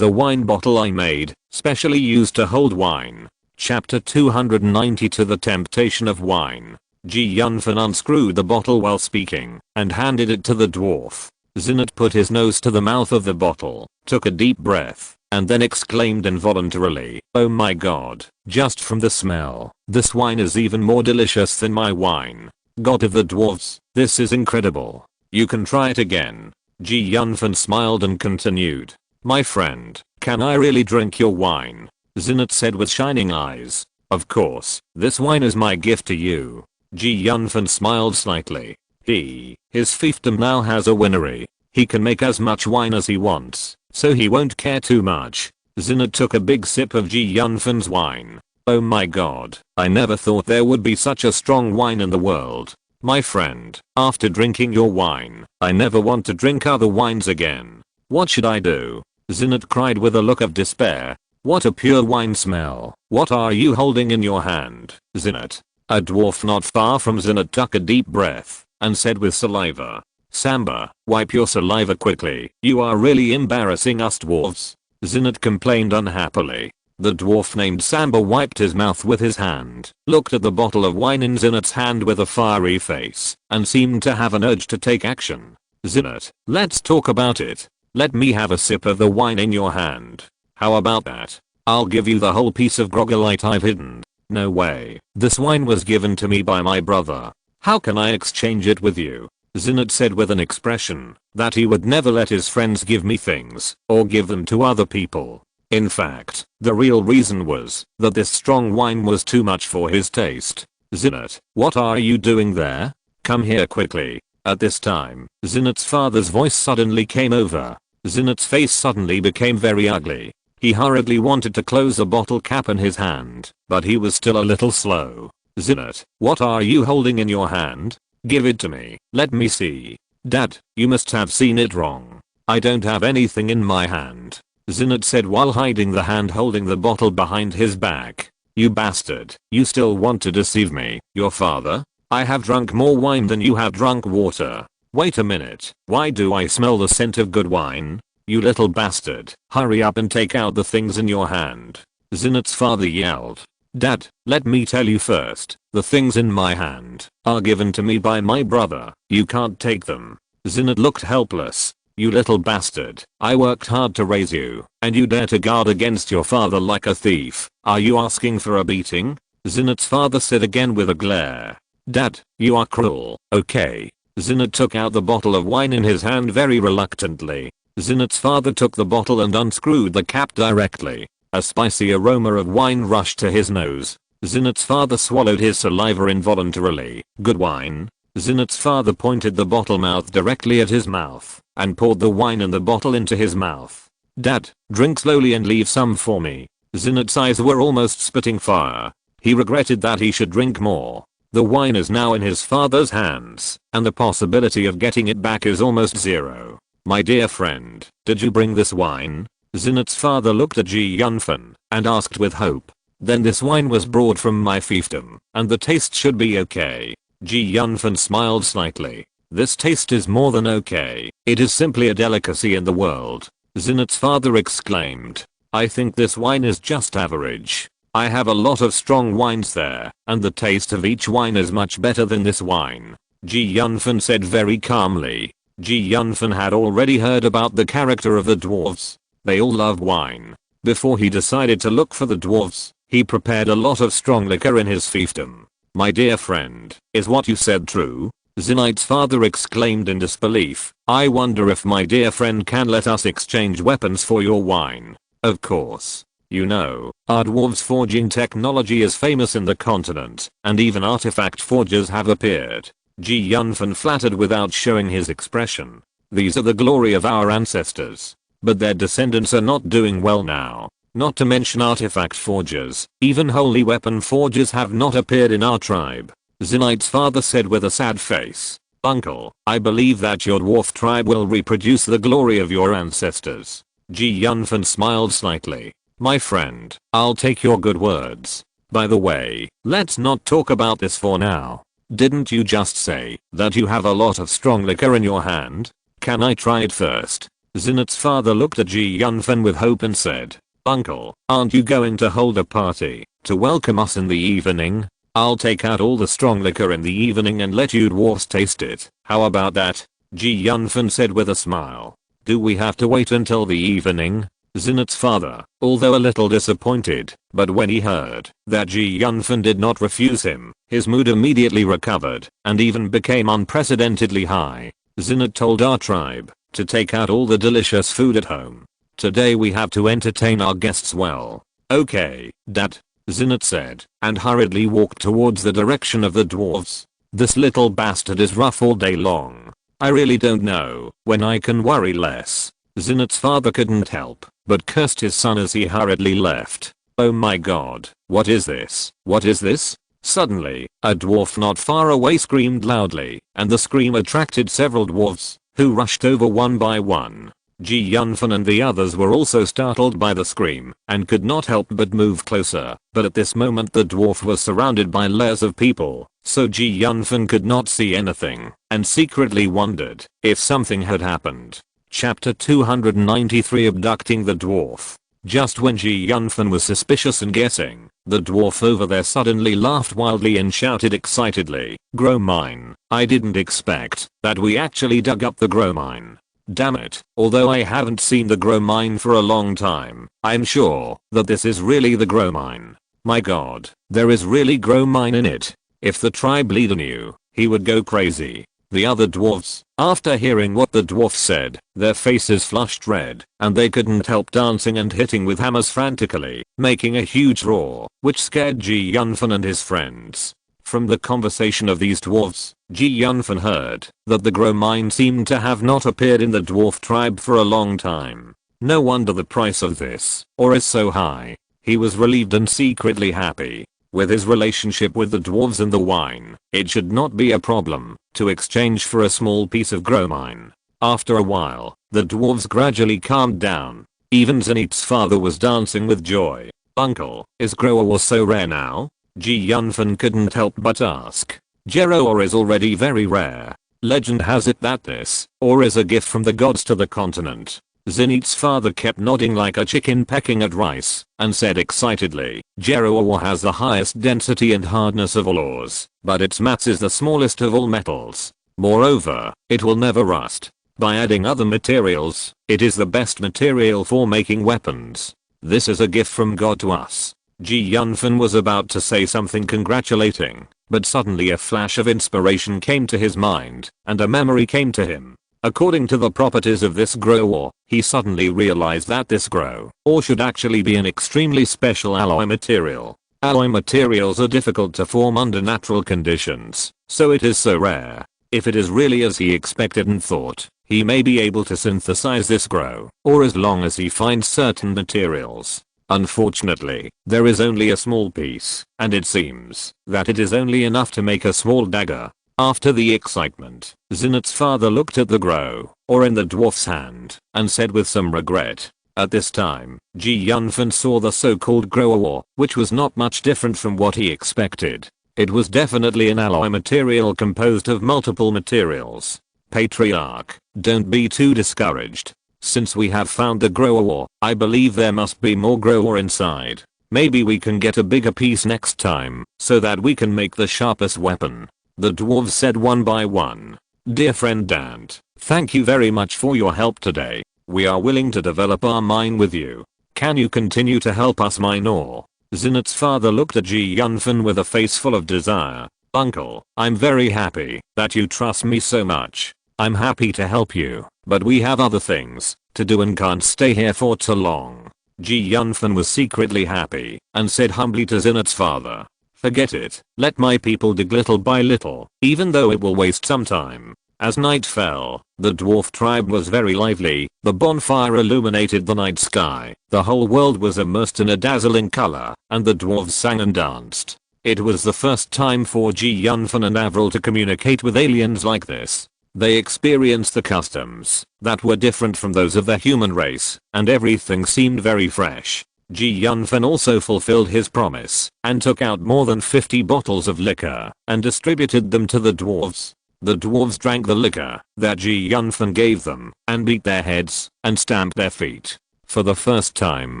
a wine bottle I made, specially used to hold wine. Chapter 292 The Temptation of Wine. Yunfan unscrewed the bottle while speaking, and handed it to the dwarf. Zinite put his nose to the mouth of the bottle, took a deep breath, and then exclaimed involuntarily, oh my god, just from the smell, this wine is even more delicious than my wine. God of the dwarves, this is incredible. You can try it again. Yunfan smiled and continued. My friend, can I really drink your wine? Zinite said with shining eyes. Of course, this wine is my gift to you. Yunfan smiled slightly. His fiefdom now has a winery. He can make as much wine as he wants, so he won't care too much. Zinite took a big sip of Yunfan's wine. Oh my god, I never thought there would be such a strong wine in the world. My friend, after drinking your wine, I never want to drink other wines again. What should I do? Zinite cried with a look of despair. What a pure wine smell. What are you holding in your hand, Zinite? A dwarf not far from Zinite took a deep breath and said with saliva. Samba, wipe your saliva quickly. You are really embarrassing us dwarves. Zinite complained unhappily. The dwarf named Samba wiped his mouth with his hand, looked at the bottle of wine in Zinite's hand with a fiery face, and seemed to have an urge to take action. Zinite, let's talk about it. Let me have a sip of the wine in your hand. How about that? I'll give you the whole piece of grogolite I've hidden. No way. This wine was given to me by my brother. How can I exchange it with you? Zinite said with an expression that he would never let his friends give me things or give them to other people. In fact, the real reason was that this strong wine was too much for his taste. Zinite, what are you doing there? Come here quickly. At this time, Zinite's father's voice suddenly came over. Zinite's face suddenly became very ugly. He hurriedly wanted to close the bottle cap in his hand, but he was still a little slow. Zinite, what are you holding in your hand? Give it to me, let me see. Dad, you must have seen it wrong. I don't have anything in my hand. Zinite said while hiding the hand holding the bottle behind his back. You bastard, you still want to deceive me, your father? I have drunk more wine than you have drunk water. Wait a minute, why do I smell the scent of good wine? You little bastard, hurry up and take out the things in your hand. Zinite's father yelled. Dad, let me tell you first, the things in my hand are given to me by my brother. You can't take them. Zinat looked helpless. You little bastard, I worked hard to raise you, and you dare to guard against your father like a thief. Are you asking for a beating? Zinat's father said again with a glare. Dad, you are cruel. Okay. Zinat took out the bottle of wine in his hand very reluctantly. Zinat's father took the bottle and unscrewed the cap directly. A spicy aroma of wine rushed to his nose. Zinat's father swallowed his saliva involuntarily. Good wine? Zinat's father pointed the bottle mouth directly at his mouth and poured the wine and the bottle into his mouth. Dad, drink slowly and leave some for me. Zinat's eyes were almost spitting fire. He regretted that he should drink more. The wine is now in his father's hands, and the possibility of getting it back is almost zero. My dear friend, did you bring this wine? Zinat's father looked at Yunfan and asked with hope. Then this wine was brought from my fiefdom, and the taste should be okay. Yunfan smiled slightly. This taste is more than okay. It is simply a delicacy in the world. Zinat's father exclaimed. I think this wine is just average. I have a lot of strong wines there, and the taste of each wine is much better than this wine. Yunfan said very calmly. Yunfan had already heard about the character of the dwarves. They all love wine. Before he decided to look for the dwarves, he prepared a lot of strong liquor in his fiefdom. My dear friend, is what you said true? Zinite's father exclaimed in disbelief. I wonder if my dear friend can let us exchange weapons for your wine. Of course. You know, our dwarves forging technology is famous in the continent, and even artifact forgers have appeared. Yunfan flattered without showing his expression. These are the glory of our ancestors. But their descendants are not doing well now. Not to mention artifact forgers, even holy weapon forgers have not appeared in our tribe. Zinite's father said with a sad face. Uncle, I believe that your dwarf tribe will reproduce the glory of your ancestors. Yunfan smiled slightly. My friend, I'll take your good words. By the way, let's not talk about this for now. Didn't you just say that you have a lot of strong liquor in your hand? Can I try it first? Zinat's father looked at Yunfan with hope and said. Uncle, aren't you going to hold a party to welcome us in the evening? I'll take out all the strong liquor in the evening and let you dwarfs taste it. How about that? Yunfan said with a smile. Do we have to wait until the evening? Zinat's father, although a little disappointed, but when he heard that Yunfan did not refuse him, his mood immediately recovered and even became unprecedentedly high. Zinat told our tribe to take out all the delicious food at home. Today we have to entertain our guests well. Okay, Dad, Zinat said, and hurriedly walked towards the direction of the dwarves. This little bastard is rough all day long. I really don't know when I can worry less. Zinat's father couldn't help but cursed his son as he hurriedly left. Oh my god, what is this? What is this? Suddenly, a dwarf not far away screamed loudly, and the scream attracted several dwarves, who rushed over one by one. Yunfan and the others were also startled by the scream, and could not help but move closer, but at this moment the dwarf was surrounded by layers of people, so Yunfan could not see anything, and secretly wondered if something had happened. Chapter 293 Abducting the Dwarf. Just when Yunfan was suspicious and guessing, the dwarf over there suddenly laughed wildly and shouted excitedly, Grow mine, I didn't expect that we actually dug up the grow mine. Damn it, although I haven't seen the grow mine for a long time, I'm sure that this is really the grow mine. My god, there is really grow mine in it. If the tribe leader knew, he would go crazy. The other dwarfs, after hearing what the dwarf said, their faces flushed red, and they couldn't help dancing and hitting with hammers frantically, making a huge roar, which scared Yunfan and his friends. From the conversation of these dwarfs, Yunfan heard that the grow mine seemed to have not appeared in the dwarf tribe for a long time. No wonder the price of this ore is so high. He was relieved and secretly happy. With his relationship with the dwarves and the wine, it should not be a problem to exchange for a small piece of grow mine. After a while, the dwarves gradually calmed down. Even Zenith's father was dancing with joy. Uncle, is grow ore so rare now? Yunfan couldn't help but ask. Gero ore is already very rare. Legend has it that this ore is a gift from the gods to the continent. Zenith's father kept nodding like a chicken pecking at rice, and said excitedly, Gero ore has the highest density and hardness of all ores, but its mass is the smallest of all metals. Moreover, it will never rust. By adding other materials, it is the best material for making weapons. This is a gift from God to us. Yunfan was about to say something congratulating, but suddenly a flash of inspiration came to his mind, and a memory came to him. According to the properties of this grow ore, he suddenly realized that this grow ore should actually be an extremely special alloy material. Alloy materials are difficult to form under natural conditions, so it is so rare. If it is really as he expected and thought, he may be able to synthesize this grow ore as long as he finds certain materials. Unfortunately, there is only a small piece, and it seems that it is only enough to make a small dagger. After the excitement, Zenith's father looked at the grow ore in the dwarf's hand, and said with some regret. At this time, Yunfan saw the so-called grow ore, which was not much different from what he expected. It was definitely an alloy material composed of multiple materials. Patriarch, don't be too discouraged. Since we have found the grow ore, I believe there must be more grow ore inside. Maybe we can get a bigger piece next time, so that we can make the sharpest weapon. The dwarves said one by one. Dear friend Dante, thank you very much for your help today. We are willing to develop our mine with you. Can you continue to help us mine ore? Zenith's father looked at Yunfan with a face full of desire. Uncle, I'm very happy that you trust me so much. I'm happy to help you, but we have other things to do and can't stay here for too long. Yunfan was secretly happy and said humbly to Zenith's father, forget it, let my people dig little by little, even though it will waste some time. As night fell, the dwarf tribe was very lively, the bonfire illuminated the night sky, the whole world was immersed in a dazzling color, and the dwarves sang and danced. It was the first time for Yunfan and Avril to communicate with aliens like this. They experienced the customs that were different from those of the human race, and everything seemed very fresh. Yunfan also fulfilled his promise, and took out more than 50 bottles of liquor, and distributed them to the dwarves. The dwarves drank the liquor that Yunfan gave them, and beat their heads, and stamped their feet. For the first time,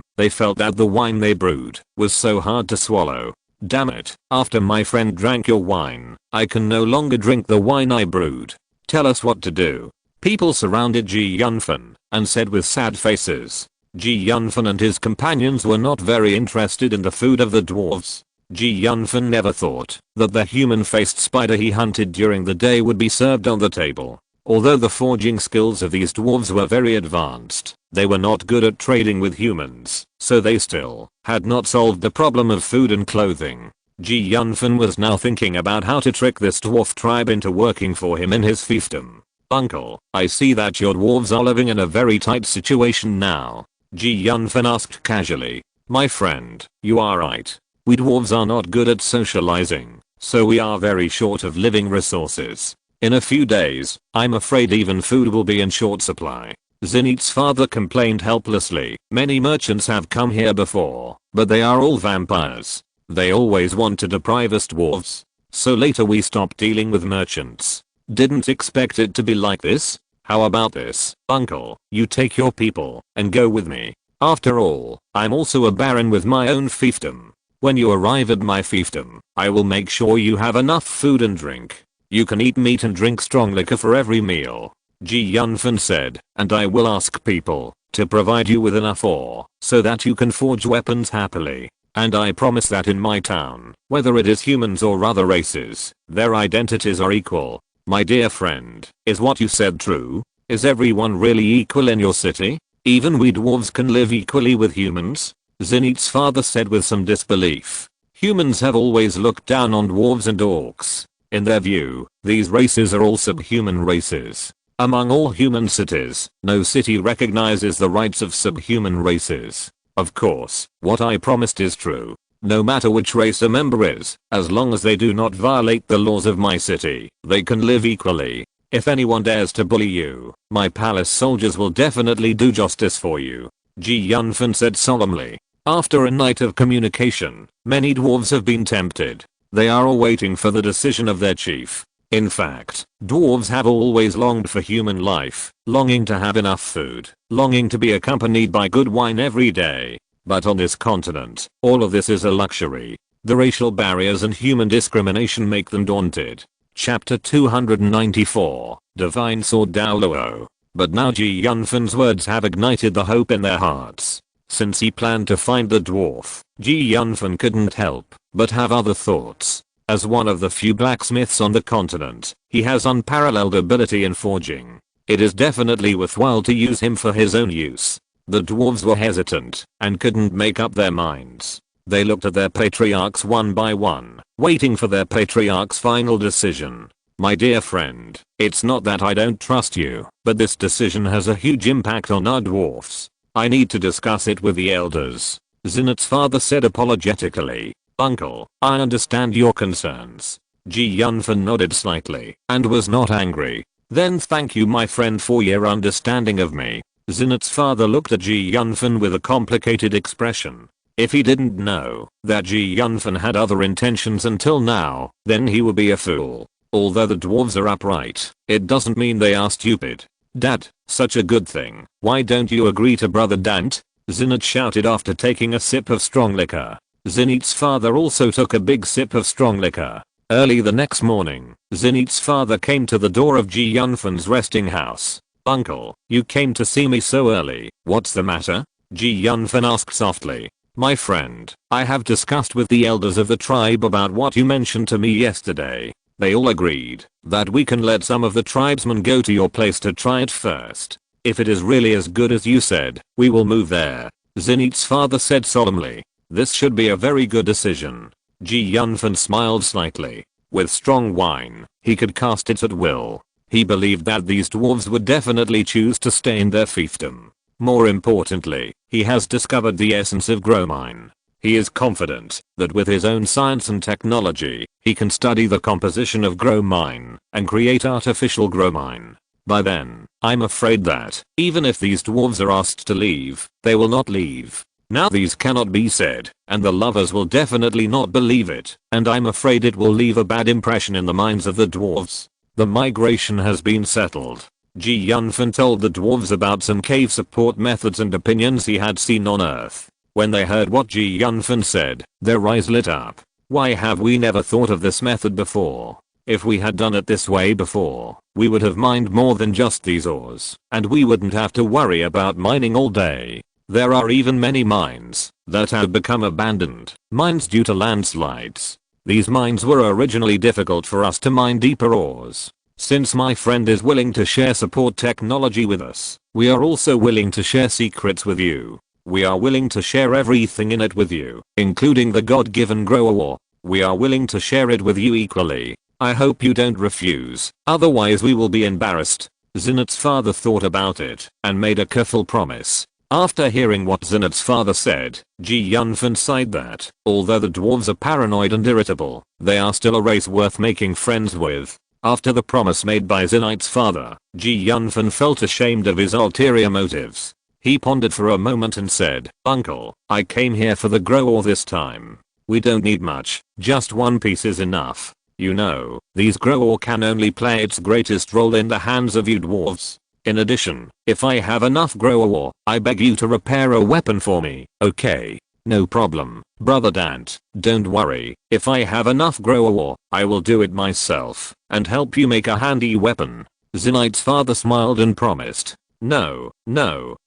they felt that the wine they brewed was so hard to swallow. Damn it, after my friend drank your wine, I can no longer drink the wine I brewed. Tell us what to do. People surrounded Yunfan, and said with sad faces. Yunfan and his companions were not very interested in the food of the dwarves. Yunfan never thought that the human-faced spider he hunted during the day would be served on the table. Although the forging skills of these dwarves were very advanced, they were not good at trading with humans, so they still had not solved the problem of food and clothing. Yunfan was now thinking about how to trick this dwarf tribe into working for him in his fiefdom. Uncle, I see that your dwarves are living in a very tight situation now. Yunfan asked casually. My friend, you are right. We dwarves are not good at socializing, so we are very short of living resources. In a few days, I'm afraid even food will be in short supply. Zenith's father complained helplessly. Many merchants have come here before, but they are all vampires. They always want to deprive us dwarves. So later we stopped dealing with merchants. Didn't expect it to be like this. How about this, uncle, you take your people and go with me. After all, I'm also a baron with my own fiefdom. When you arrive at my fiefdom, I will make sure you have enough food and drink. You can eat meat and drink strong liquor for every meal. Yunfan said, and I will ask people to provide you with enough ore so that you can forge weapons happily. And I promise that in my town, whether it is humans or other races, their identities are equal. My dear friend, is what you said true? Is everyone really equal in your city? Even we dwarves can live equally with humans? Zenith's father said with some disbelief. Humans have always looked down on dwarves and orcs. In their view, these races are all subhuman races. Among all human cities, no city recognizes the rights of subhuman races. Of course, what I promised is true. No matter which race a member is, as long as they do not violate the laws of my city, they can live equally. If anyone dares to bully you, my palace soldiers will definitely do justice for you. Yunfan said solemnly. After a night of communication, many dwarves have been tempted. They are all waiting for the decision of their chief. In fact, dwarves have always longed for human life, longing to have enough food, longing to be accompanied by good wine every day. But on this continent, all of this is a luxury. The racial barriers and human discrimination make them daunted. Chapter 294, Divine Sword Daoluo. But now Ji Yunfan's words have ignited the hope in their hearts. Since he planned to find the dwarf, Ji Yunfan couldn't help but have other thoughts. As one of the few blacksmiths on the continent, he has unparalleled ability in forging. It is definitely worthwhile to use him for his own use. The dwarves were hesitant and couldn't make up their minds. They looked at their patriarchs one by one, waiting for their patriarch's final decision. My dear friend, it's not that I don't trust you, but this decision has a huge impact on our dwarfs. I need to discuss it with the elders. Zinat's father said apologetically. Uncle, I understand your concerns. Ji Yunfan nodded slightly and was not angry. Then thank you my friend for your understanding of me. Zinat's father looked at Ji Yunfan with a complicated expression. If he didn't know that Ji Yunfan had other intentions until now, then he would be a fool. Although the dwarves are upright, it doesn't mean they are stupid. Dad, such a good thing. Why don't you agree to brother Dante? Zinat shouted after taking a sip of strong liquor. Zinit's father also took a big sip of strong liquor. Early the next morning, Zinit's father came to the door of Ji Yunfan's resting house. Uncle, you came to see me so early. What's the matter? Ji Yunfan asked softly. My friend, I have discussed with the elders of the tribe about what you mentioned to me yesterday. They all agreed that we can let some of the tribesmen go to your place to try it first. If it is really as good as you said, we will move there. Zinit's father said solemnly. This should be a very good decision. Ji Yunfan smiled slightly. With strong wine, he could cast it at will. He believed that these dwarves would definitely choose to stay in their fiefdom. More importantly, he has discovered the essence of Gromine. He is confident that with his own science and technology, he can study the composition of Gromine and create artificial Gromine. By then, I'm afraid that, even if these dwarves are asked to leave, they will not leave. Now these cannot be said, and the lovers will definitely not believe it, and I'm afraid it will leave a bad impression in the minds of the dwarves. The migration has been settled. Ji Yunfan told the dwarves about some cave support methods and opinions he had seen on Earth. When they heard what Ji Yunfan said, their eyes lit up. Why have we never thought of this method before? If we had done it this way before, we would have mined more than just these ores, and we wouldn't have to worry about mining all day. There are even many mines that have become abandoned, mines due to landslides. These mines were originally difficult for us to mine deeper ores. Since my friend is willing to share support technology with us, we are also willing to share secrets with you. We are willing to share everything in it with you, including the God-given grower ore. We are willing to share it with you equally. I hope you don't refuse, otherwise we will be embarrassed. Zinat's father thought about it and made a careful promise. After hearing what Zinat's father said, Ji Yunfan sighed that, although the dwarves are paranoid and irritable, they are still a race worth making friends with. After the promise made by Zinit's father, Ji Yunfan felt ashamed of his ulterior motives. He pondered for a moment and said, Uncle, I came here for the grow ore this time. We don't need much, just one piece is enough. You know, these grow ore can only play its greatest role in the hands of you dwarves. In addition, if I have enough grow ore, I beg you to repair a weapon for me, okay? No problem, brother Dante, don't worry. If I have enough grow ore, I will do it myself and help you make a handy weapon. Zinite's father smiled and promised. No,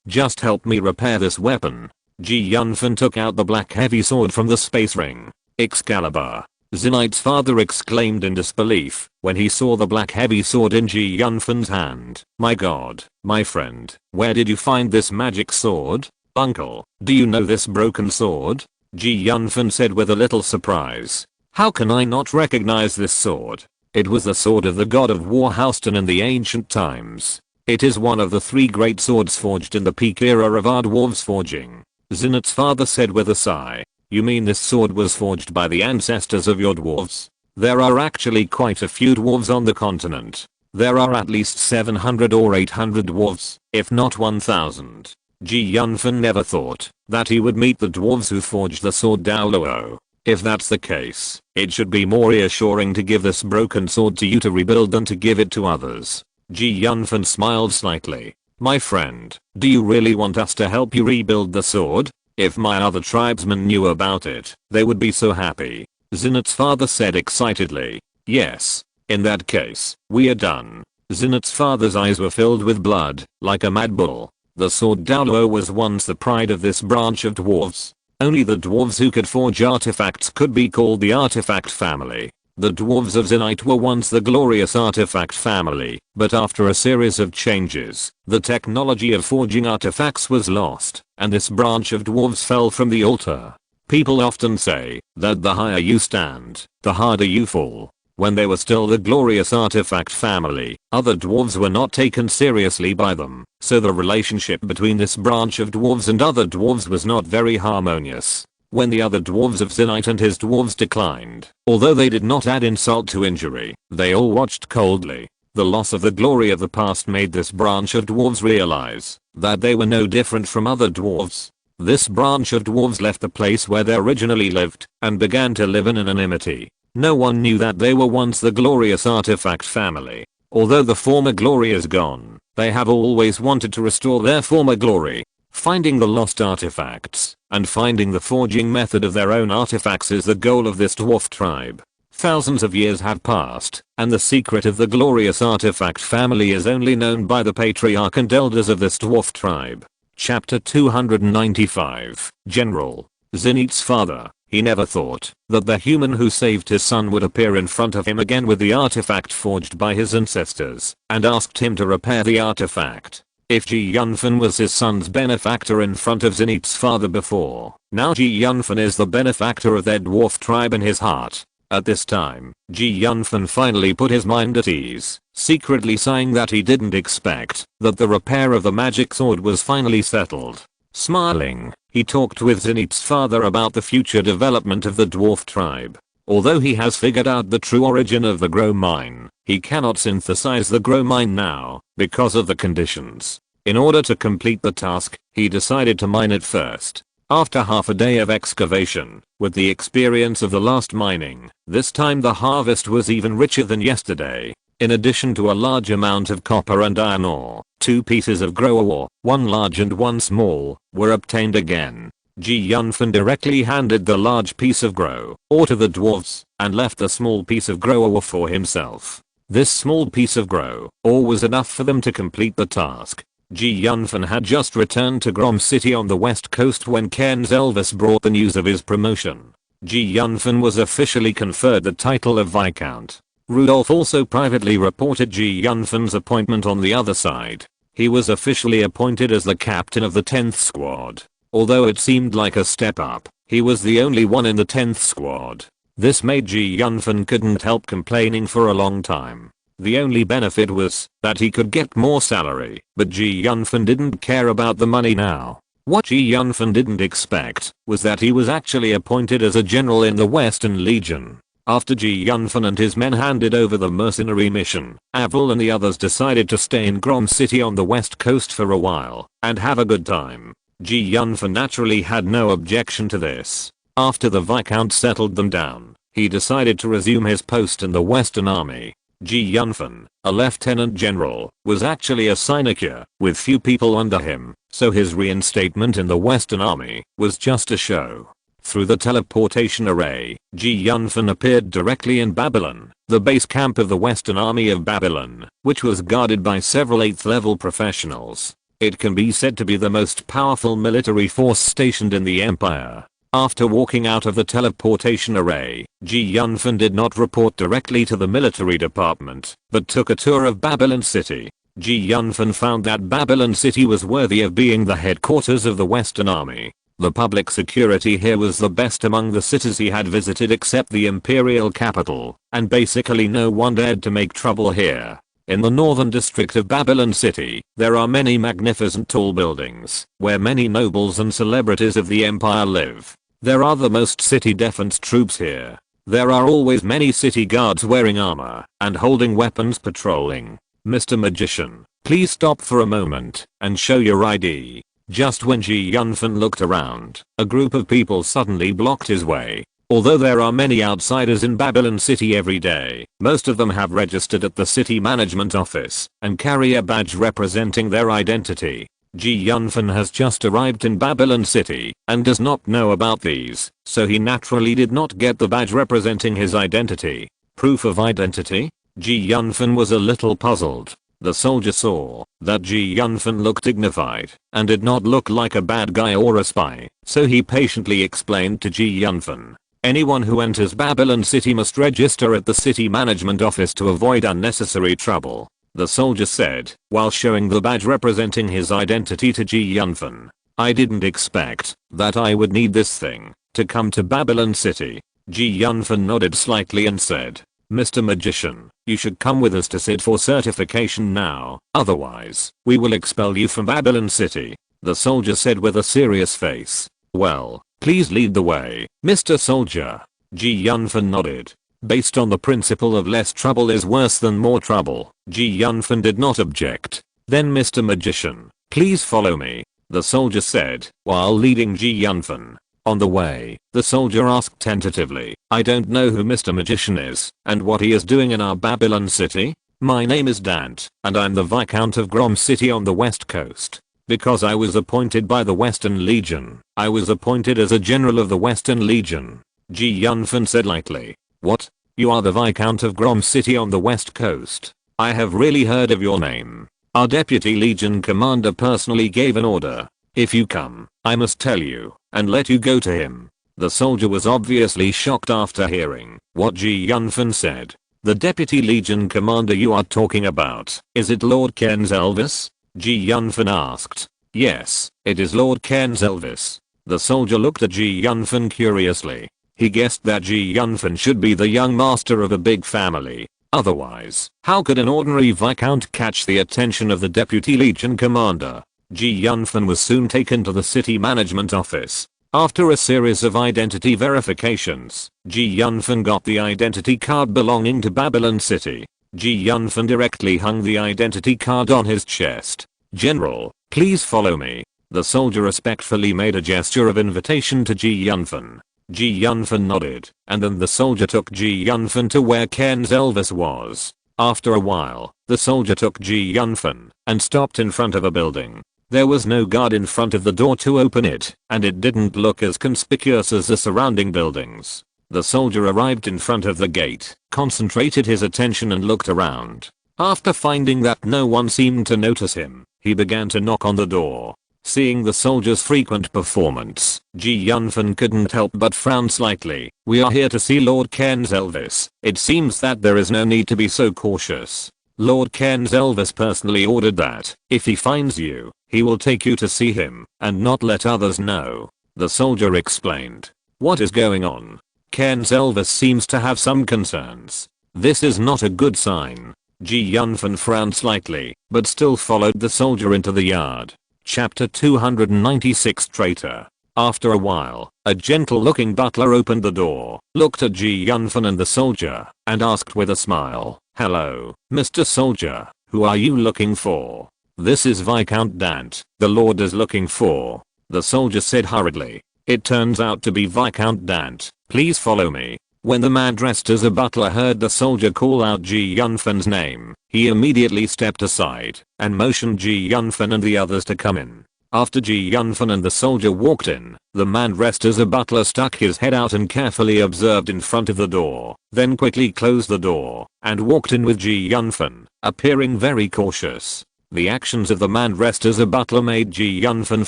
just help me repair this weapon. Ji Yunfan took out the black heavy sword from the space ring. Excalibur. Zinite's father exclaimed in disbelief when he saw the black heavy sword in Ji Yunfan's hand. My god, my friend, where did you find this magic sword? Uncle, do you know this broken sword? Ji Yunfan said with a little surprise. How can I not recognize this sword? It was the sword of the god of war Houston in the ancient times. It is one of the 3 great swords forged in the peak era of our dwarves forging. Zinat's father said with a sigh. You mean this sword was forged by the ancestors of your dwarves? There are actually quite a few dwarves on the continent. There are at least 700 or 800 dwarves, if not 1000. Ji Yunfan never thought that he would meet the dwarves who forged the sword Daoluo. If that's the case, it should be more reassuring to give this broken sword to you to rebuild than to give it to others. Ji Yunfan smiled slightly. My friend, do you really want us to help you rebuild the sword? If my other tribesmen knew about it, they would be so happy. Zinat's father said excitedly. Yes. In that case, we are done. Zinat's father's eyes were filled with blood, like a mad bull. The sword Daoluo was once the pride of this branch of dwarves. Only the dwarves who could forge artifacts could be called the artifact family. The dwarves of Zenite were once the glorious artifact family, but after a series of changes, the technology of forging artifacts was lost, and this branch of dwarves fell from the altar. People often say that the higher you stand, the harder you fall. When they were still the glorious artifact family, other dwarves were not taken seriously by them, so the relationship between this branch of dwarves and other dwarves was not very harmonious. When the other dwarves of Zenite and his dwarves declined, although they did not add insult to injury, they all watched coldly. The loss of the glory of the past made this branch of dwarves realize that they were no different from other dwarves. This branch of dwarves left the place where they originally lived and began to live in anonymity. No one knew that they were once the glorious artifact family. Although the former glory is gone, they have always wanted to restore their former glory. Finding the lost artifacts and finding the forging method of their own artifacts is the goal of this dwarf tribe. Thousands of years have passed, and the secret of the glorious artifact family is only known by the patriarch and elders of this dwarf tribe. Chapter 295, General. Zenith's father. He never thought that the human who saved his son would appear in front of him again with the artifact forged by his ancestors, and asked him to repair the artifact. If Ji Yunfan was his son's benefactor in front of Zenith's father before, now Ji Yunfan is the benefactor of their dwarf tribe in his heart. At this time, Ji Yunfan finally put his mind at ease, secretly sighing that he didn't expect that the repair of the magic sword was finally settled. Smiling, he talked with Zenith's father about the future development of the dwarf tribe. Although he has figured out the true origin of the grow mine, he cannot synthesize the grow mine now because of the conditions. In order to complete the task, he decided to mine it first. After half a day of excavation, with the experience of the last mining, this time the harvest was even richer than yesterday. In addition to a large amount of copper and iron ore, 2 pieces of grow ore, one large and one small, were obtained again. Ji Yunfan directly handed the large piece of grow ore to the dwarves and left the small piece of grow ore for himself. This small piece of grow ore was enough for them to complete the task. Ji Yunfan had just returned to Grom City on the west coast when Cairns Elvis brought the news of his promotion. Ji Yunfan was officially conferred the title of Viscount. Rudolph also privately reported Ji Yunfan's appointment on the other side. He was officially appointed as the captain of the 10th squad. Although it seemed like a step up, he was the only one in the 10th squad. This made Ji Yunfan couldn't help complaining for a long time. The only benefit was that he could get more salary, but Ji Yunfan didn't care about the money now. What Ji Yunfan didn't expect was that he was actually appointed as a general in the Western Legion. After Ji Yunfan and his men handed over the mercenary mission, Avril and the others decided to stay in Grom City on the west coast for a while and have a good time. Ji Yunfan naturally had no objection to this. After the Viscount settled them down, he decided to resume his post in the Western Army. Ji Yunfan, a lieutenant general, was actually a sinecure with few people under him, so his reinstatement in the Western Army was just a show. Through the teleportation array, Ji Yunfan appeared directly in Babylon, the base camp of the Western Army of Babylon, which was guarded by several 8th level professionals. It can be said to be the most powerful military force stationed in the Empire. After walking out of the teleportation array, Ji Yunfan did not report directly to the military department, but took a tour of Babylon City. Ji Yunfan found that Babylon City was worthy of being the headquarters of the Western Army. The public security here was the best among the cities he had visited except the imperial capital, and basically no one dared to make trouble here. In the northern district of Babylon City, there are many magnificent tall buildings, where many nobles and celebrities of the empire live. There are the most city defense troops here. There are always many city guards wearing armor and holding weapons patrolling. Mr. Magician, please stop for a moment and show your ID. Just when Ji Yunfan looked around, a group of people suddenly blocked his way. Although there are many outsiders in Babylon City every day, most of them have registered at the city management office and carry a badge representing their identity. Yunfan has just arrived in Babylon City and does not know about these, so he naturally did not get the badge representing his identity. Proof of identity? Yunfan was a little puzzled. The soldier saw that Yunfan looked dignified and did not look like a bad guy or a spy, so he patiently explained to Yunfan. Anyone who enters Babylon City must register at the city management office to avoid unnecessary trouble, the soldier said, while showing the badge representing his identity to Yunfan. I didn't expect that I would need this thing to come to Babylon City. Yunfan nodded slightly and said, Mr. Magician, you should come with us to sit for certification now, otherwise, we will expel you from Babylon City, the soldier said with a serious face. Well, please lead the way, Mr. Soldier. Yunfan nodded. Based on the principle of less trouble is worse than more trouble, Yunfan did not object. Then Mr. Magician, please follow me, the soldier said, while leading Yunfan. On the way, the soldier asked tentatively, I don't know who Mr. Magician is, and what he is doing in our Babylon City. My name is Dante, and I'm the Viscount of Grom City on the west coast. Because I was appointed by the Western Legion, I was appointed as a general of the Western Legion. Yunfan said lightly. What? You are the Viscount of Grom City on the west coast? I have really heard of your name. Our deputy legion commander personally gave an order. If you come, I must tell you, and let you go to him. The soldier was obviously shocked after hearing what Yunfan said. The deputy legion commander you are talking about, is it Lord Cairns Elvis? Yunfan asked. Yes, it is Lord Cairns Elvis. The soldier looked at Yunfan curiously. He guessed that Yunfan should be the young master of a big family. Otherwise, how could an ordinary viscount catch the attention of the deputy legion commander? Yunfan was soon taken to the city management office. After a series of identity verifications, Yunfan got the identity card belonging to Babylon City. Yunfan directly hung the identity card on his chest. General, please follow me. The soldier respectfully made a gesture of invitation to Yunfan. Yunfan nodded, and then the soldier took Yunfan to where Cairns Elvis was. After a while, the soldier took Yunfan and stopped in front of a building. There was no guard in front of the door to open it, and it didn't look as conspicuous as the surrounding buildings. The soldier arrived in front of the gate, concentrated his attention and looked around. After finding that no one seemed to notice him, he began to knock on the door. Seeing the soldier's frequent performance, Yunfan couldn't help but frown slightly. We are here to see Lord Cairns Elvis. It seems that there is no need to be so cautious. Lord Cairns Elvis personally ordered that, if he finds you, he will take you to see him, and not let others know. The soldier explained. What is going on? Cairns Elvis seems to have some concerns. This is not a good sign. Yunfan frowned slightly, but still followed the soldier into the yard. Chapter 296 Traitor. After a while, a gentle-looking butler opened the door, looked at Yunfan and the soldier, and asked with a smile, Hello, Mr. Soldier, who are you looking for? This is Viscount Dante, the Lord is looking for. The soldier said hurriedly. It turns out to be Viscount Dante, please follow me. When the man dressed as a butler heard the soldier call out Yunfan's name, he immediately stepped aside and motioned Yunfan and the others to come in. After Yunfan and the soldier walked in, the man dressed as a butler stuck his head out and carefully observed in front of the door, then quickly closed the door and walked in with Yunfan, appearing very cautious. The actions of the man dressed as a butler made Yunfan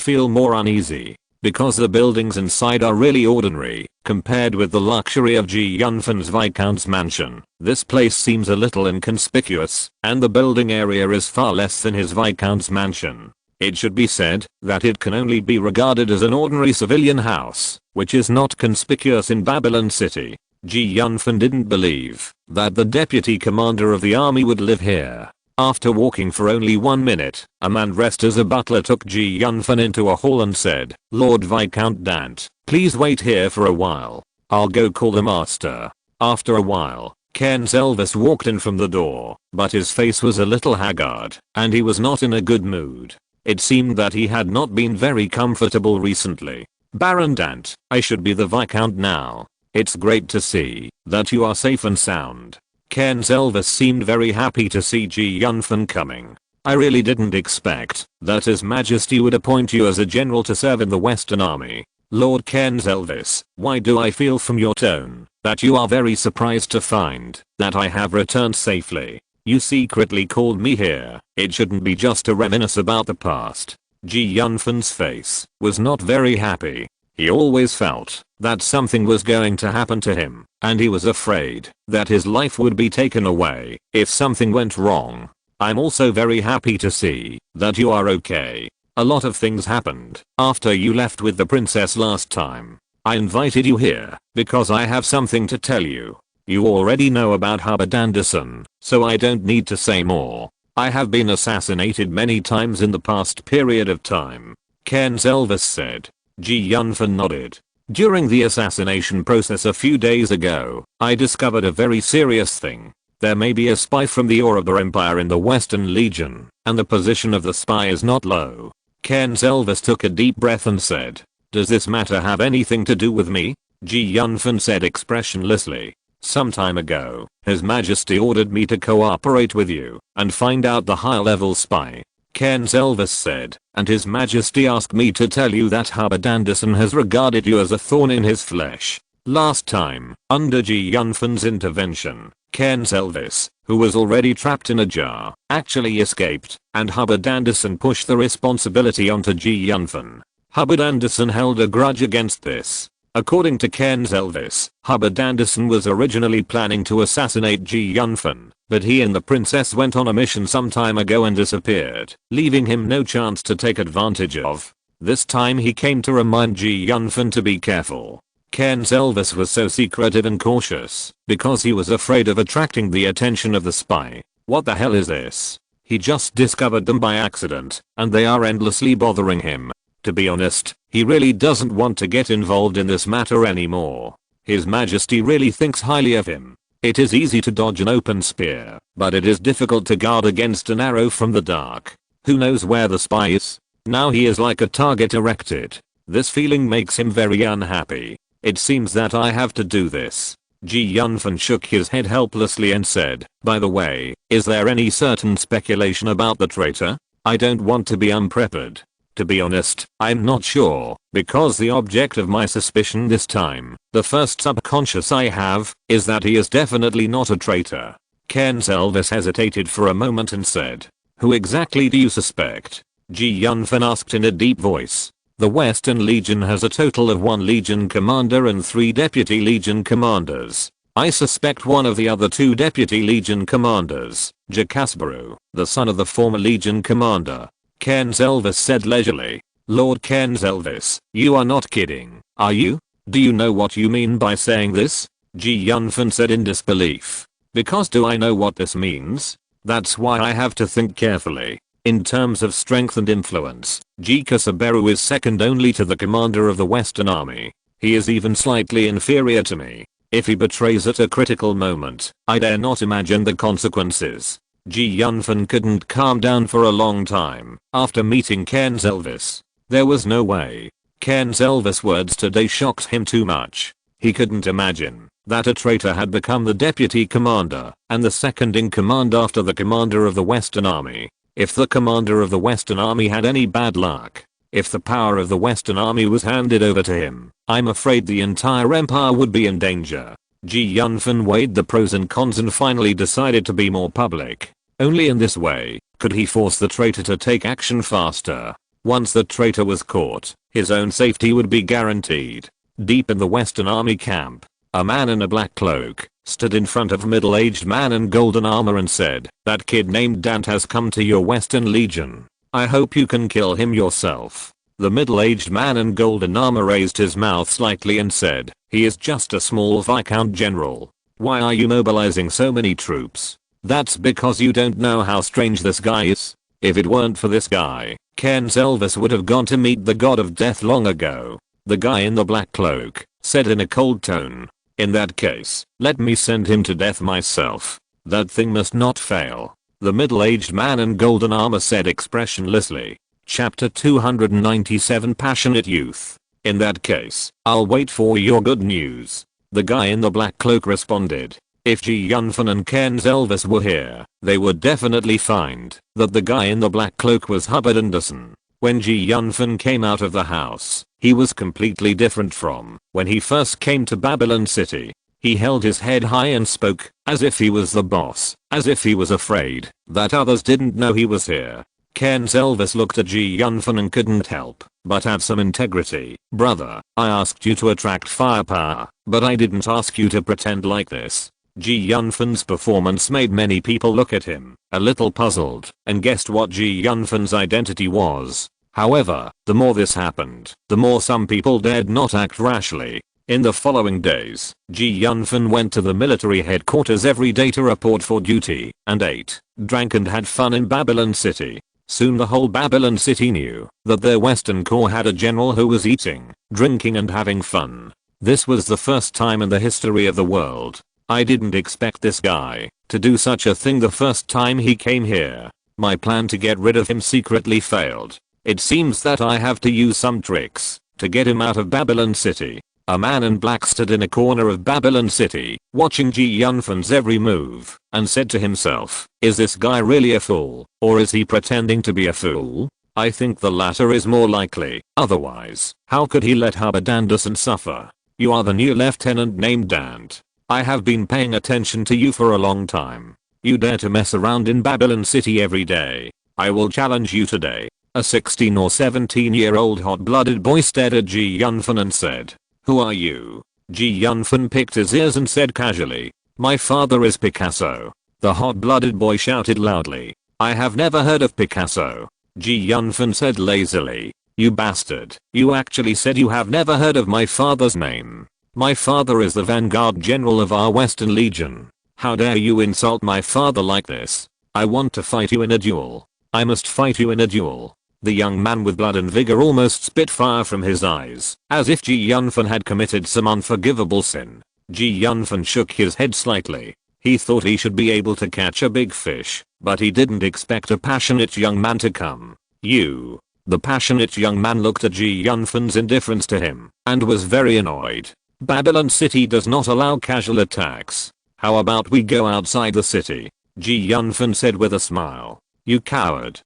feel more uneasy. Because the buildings inside are really ordinary, compared with the luxury of Yunfan's Viscount's mansion, this place seems a little inconspicuous, and the building area is far less than his Viscount's mansion. It should be said that it can only be regarded as an ordinary civilian house, which is not conspicuous in Babylon City. Yunfan didn't believe that the deputy commander of the army would live here. After walking for only 1 minute, a man dressed as a butler took Yunfan into a hall and said, Lord Viscount Dante, please wait here for a while. I'll go call the master. After a while, Cairns Elvis walked in from the door, but his face was a little haggard, and he was not in a good mood. It seemed that he had not been very comfortable recently. Baron Dante, I should be the Viscount now. It's great to see that you are safe and sound. Cairns Elvis seemed very happy to see Yunfan coming. I really didn't expect that His Majesty would appoint you as a general to serve in the Western Army. Lord Cairns Elvis, why do I feel from your tone that you are very surprised to find that I have returned safely? You secretly called me here. It shouldn't be just to reminisce about the past. Yunfan's face was not very happy. He always felt that something was going to happen to him, and he was afraid that his life would be taken away if something went wrong. I'm also very happy to see that you are okay. A lot of things happened after you left with the princess last time. I invited you here because I have something to tell you. You already know about Hubbard Anderson, so I don't need to say more. I have been assassinated many times in the past period of time. Cairns Elvis said. Yunfan nodded. During the assassination process a few days ago, I discovered a very serious thing. There may be a spy from the Ouroboros Empire in the Western Legion, and the position of the spy is not low. Cairns Elvis took a deep breath and said, "Does this matter have anything to do with me?" Yunfan said expressionlessly. "Some time ago, His Majesty ordered me to cooperate with you and find out the high-level spy." Cairns Elvis said, "And His Majesty asked me to tell you that Hubbard Anderson has regarded you as a thorn in his flesh." Last time, under Yunfan's intervention, Cairns Elvis, who was already trapped in a jar, actually escaped, and Hubbard Anderson pushed the responsibility onto Yunfan. Hubbard Anderson held a grudge against this. According to Cairns Elvis, Hubbard Anderson was originally planning to assassinate Yunfan, but he and the princess went on a mission some time ago and disappeared, leaving him no chance to take advantage of. This time he came to remind Yunfan to be careful. Cairns Elvis was so secretive and cautious because he was afraid of attracting the attention of the spy. What the hell is this? He just discovered them by accident, and they are endlessly bothering him. To be honest, he really doesn't want to get involved in this matter anymore. His Majesty really thinks highly of him. It is easy to dodge an open spear, but it is difficult to guard against an arrow from the dark. Who knows where the spy is? Now he is like a target erected. This feeling makes him very unhappy. It seems that I have to do this. Yunfan shook his head helplessly and said, "By the way, is there any certain speculation about the traitor? I don't want to be unprepared. To be honest, I'm not sure, because the object of my suspicion this time, the first subconscious I have, is that he is definitely not a traitor." Cairns Elvis hesitated for a moment and said, "Who exactly do you suspect?" Yunfan asked in a deep voice. "The Western Legion has a total of 1 Legion commander and 3 deputy Legion commanders. I suspect one of the other 2 deputy Legion commanders, Jakasbaru, the son of the former Legion commander." Cairns Elvis said leisurely. "Lord Cairns Elvis, you are not kidding, are you? Do you know what you mean by saying this?" Yunfan said in disbelief. "Because do I know what this means? That's why I have to think carefully. In terms of strength and influence, Jakasbaru is second only to the commander of the Western Army. He is even slightly inferior to me. If he betrays at a critical moment, I dare not imagine the consequences." Yunfan couldn't calm down for a long time after meeting Cairns Elvis. There was no way. Cairns Elvis' words today shocked him too much. He couldn't imagine that a traitor had become the deputy commander and the second in command after the commander of the Western Army. If the commander of the Western Army had any bad luck, if the power of the Western Army was handed over to him, I'm afraid the entire empire would be in danger. Yunfan weighed the pros and cons and finally decided to be more public. Only in this way could he force the traitor to take action faster. Once the traitor was caught, his own safety would be guaranteed. Deep in the Western Army camp, a man in a black cloak stood in front of a middle-aged man in golden armor and said, "That kid named Dante has come to your Western Legion. I hope you can kill him yourself." The middle-aged man in golden armor raised his mouth slightly and said, "He is just a small Viscount General. Why are you mobilizing so many troops?" "That's because you don't know how strange this guy is. If it weren't for this guy, Cairns Elvis would have gone to meet the god of death long ago." The guy in the black cloak said in a cold tone, "In that case, let me send him to death myself. That thing must not fail." The middle-aged man in golden armor said expressionlessly. Chapter 297 Passionate Youth. "In that case, I'll wait for your good news." The guy in the black cloak responded. If Yunfan and Cairns Elvis were here, they would definitely find that the guy in the black cloak was Hubbard Anderson. When Yunfan came out of the house, he was completely different from when he first came to Babylon City. He held his head high and spoke as if he was the boss, as if he was afraid that others didn't know he was here. Cairns Elvis looked at Yunfan and couldn't help but have some integrity. Brother, I asked you to attract firepower, but I didn't ask you to pretend like this. Yunfan's performance made many people look at him, a little puzzled, and guessed what Yunfan's identity was. However, the more this happened, the more some people dared not act rashly. In the following days, Yunfan went to the military headquarters every day to report for duty, and ate, drank and had fun in Babylon City. Soon the whole Babylon City knew that their Western Corps had a general who was eating, drinking and having fun. This was the first time in the history of the world. I didn't expect this guy to do such a thing the first time he came here. My plan to get rid of him secretly failed. It seems that I have to use some tricks to get him out of Babylon City. A man in black stood in a corner of Babylon City, watching Yunfan's every move, and said to himself, is this guy really a fool, or is he pretending to be a fool? I think the latter is more likely, otherwise, how could he let Hubbard Anderson suffer? You are the new lieutenant named Dante. I have been paying attention to you for a long time. You dare to mess around in Babylon City every day. I will challenge you today. A 16 or 17-year-old hot-blooded boy stared at Yunfan and said, who are you? Yunfan picked his ears and said casually, my father is Picasso. The hot-blooded boy shouted loudly, I have never heard of Picasso. Yunfan said lazily, you bastard, you actually said you have never heard of my father's name. My father is the vanguard general of our Western Legion. How dare you insult my father like this? I want to fight you in a duel. I must fight you in a duel. The young man with blood and vigor almost spit fire from his eyes, as if Yunfan had committed some unforgivable sin. Yunfan shook his head slightly. He thought he should be able to catch a big fish, but he didn't expect a passionate young man to come. You. The passionate young man looked at Yunfan's indifference to him, and was very annoyed. Babylon City does not allow casual attacks. How about we go outside the city? Yunfan said with a smile. You coward.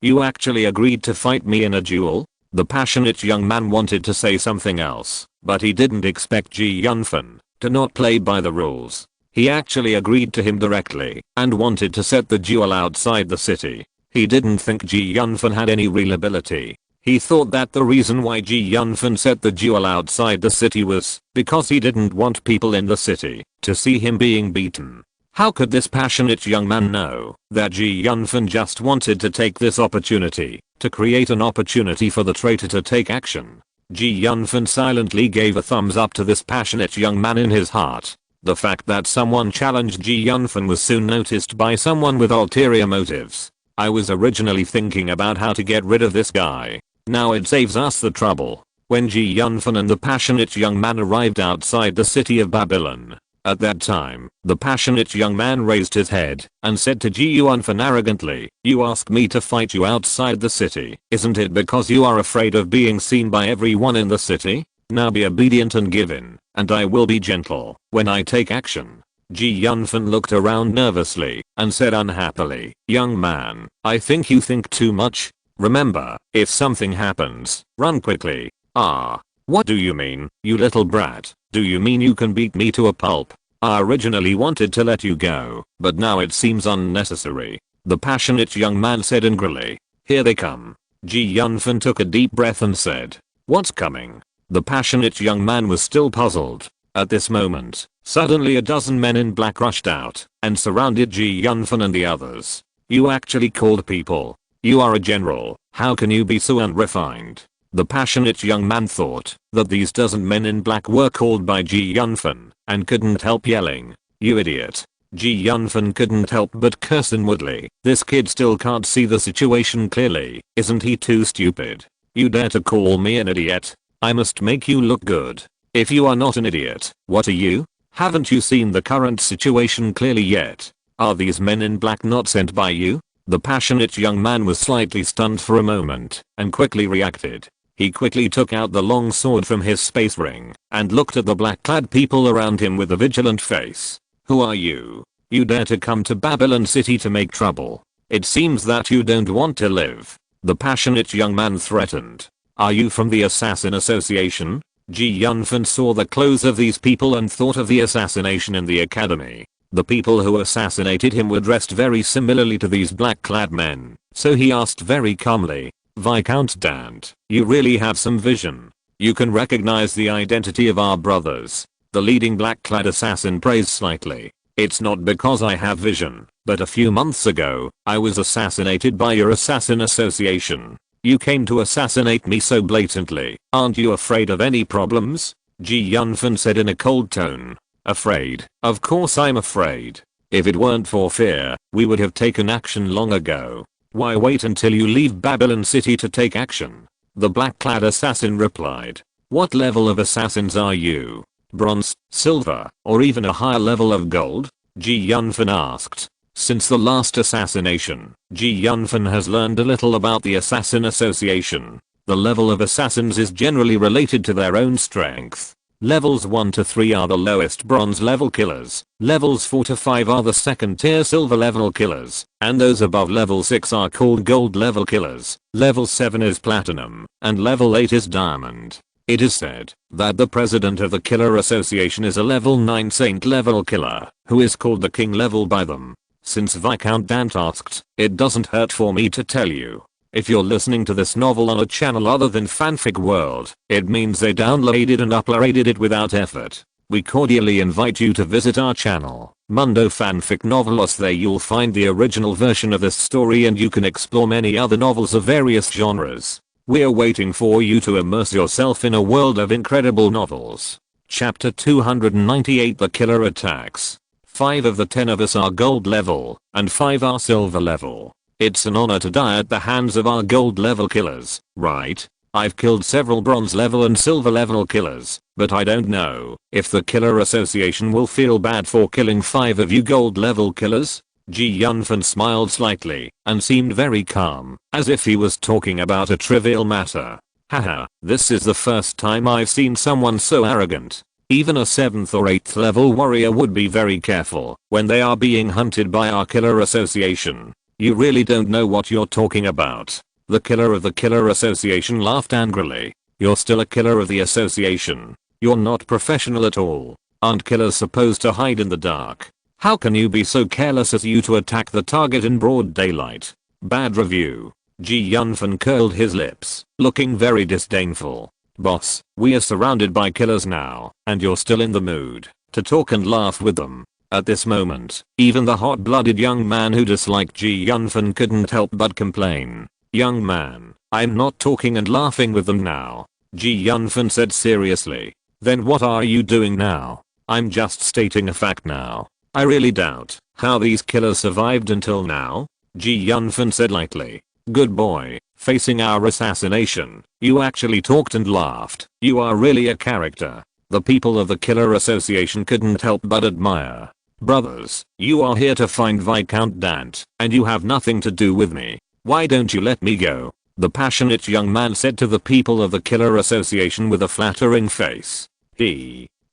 You actually agreed to fight me in a duel? The passionate young man wanted to say something else, but he didn't expect Yunfan to not play by the rules. He actually agreed to him directly and wanted to set the duel outside the city. He didn't think Yunfan had any real ability. He thought that the reason why Yunfan set the duel outside the city was because he didn't want people in the city to see him being beaten. How could this passionate young man know that Yunfan just wanted to take this opportunity to create an opportunity for the traitor to take action? Yunfan silently gave a thumbs up to this passionate young man in his heart. The fact that someone challenged Yunfan was soon noticed by someone with ulterior motives. I was originally thinking about how to get rid of this guy. Now it saves us the trouble. When Yunfan and the passionate young man arrived outside the city of Babylon. At that time, the passionate young man raised his head and said to Yunfan arrogantly, you ask me to fight you outside the city. Isn't it because you are afraid of being seen by everyone in the city? Now be obedient and give in, and I will be gentle when I take action. Yunfan looked around nervously and said unhappily, young man, I think you think too much. Remember, if something happens, run quickly. What do you mean, you little brat? Do you mean you can beat me to a pulp? I originally wanted to let you go, but now it seems unnecessary. The passionate young man said angrily. Here they come. Yunfan took a deep breath and said, what's coming? The passionate young man was still puzzled. At this moment, suddenly a dozen men in black rushed out and surrounded Yunfan and the others. You actually called people. You are a general. How can you be so unrefined? The passionate young man thought that these dozen men in black were called by Yunfan and couldn't help yelling, you idiot. Yunfan couldn't help but curse inwardly. This kid still can't see the situation clearly. Isn't he too stupid? You dare to call me an idiot? I must make you look good. If you are not an idiot, what are you? Haven't you seen the current situation clearly yet? Are these men in black not sent by you? The passionate young man was slightly stunned for a moment and quickly reacted. He quickly took out the long sword from his space ring and looked at the black-clad people around him with a vigilant face. Who are you? You dare to come to Babylon City to make trouble? It seems that you don't want to live. The passionate young man threatened. Are you from the Assassin Association? Yunfan saw the clothes of these people and thought of the assassination in the academy. The people who assassinated him were dressed very similarly to these black-clad men, so he asked very calmly, Viscount Dante, you really have some vision. You can recognize the identity of our brothers. The leading black-clad assassin praised slightly. It's not because I have vision, but a few months ago, I was assassinated by your Assassin Association. You came to assassinate me so blatantly. Aren't you afraid of any problems? Yunfan said in a cold tone. Afraid? Of course I'm afraid. If it weren't for fear, we would have taken action long ago. Why wait until you leave Babylon City to take action? The black-clad assassin replied. What level of assassins are you? Bronze, silver, or even a higher level of gold? Yunfan asked. Since the last assassination, Yunfan has learned a little about the Assassin Association. The level of assassins is generally related to their own strength. Levels 1 to 3 are the lowest bronze level killers, levels 4 to 5 are the second tier silver level killers, and those above level 6 are called gold level killers, level 7 is platinum, and level 8 is diamond. It is said that the president of the Killer Association is a level 9 saint level killer, who is called the king level by them. Since Viscount Dante asked, it doesn't hurt for me to tell you. If you're listening to this novel on a channel other than Fanfic World, it means they downloaded and uploaded it without effort. We cordially invite you to visit our channel, Mundo Fanfic Novelos. There you'll find the original version of this story and you can explore many other novels of various genres. We're waiting for you to immerse yourself in a world of incredible novels. Chapter 298 The Killer Attacks. 5 of the 10 of us are gold level, and 5 are silver level. It's an honor to die at the hands of our gold level killers, right? I've killed several bronze level and silver level killers, but I don't know if the Killer Association will feel bad for killing 5 of you gold level killers. Yunfan smiled slightly and seemed very calm, as if he was talking about a trivial matter. Haha, this is the first time I've seen someone so arrogant. Even a 7th or 8th level warrior would be very careful when they are being hunted by our Killer Association. You really don't know what you're talking about. The killer of the Killer Association laughed angrily. You're still a killer of the association. You're not professional at all. Aren't killers supposed to hide in the dark? How can you be so careless as you to attack the target in broad daylight? Bad review. Yunfan curled his lips, looking very disdainful. Boss, we are surrounded by killers now, and you're still in the mood to talk and laugh with them. At this moment, even the hot-blooded young man who disliked Yunfan couldn't help but complain. Young man, I'm not talking and laughing with them now. Yunfan said seriously. Then what are you doing now? I'm just stating a fact now. I really doubt how these killers survived until now. Yunfan said lightly. Good boy, facing our assassination, you actually talked and laughed. You are really a character. The people of the Killer Association couldn't help but admire. Brothers, you are here to find Viscount Dante, and you have nothing to do with me. Why don't you let me go? The passionate young man said to the people of the Killer Association with a flattering face.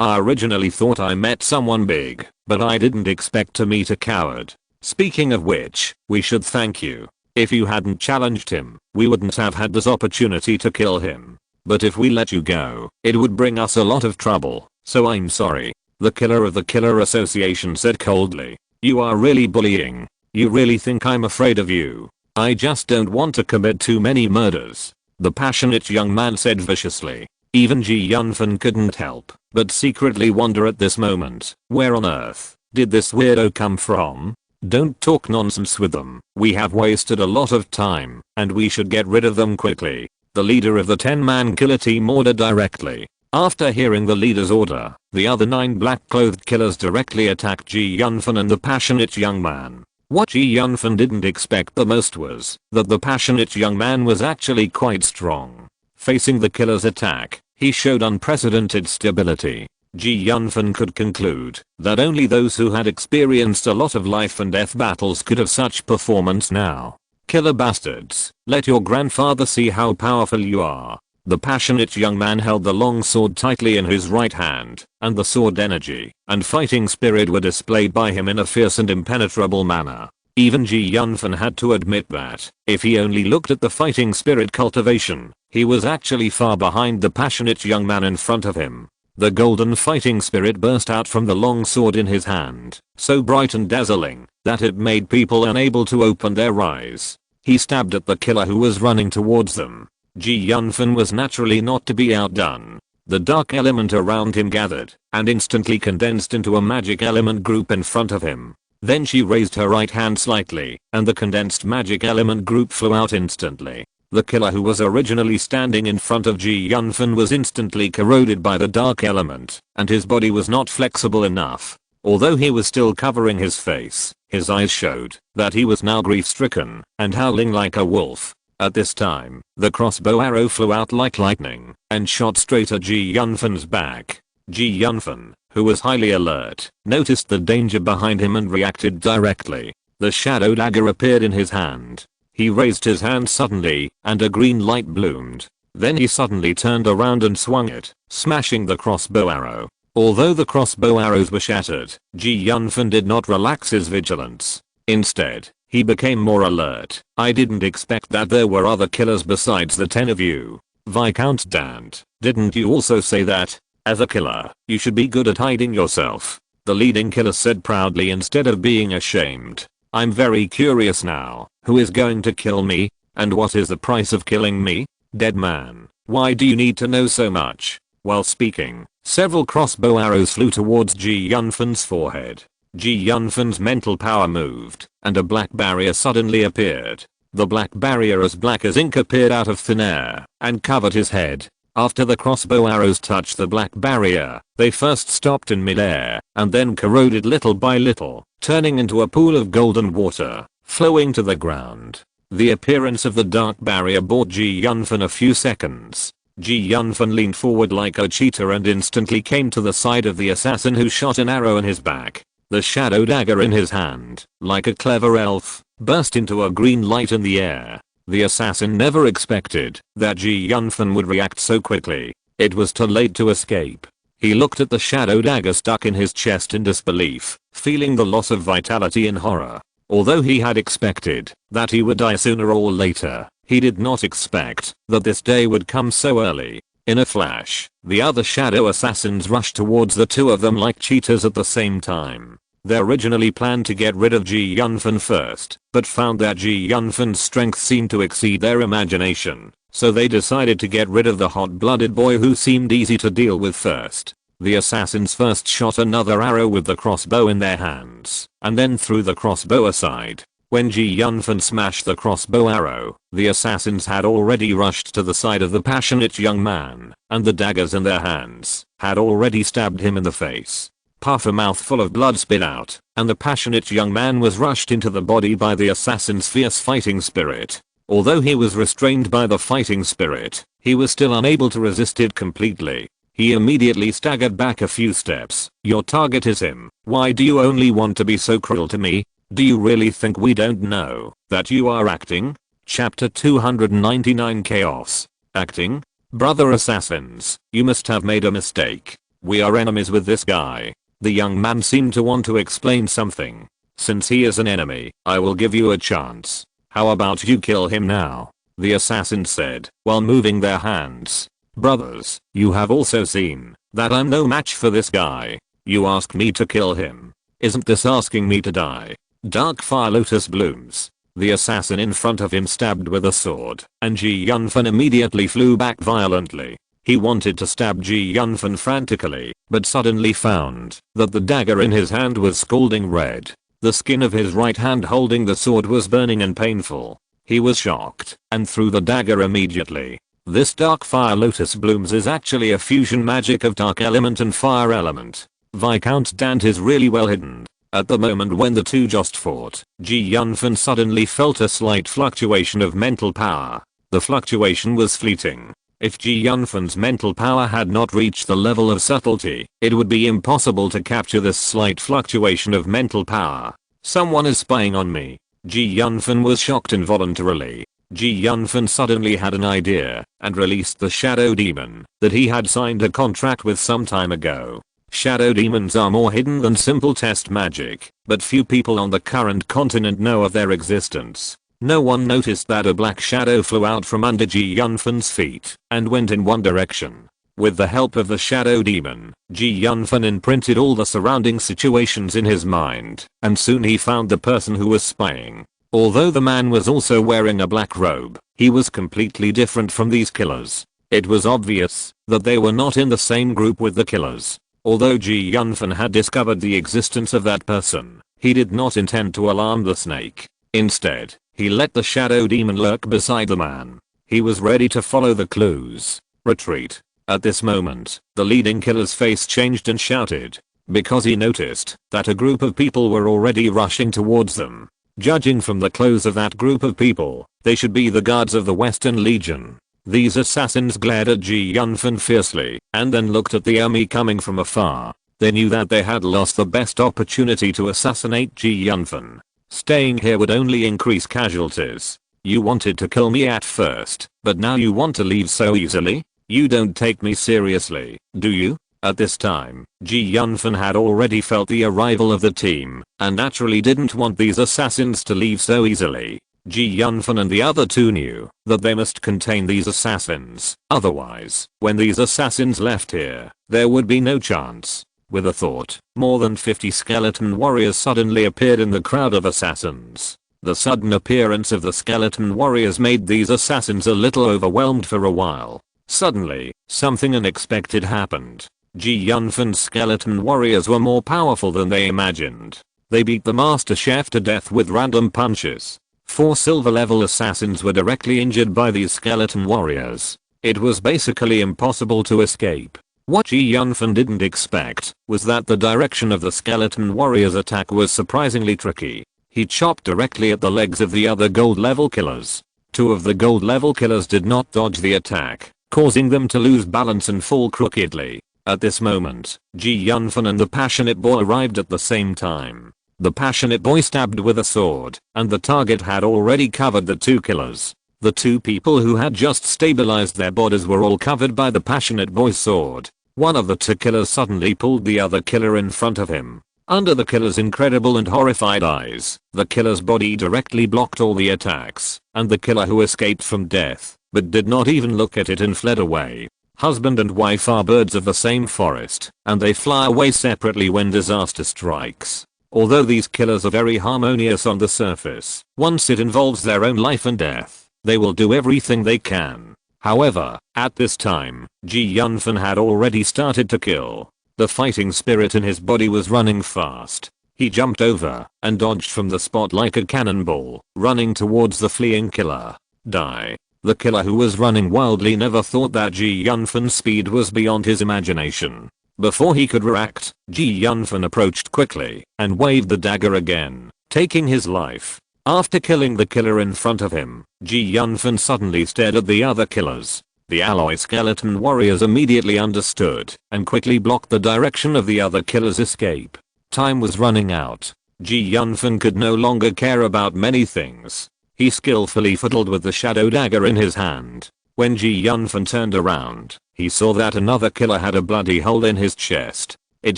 I originally thought I met someone big, but I didn't expect to meet a coward. Speaking of which, we should thank you. If you hadn't challenged him, we wouldn't have had this opportunity to kill him. But if we let you go, it would bring us a lot of trouble, so I'm sorry. The killer of the Killer Association said coldly. You are really bullying. You really think I'm afraid of you? I just don't want to commit too many murders. The passionate young man said viciously. Even Yunfan couldn't help but secretly wonder at this moment, where on earth did this weirdo come from? Don't talk nonsense with them. We have wasted a lot of time, and we should get rid of them quickly. The leader of the 10-man killer team ordered directly. After hearing the leader's order, the other 9 black-clothed killers directly attacked Yunfan and the passionate young man. What Yunfan didn't expect the most was that the passionate young man was actually quite strong. Facing the killer's attack, he showed unprecedented stability. Yunfan could conclude that only those who had experienced a lot of life and death battles could have such performance now. Killer bastards, let your grandfather see how powerful you are. The passionate young man held the long sword tightly in his right hand, and the sword energy and fighting spirit were displayed by him in a fierce and impenetrable manner. Even Yunfan had to admit that, if he only looked at the fighting spirit cultivation, he was actually far behind the passionate young man in front of him. The golden fighting spirit burst out from the long sword in his hand, so bright and dazzling that it made people unable to open their eyes. He stabbed at the killer who was running towards them. Yunfan was naturally not to be outdone. The dark element around him gathered and instantly condensed into a magic element group in front of him. Then she raised her right hand slightly, and the condensed magic element group flew out instantly. The killer who was originally standing in front of Yunfan was instantly corroded by the dark element, and his body was not flexible enough. Although he was still covering his face, his eyes showed that he was now grief-stricken and howling like a wolf. At this time, the crossbow arrow flew out like lightning and shot straight at Yunfan's back. Yunfan, who was highly alert, noticed the danger behind him and reacted directly. The shadow dagger appeared in his hand. He raised his hand suddenly, and a green light bloomed. Then he suddenly turned around and swung it, smashing the crossbow arrow. Although the crossbow arrows were shattered, Yunfan did not relax his vigilance. Instead, he became more alert. I didn't expect that there were other killers besides the 10 of you. Viscount Dante, didn't you also say that? As a killer, you should be good at hiding yourself. The leading killer said proudly instead of being ashamed. I'm very curious now. Who is going to kill me? And what is the price of killing me? Dead man. Why do you need to know so much? While speaking, several crossbow arrows flew towards Yunfan's forehead. Yunfan's mental power moved, and a black barrier suddenly appeared. The black barrier as black as ink appeared out of thin air and covered his head. After the crossbow arrows touched the black barrier, they first stopped in midair and then corroded little by little, turning into a pool of golden water, flowing to the ground. The appearance of the dark barrier bought Yunfan a few seconds. Yunfan leaned forward like a cheetah and instantly came to the side of the assassin who shot an arrow in his back. The shadow dagger in his hand, like a clever elf, burst into a green light in the air. The assassin never expected that Yunfan would react so quickly. It was too late to escape. He looked at the shadow dagger stuck in his chest in disbelief, feeling the loss of vitality in horror. Although he had expected that he would die sooner or later, he did not expect that this day would come so early. In a flash, the other shadow assassins rushed towards the two of them like cheetahs at the same time. They originally planned to get rid of Yunfan first, but found that Yunfan's strength seemed to exceed their imagination, so they decided to get rid of the hot-blooded boy who seemed easy to deal with first. The assassins first shot another arrow with the crossbow in their hands, and then threw the crossbow aside. When Yunfan smashed the crossbow arrow, the assassins had already rushed to the side of the passionate young man, and the daggers in their hands had already stabbed him in the face. Puff a mouthful of blood spit out, and the passionate young man was rushed into the body by the assassin's fierce fighting spirit. Although he was restrained by the fighting spirit, he was still unable to resist it completely. He immediately staggered back a few steps. Your target is him. Why do you only want to be so cruel to me? Do you really think we don't know that you are acting? Chapter 299 Chaos. Acting? Brother assassins, you must have made a mistake. We are enemies with this guy. The young man seemed to want to explain something. Since he is an enemy, I will give you a chance. How about you kill him now? The assassins said, while moving their hands. Brothers, you have also seen that I'm no match for this guy. You ask me to kill him. Isn't this asking me to die? Dark fire lotus blooms. The assassin in front of him stabbed with a sword, and Yunfan immediately flew back violently. He wanted to stab Yunfan frantically, but suddenly found that the dagger in his hand was scalding red. The skin of his right hand holding the sword was burning and painful. He was shocked and threw the dagger immediately. This dark fire lotus blooms is actually a fusion magic of dark element and fire element. Viscount Dante is really well hidden. At the moment when the two just fought, Yunfan suddenly felt a slight fluctuation of mental power. The fluctuation was fleeting. If Yunfan's mental power had not reached the level of subtlety, it would be impossible to capture this slight fluctuation of mental power. Someone is spying on me. Yunfan was shocked involuntarily. Ji Yunfan suddenly had an idea and released the shadow demon that he had signed a contract with some time ago. Shadow demons are more hidden than simple test magic, but few people on the current continent know of their existence. No one noticed that a black shadow flew out from under Ji Yunfan's feet and went in one direction. With the help of the shadow demon, Ji Yunfan imprinted all the surrounding situations in his mind, and soon he found the person who was spying. Although the man was also wearing a black robe, he was completely different from these killers. It was obvious that they were not in the same group with the killers. Although Ji Yunfan had discovered the existence of that person, he did not intend to alarm the snake. Instead, he let the shadow demon lurk beside the man. He was ready to follow the clues. Retreat. At this moment, the leading killer's face changed and shouted, because he noticed that a group of people were already rushing towards them. Judging from the clothes of that group of people, they should be the guards of the Western Legion. These assassins glared at Ji Yunfan fiercely and then looked at the army coming from afar. They knew that they had lost the best opportunity to assassinate Ji Yunfan. Staying here would only increase casualties. You wanted to kill me at first, but now you want to leave so easily? You don't take me seriously, do you? At this time, Ji Yunfan had already felt the arrival of the team and naturally didn't want these assassins to leave so easily. Ji Yunfan and the other two knew that they must contain these assassins, otherwise, when these assassins left here, there would be no chance. With a thought, more than 50 skeleton warriors suddenly appeared in the crowd of assassins. The sudden appearance of the skeleton warriors made these assassins a little overwhelmed for a while. Suddenly, something unexpected happened. Ji Yunfan's skeleton warriors were more powerful than they imagined. They beat the master chef to death with random punches. 4 silver level assassins were directly injured by these skeleton warriors. It was basically impossible to escape. What Ji Yunfan didn't expect was that the direction of the skeleton warriors' attack was surprisingly tricky. He chopped directly at the legs of the other gold level killers. 2 of the gold level killers did not dodge the attack, causing them to lose balance and fall crookedly. At this moment, Ji Yunfan and the passionate boy arrived at the same time. The passionate boy stabbed with a sword, and the target had already covered the 2 killers. The 2 people who had just stabilized their bodies were all covered by the passionate boy's sword. One of the 2 killers suddenly pulled the other killer in front of him. Under the killer's incredible and horrified eyes, the killer's body directly blocked all the attacks, and the killer who escaped from death, but did not even look at it and fled away. Husband and wife are birds of the same forest, and they fly away separately when disaster strikes. Although these killers are very harmonious on the surface, once it involves their own life and death, they will do everything they can. However, at this time, Ji Yunfan had already started to kill. The fighting spirit in his body was running fast. He jumped over and dodged from the spot like a cannonball, running towards the fleeing killer. Die. The killer who was running wildly never thought that Ji Yunfan's speed was beyond his imagination. Before he could react, Ji Yunfan approached quickly and waved the dagger again, taking his life. After killing the killer in front of him, Ji Yunfan suddenly stared at the other killers. The alloy skeleton warriors immediately understood and quickly blocked the direction of the other killer's escape. Time was running out. Ji Yunfan could no longer care about many things. He skillfully fiddled with the shadow dagger in his hand. When Ji Yunfan turned around, he saw that another killer had a bloody hole in his chest. It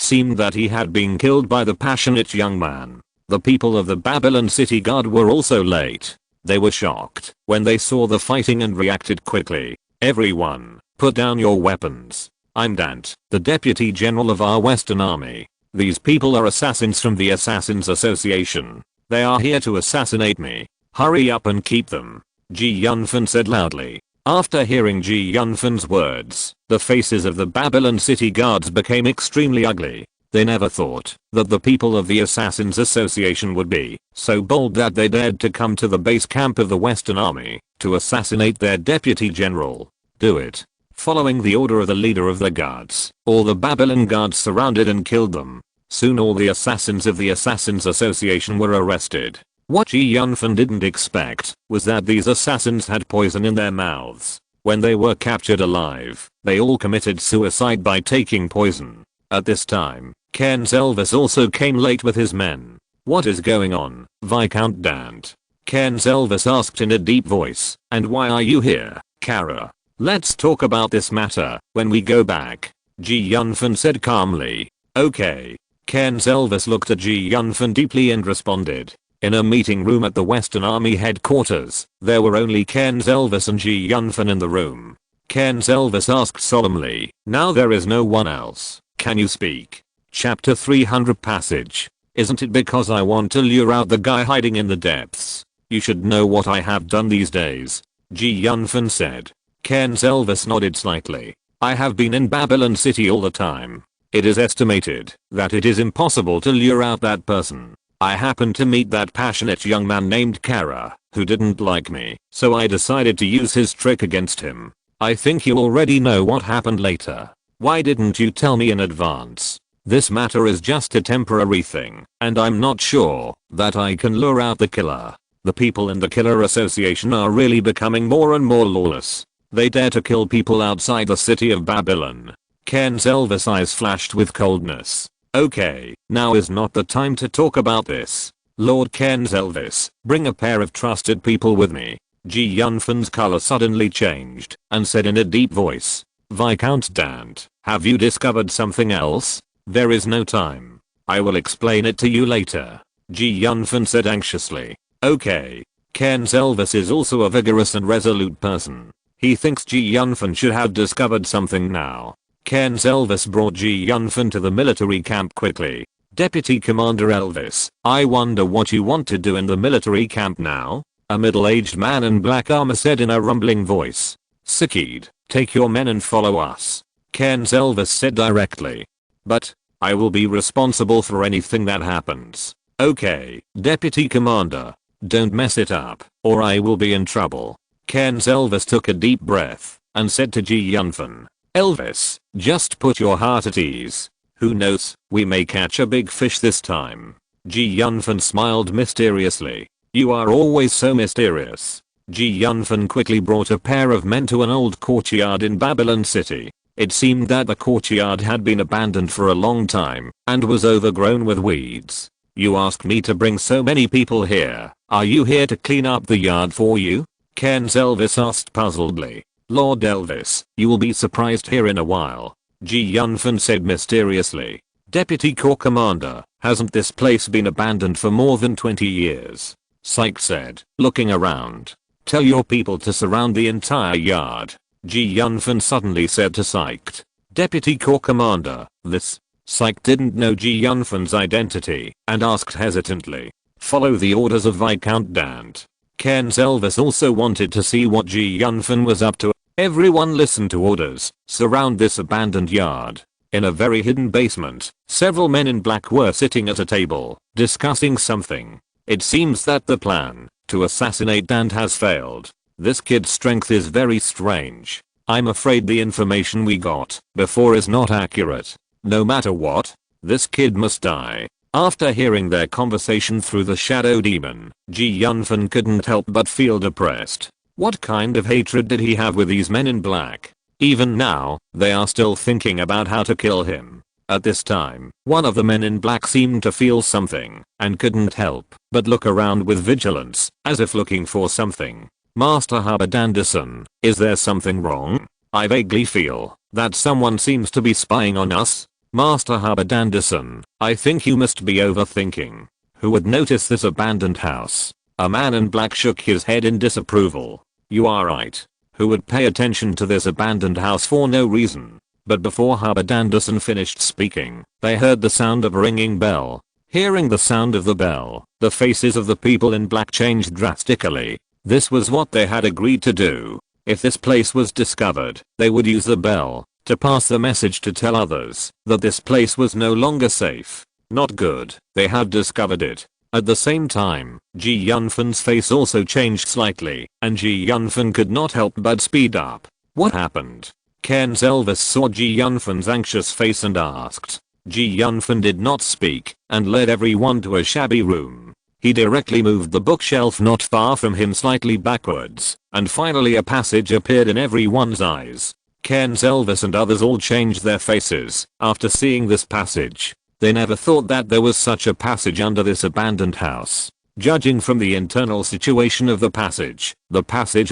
seemed that he had been killed by the passionate young man. The people of the Babylon City Guard were also late. They were shocked when they saw the fighting and reacted quickly. Everyone, put down your weapons. I'm Dante, the Deputy General of our Western Army. These people are assassins from the Assassins Association. They are here to assassinate me. Hurry up and keep them. Ji Yunfan said loudly. After hearing Ji Yunfan's words, the faces of the Babylon City Guards became extremely ugly. They never thought that the people of the Assassins Association would be so bold that they dared to come to the base camp of the Western Army to assassinate their Deputy General. Do it. Following the order of the leader of the guards, all the Babylon guards surrounded and killed them. Soon all the assassins of the Assassins Association were arrested. What Ji Yunfan didn't expect was that these assassins had poison in their mouths. When they were captured alive, they all committed suicide by taking poison. At this time, Cairns Elvis also came late with his men. What is going on, Viscount Dante? Ken's Elvis asked in a deep voice. And why are you here, Kara? Let's talk about this matter when we go back, Ji Yunfan said calmly. Okay. Ken's Elvis looked at Ji Yunfan deeply and responded. In a meeting room at the Western Army headquarters, there were only Ken's Elvis and Ji Yunfan in the room. Ken's Elvis asked solemnly, now there is no one else. Can you speak? Chapter 300 passage. Isn't it because I want to lure out the guy hiding in the depths? You should know what I have done these days, Ji Yunfan said. Ken's Elvis nodded slightly. I have been in Babylon City all the time. It is estimated that it is impossible to lure out that person. I happened to meet that passionate young man named Kara, who didn't like me, so I decided to use his trick against him. I think you already know what happened later. Why didn't you tell me in advance? This matter is just a temporary thing, and I'm not sure that I can lure out the killer. The people in the Killer Association are really becoming more and more lawless. They dare to kill people outside the city of Babylon. Ken's Elvis eyes flashed with coldness. Okay, now is not the time to talk about this. Lord Ken's Elvis, bring a pair of trusted people with me. Ji Yunfan's color suddenly changed and said in a deep voice. Viscount Dante, have you discovered something else? There is no time. I will explain it to you later, Ji Yunfan said anxiously. Okay. Ken's Elvis is also a vigorous and resolute person. He thinks Ji Yunfan should have discovered something now. Ken's Elvis brought Ji Yunfan to the military camp quickly. Deputy Commander Elvis, I wonder what you want to do in the military camp now? A middle-aged man in black armor said in a rumbling voice. Sikid, take your men and follow us. Ken's Elvis said directly. But, I will be responsible for anything that happens. Okay, Deputy Commander. Don't mess it up, or I will be in trouble. Ken's Elvis took a deep breath and said to Ji Yunfan. Elvis, just put your heart at ease. Who knows, we may catch a big fish this time. Ji Yunfan smiled mysteriously. You are always so mysterious. Ji Yunfan quickly brought a pair of men to an old courtyard in Babylon City. It seemed that the courtyard had been abandoned for a long time and was overgrown with weeds. You asked me to bring so many people here. Are you here to clean up the yard for you? Ken's Elvis asked puzzledly. Lord Elvis, you will be surprised here in a while, Ji Yunfan said mysteriously. Deputy Corps Commander, hasn't this place been abandoned for more than 20 years? Psych said, looking around. Tell your people to surround the entire yard, Ji Yunfan suddenly said to Psyched. Deputy Corps Commander, this? Psych didn't know Ji Yunfan's identity and asked hesitantly. Follow the orders of Viscount Dante. Ken's Elvis also wanted to see what Ji Yunfan was up to. Everyone listened to orders. Surround this abandoned yard. In a very hidden basement, several men in black were sitting at a table, discussing something. It seems that the plan to assassinate Dante has failed. This kid's strength is very strange. I'm afraid the information we got before is not accurate. No matter what, this kid must die. After hearing their conversation through the shadow demon, Ji Yunfan couldn't help but feel depressed. What kind of hatred did he have with these men in black? Even now, they are still thinking about how to kill him. At this time, one of the men in black seemed to feel something and couldn't help but look around with vigilance, as if looking for something. Master Hubbard Anderson, is there something wrong? I vaguely feel that someone seems to be spying on us. Master Hubbard Anderson, I think you must be overthinking. Who would notice this abandoned house? A man in black shook his head in disapproval. You are right. Who would pay attention to this abandoned house for no reason? But before Hubbard Anderson finished speaking, they heard the sound of a ringing bell. Hearing the sound of the bell, the faces of the people in black changed drastically. This was what they had agreed to do. If this place was discovered, they would use the bell to pass the message to tell others that this place was no longer safe. Not good, they had discovered it. At the same time, Ji Yunfan's face also changed slightly, and Ji Yunfan could not help but speed up. What happened? Ken's Elvis saw Ji Yunfan's anxious face and asked. Ji Yunfan did not speak, and led everyone to a shabby room. He directly moved the bookshelf not far from him slightly backwards, and finally a passage appeared in everyone's eyes. Ken's Elvis and others all changed their faces after seeing this passage. They never thought that there was such a passage under this abandoned house. Judging from the internal situation of the passage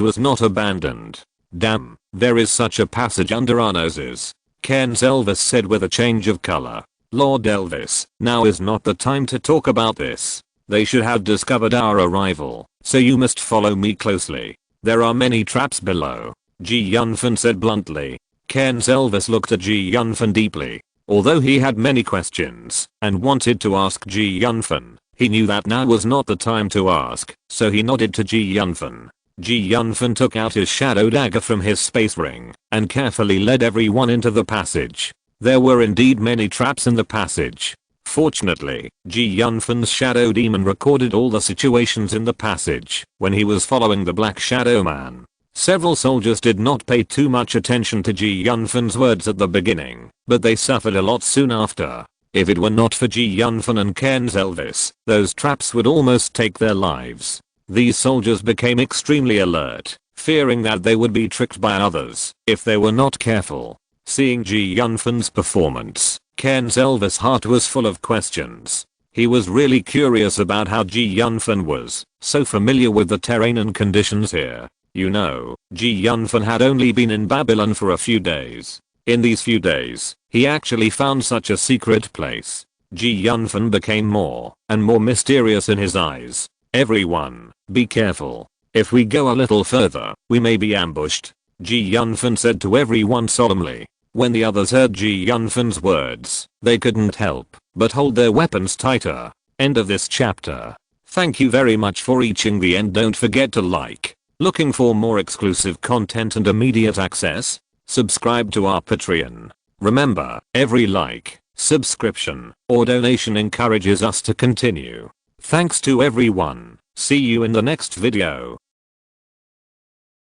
was not abandoned. Damn, there is such a passage under our noses. Cairns Elvis said with a change of color. Lord Elvis, now is not the time to talk about this. They should have discovered our arrival, so you must follow me closely. There are many traps below, Ji Yunfan said bluntly. Cairns Elvis looked at Ji Yunfan deeply. Although he had many questions and wanted to ask Ji Yunfan, he knew that now was not the time to ask, so he nodded to Ji Yunfan. Ji Yunfan took out his shadow dagger from his space ring and carefully led everyone into the passage. There were indeed many traps in the passage. Fortunately, Ji Yunfan's shadow demon recorded all the situations in the passage when he was following the Black Shadow Man. Several soldiers did not pay too much attention to Ji Yunfan's words at the beginning, but they suffered a lot soon after. If it were not for Ji Yunfan and Cairns Elvis, those traps would almost take their lives. These soldiers became extremely alert, fearing that they would be tricked by others if they were not careful. Seeing Ji Yunfan's performance, Cairns Elvis' heart was full of questions. He was really curious about how Ji Yunfan was so familiar with the terrain and conditions here. You know, Ji Yunfan had only been in Babylon for a few days. In these few days, he actually found such a secret place. Ji Yunfan became more and more mysterious in his eyes. Everyone, be careful. If we go a little further, we may be ambushed, Ji Yunfan said to everyone solemnly. When the others heard Ji Yunfan's words, they couldn't help but hold their weapons tighter. End of this chapter. Thank you very much for reaching the end. Don't forget to like. Looking for more exclusive content and immediate access? Subscribe to our Patreon. Remember, every like, subscription, or donation encourages us to continue. Thanks to everyone. See you in the next video.